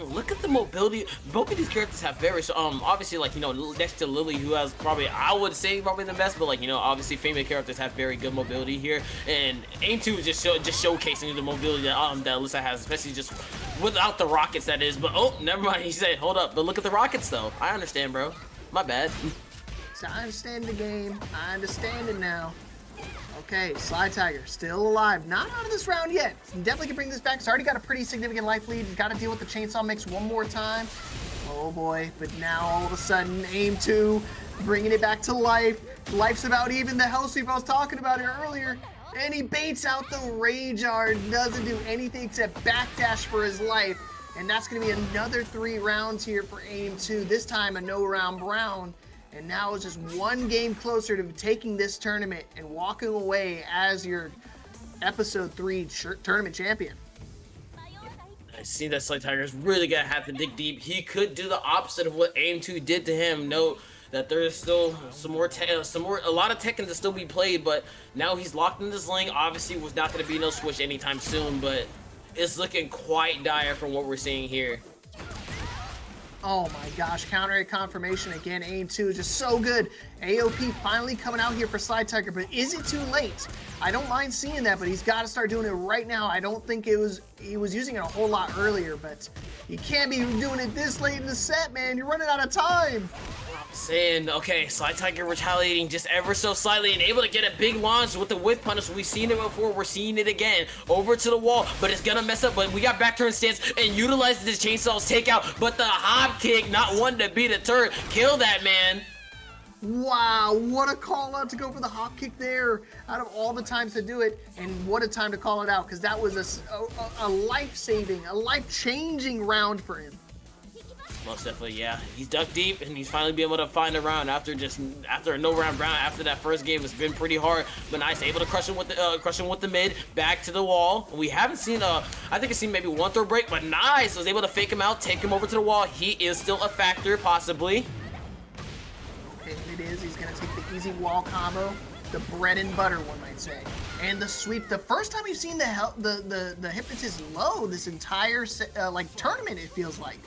Look at the mobility. Both of these characters have very, obviously, like, you know, next to Lily, who has probably, I would say, probably the best, but, like, you know, obviously, female characters have very good mobility here. And Aimedtwo is just showcasing the mobility that Alyssa has, especially just without the rockets, that is. But, oh, never mind. He said, hold up. But look at the rockets, though. I understand, bro. My bad. So I understand the game. I understand it now. Okay, slytiger still alive. Not out of this round yet. Definitely can bring this back. He's already got a pretty significant life lead. He's got to deal with the chainsaw mix one more time. Oh boy, but now all of a sudden, Aimedtwo bringing it back to life. Life's about even. The hell sweep I was talking about it earlier. And he baits out the Rage Art. Doesn't do anything except backdash for his life. And that's going to be another 3 rounds here for Aimedtwo. This time a no-round Brown. And now it's just one game closer to taking this tournament and walking away as your Episode 3 tournament champion. I see that slytiger's really gonna have to dig deep. He could do the opposite of what Aimedtwo did to him. Note that there's still a lot of Tekken to still be played, but now he's locked in this lane. Obviously, was not gonna be no switch anytime soon, but it's looking quite dire from what we're seeing here. Oh my gosh, counter hit confirmation again. Aimedtwo is just so good. AOP finally coming out here for slytiger, but is it too late? I don't mind seeing that, but he's got to start doing it right now. I don't think he was using it a whole lot earlier, but you can't be doing it this late in the set, man. You're running out of time. Saying, okay, slytiger retaliating just ever so slightly and able to get a big launch with the whip punish. We've seen it before, we're seeing it again. Over to the wall, but it's gonna mess up, but we got back turn stance and utilizes this chainsaw's takeout, but the hop kick, not one to beat a turret. Kill that man. Wow, what a call out to go for the hop kick there out of all the times to do it, and what a time to call it out, because that was a life-saving, a life-changing round for him. Most definitely, yeah. He's dug deep and he's finally been able to find a round after a no-round round. After that first game, it's been pretty hard. But nice, able to crush him with the mid, back to the wall. We haven't seen I think I've seen maybe one throw break, but nice. Was able to fake him out, take him over to the wall. He is still a factor, possibly. And it is. He's gonna take the easy wall combo, the bread and butter, one might say, and the sweep. The first time we've seen the hypnotist low this entire tournament, it feels like.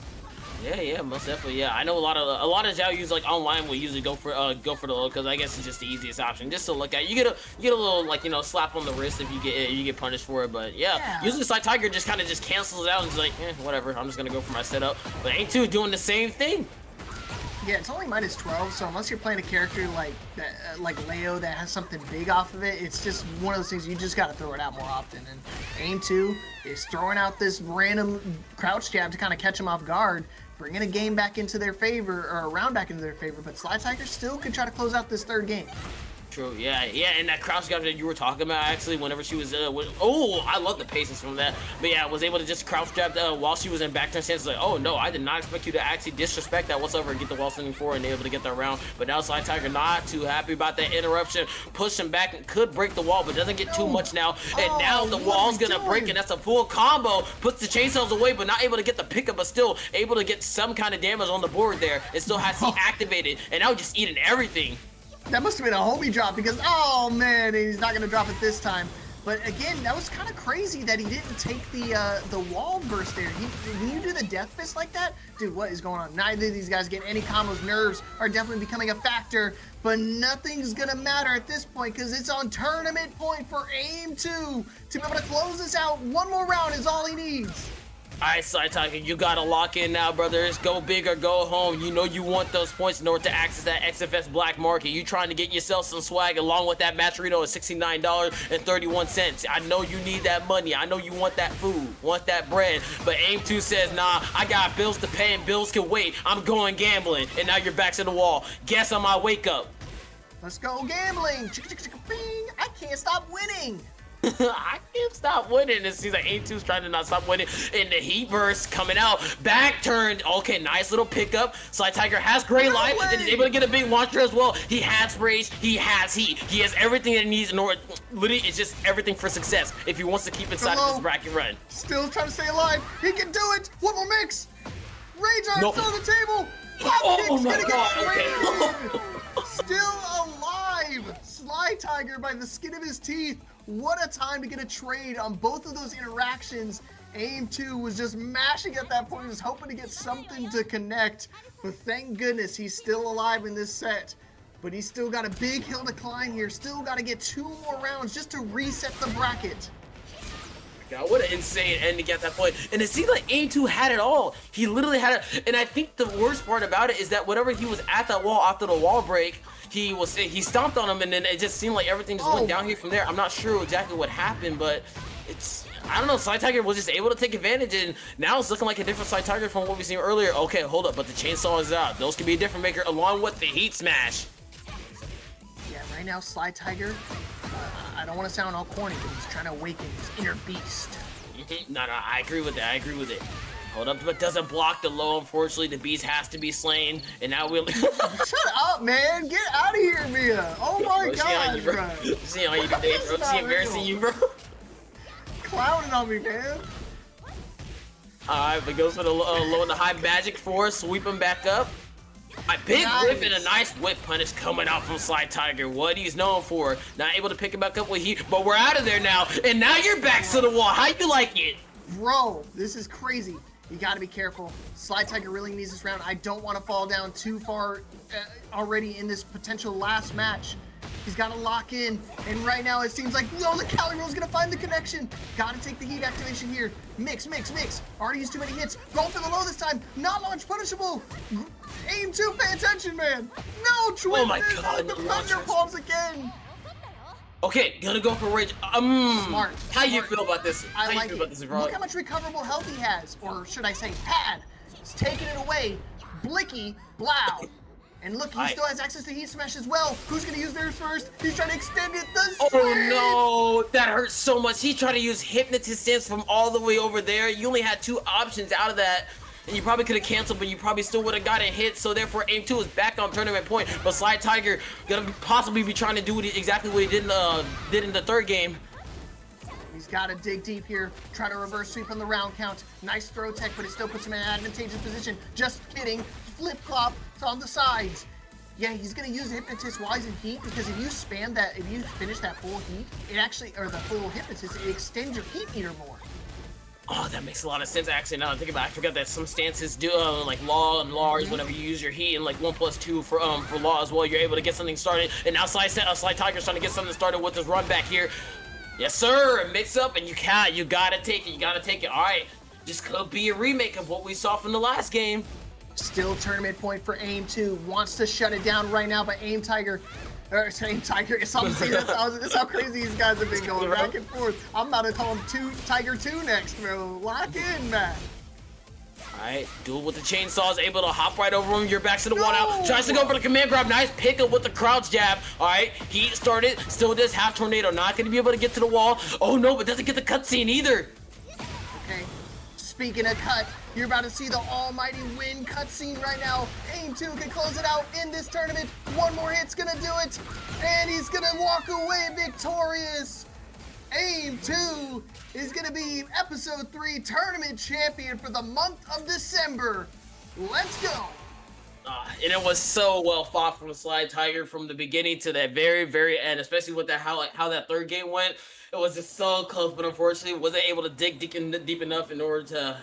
Yeah, most definitely. Yeah, I know a lot of Zhao use like online will usually go for the low because I guess it's just the easiest option just to look at. You get a little slap on the wrist if you get punished for it. But yeah. Usually slytiger just kind of cancels it out and is like, whatever. I'm just gonna go for my setup. But Aimedtwo doing the same thing. Yeah, it's only -12, so unless you're playing a character like that, like Leo, that has something big off of it, it's just one of those things you just got to throw it out more often. And Aimedtwo is throwing out this random crouch jab to kind of catch him off guard, bringing a game back into their favor, or a round back into their favor. But slytiger still could try to close out this third game. True, yeah, and that crouch jab that you were talking about, actually, whenever she was, oh, I love the patience from that, but yeah, was able to just crouch jab while she was in back turn stance, like, oh no, I did not expect you to actually disrespect that whatsoever and get the wall standing forward and able to get that round, but now slytiger not too happy about that interruption, pushing back, and could break the wall, but doesn't get too much now, and now the wall's gonna break, and that's a full combo, puts the chainsaws away, but not able to get the pickup, but still able to get some kind of damage on the board there, it still has to activated, and now just eating everything. That must have been a homie drop because, oh man, he's not going to drop it this time. But again, that was kind of crazy that he didn't take the wall burst there. When you do the death fist like that, dude, what is going on? Neither of these guys get any combos. Nerves are definitely becoming a factor, but nothing's going to matter at this point because it's on tournament point for Aimedtwo to be able to close this out. One more round is all he needs. Alright, slytiger, you gotta lock in now, brothers. Go big or go home. You know you want those points in order to access that XFS Black Market. You trying to get yourself some swag along with that Matcherino at $69.31. I know you need that money. I know you want that food, want that bread. But Aimedtwo says, nah, I got bills to pay and bills can wait. I'm going gambling. And now your back's to the wall. Guess on my wake up. Let's go gambling. Chicka, chicka, chicka, bing. I can't stop winning. I can't stop winning. It seems like Aimedtwo's trying to not stop winning. And the heat burst coming out. Back turned. Okay, nice little pickup. slytiger has great life and is able to get a big launcher as well. He has rage. He has heat. He has everything that he needs in order. Literally, it's just everything for success if he wants to keep inside of this bracket run. Still trying to stay alive. He can do it. One more mix. Rage arms on the table. Oh my god. Okay. Still alive. slytiger by the skin of his teeth. What a time to get a trade on both of those interactions. Aimedtwo was just mashing at that point, was hoping to get something to connect. But thank goodness he's still alive in this set. But he's still got a big hill to climb here. Still got to get 2 more rounds just to reset the bracket. God, what an insane ending at that point. And it seemed like Aimedtwo had it all. He literally had it. And I think the worst part about it is that whenever he was at that wall after the wall break, he stomped on him, and then it just seemed like everything just went down here from there. I'm not sure exactly what happened, but I don't know. slytiger was just able to take advantage, and now it's looking like a different slytiger from what we seen earlier. Okay, hold up, but the chainsaw is out. Those could be a different maker along with the heat smash. Yeah, right now slytiger, I don't want to sound all corny, but he's trying to awaken his inner beast. No, I agree with that. I agree with it. Hold up, but doesn't block the low. Unfortunately, the beast has to be slain, and now we'll. Shut up, man! Get out of here, Mia! Oh my god, bro! See how you today, bro? See embarrassing you, bro? Clowning on me, man. Alright, but goes for the low and the high magic force, sweep him back up. A big whip and a nice whip punish coming out from slytiger. What he's known for. Not able to pick him back up with heat, but we're out of there now. And now you're back to the wall. How you like it? Bro, this is crazy. You gotta be careful. slytiger really needs this round. I don't want to fall down too far already in this potential last match. He's got to lock in, and right now it seems like, no, the Cali roll's gonna find the connection. Gotta take the heat activation here. Mix. Already used too many hits. Going for the low this time. Not launch punishable. Aimedtwo, pay attention, man. No, twin. Oh my god, the thunder palms again. Okay, gonna go for rage. Smart. How you feel about this? I like you feel about this, bro? Look how much recoverable health he has, or should I say had. He's taking it away. Blicky, blow. And look, he still has access to heat smash as well. Who's gonna use theirs first? He's trying to extend it. Oh no, that hurts so much. He tried to use hypnotist stance from all the way over there. You only had 2 options out of that. And you probably could have canceled, but you probably still would have got a hit. So therefore, Aimedtwo is back on tournament point. But slytiger gonna possibly be trying to do exactly what he did in the third game. He's got to dig deep here, try to reverse sweep on the round count. Nice throw tech, but it still puts him in an advantageous position. Just kidding. Flip flop on the sides. Yeah, he's gonna use hypnotist while he's in heat, because if you spam that, if you finish that full heat, it actually, or the full hypnotist, it extends your heat meter more. Oh, that makes a lot of sense. Actually, now that I think about it, I forgot that some stances do like law and Lars, whenever you use your heat, and like 1+2 for law as well, you're able to get something started. And now slytiger's trying to get something started with his run back here. Yes, sir. Mix up, and you gotta take it. You gotta take it. All right, just could be a remake of what we saw from the last game. Still tournament point for Aimedtwo. Wants to shut it down right now, but Aimetiger. It's all the same. That's how crazy these guys have been going back and forth. I'm about to call him Tiger 2 next, bro. Lock in, man. Alright, duel with the chainsaws, able to hop right over him. You're back to the one out. Tries to go for the command grab. Nice pick up with the crouch jab. Alright, heat started. Still does half tornado. Not going to be able to get to the wall. Oh no, but doesn't get the cutscene either. Okay, speaking of cut, you're about to see the almighty win cutscene right now. Aimedtwo can close it out in this tournament. One more hit's gonna do it, and he's gonna walk away victorious. Aimedtwo is gonna be episode 3 tournament champion for the month of December. Let's go. And it was so well fought from slytiger from the beginning to that very, very end, especially with that how that third game went. It was just so close, but unfortunately wasn't able to dig deep enough in order to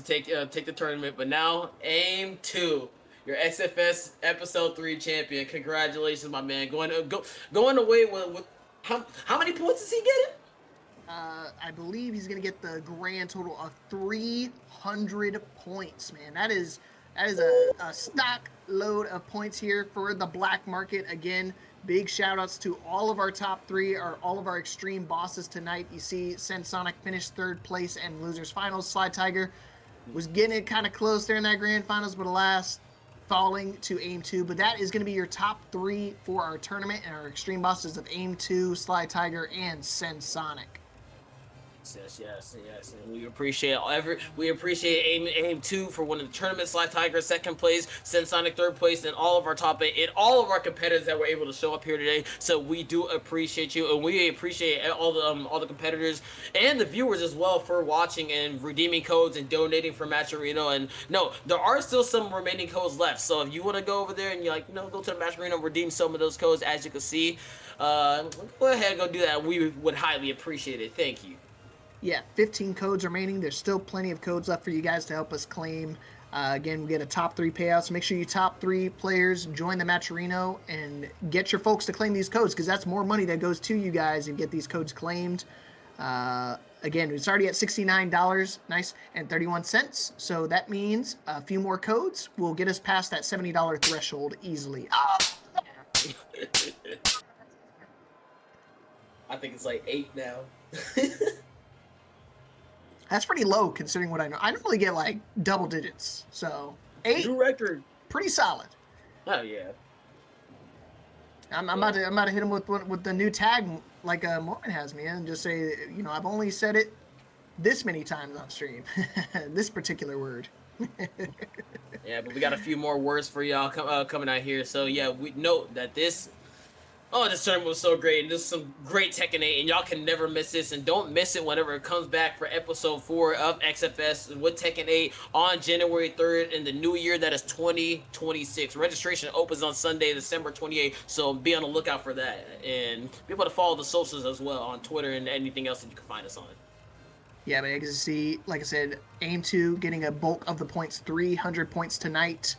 take the tournament. But now Aimedtwo, your XFS episode 3 champion. Congratulations, my man. Going away with how many points is he getting? I believe he's gonna get the grand total of 300 points, man. That is a stock load of points here for the black market. Again, big shout outs to all of our top 3, or all of our extreme bosses tonight. You see CensedSonic finished 3rd place and losers finals. slytiger was getting it kind of close there in that grand finals, but alas, falling to Aimedtwo. But that is going to be your top 3 for our tournament, and our extreme bosses of Aimedtwo, slytiger, and CensedSonic. Yes. And we appreciate Aimedtwo for winning the tournament, slytiger 2nd place, CensedSonic 3rd place, and all of our top 8, and all of our competitors that were able to show up here today. So we do appreciate you, and we appreciate all the competitors and the viewers as well for watching and redeeming codes and donating for Match Arena. And no, there are still some remaining codes left. So if you want to go over there and you're like, go to the Match Arena and redeem some of those codes, as you can see, go ahead and go do that. We would highly appreciate it. Thank you. Yeah, 15 codes remaining. There's still plenty of codes left for you guys to help us claim. Again, we get a top 3 payout, so make sure you top 3 players join the Match Arena and get your folks to claim these codes, because that's more money that goes to you guys and get these codes claimed. Again, it's already at $69, nice, and 31 cents. So that means a few more codes will get us past that $70 threshold easily. Oh! I think it's like 8 now. That's pretty low considering what I know. I normally get like double digits, so 8, New record. pretty solid. Oh yeah. I'm about to hit him with the new tag like Mormon has me, and just say, you know, I've only said it this many times on stream, this particular word. Yeah, but we got a few more words for y'all coming out here. So yeah, we note that this tournament was so great, and this is some great Tekken 8, and y'all can never miss this, and don't miss it whenever it comes back for episode 4 of XFS with Tekken 8 on January 3rd in the new year, that is 2026. Registration opens on Sunday, December 28th, so be on the lookout for that, and be able to follow the socials as well on Twitter and anything else that you can find us on. Yeah, but as you see, like I said, Aimedtwo getting a bulk of the points, 300 points tonight.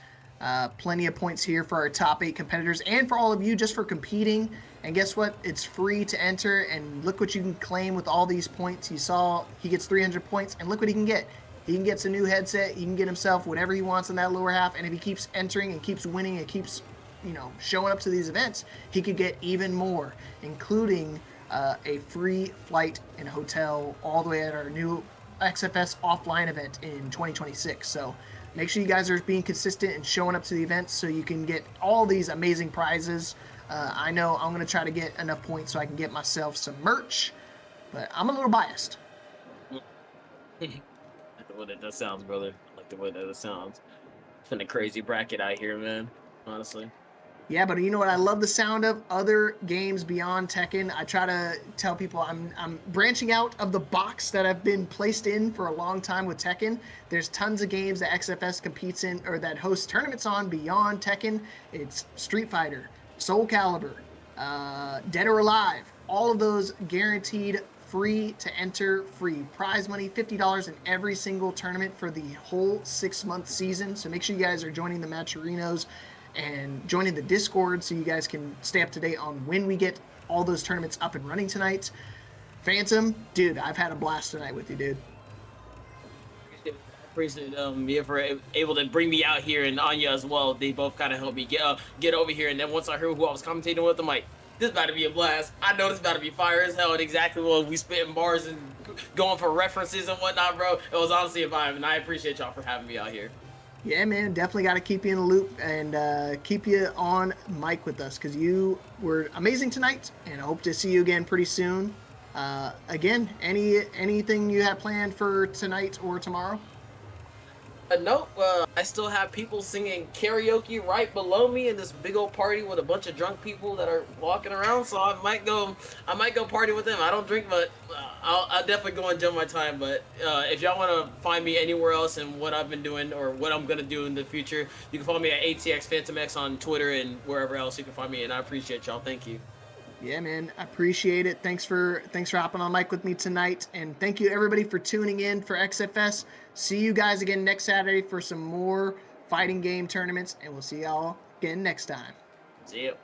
Plenty of points here for our top 8 competitors and for all of you just for competing. And guess what? It's free to enter, and look what you can claim with all these points. You saw he gets 300 points, and look what he can get. He can get a new headset. He can get himself whatever he wants in that lower half, and if he keeps entering and keeps winning and keeps, you know, showing up to these events, he could get even more, including a free flight and hotel all the way at our new XFS offline event in 2026. So make sure you guys are being consistent and showing up to the events so you can get all these amazing prizes. I know I'm going to try to get enough points so I can get myself some merch, but I'm a little biased. I like the way that sounds, brother. I like the way that sounds. It's been a crazy bracket out here, man, honestly. Yeah, but you know what I love the sound of? Other games beyond Tekken. I try to tell people I'm branching out of the box that I've been placed in for a long time with Tekken. There's tons of games that XFS competes in or that hosts tournaments on beyond Tekken. It's Street Fighter, Soulcalibur, Dead or Alive. All of those guaranteed free to enter, free prize money, $50 in every single tournament for the whole 6-month season. So make sure you guys are joining the Matcherinos and joining the Discord so you guys can stay up to date on when we get all those tournaments up and running tonight. Phantom, dude, I've had a blast tonight with you, dude. I appreciate Mia for able to bring me out here, and Anya as well. They both kind of helped me get over here, and then once I heard who I was commentating with, I'm like, this is about to be a blast. I know this is about to be fire as hell, and exactly what we spitting bars and going for references and whatnot, bro. It was honestly a vibe, and I appreciate y'all for having me out here. Yeah, man, definitely got to keep you in the loop and keep you on mic with us because you were amazing tonight, and I hope to see you again pretty soon. Again, anything you have planned for tonight or tomorrow? No, I still have people singing karaoke right below me in this big old party with a bunch of drunk people that are walking around. So I might go party with them. I don't drink, but I'll definitely go enjoy my time. But if y'all want to find me anywhere else and what I've been doing or what I'm gonna do in the future, you can follow me at ATX PhantomX on Twitter and wherever else you can find me. And I appreciate y'all. Thank you. Yeah, man, I appreciate it. Thanks for hopping on mic with me tonight, and thank you everybody for tuning in for XFS. See you guys again next Saturday for some more fighting game tournaments, and we'll see y'all again next time. See you.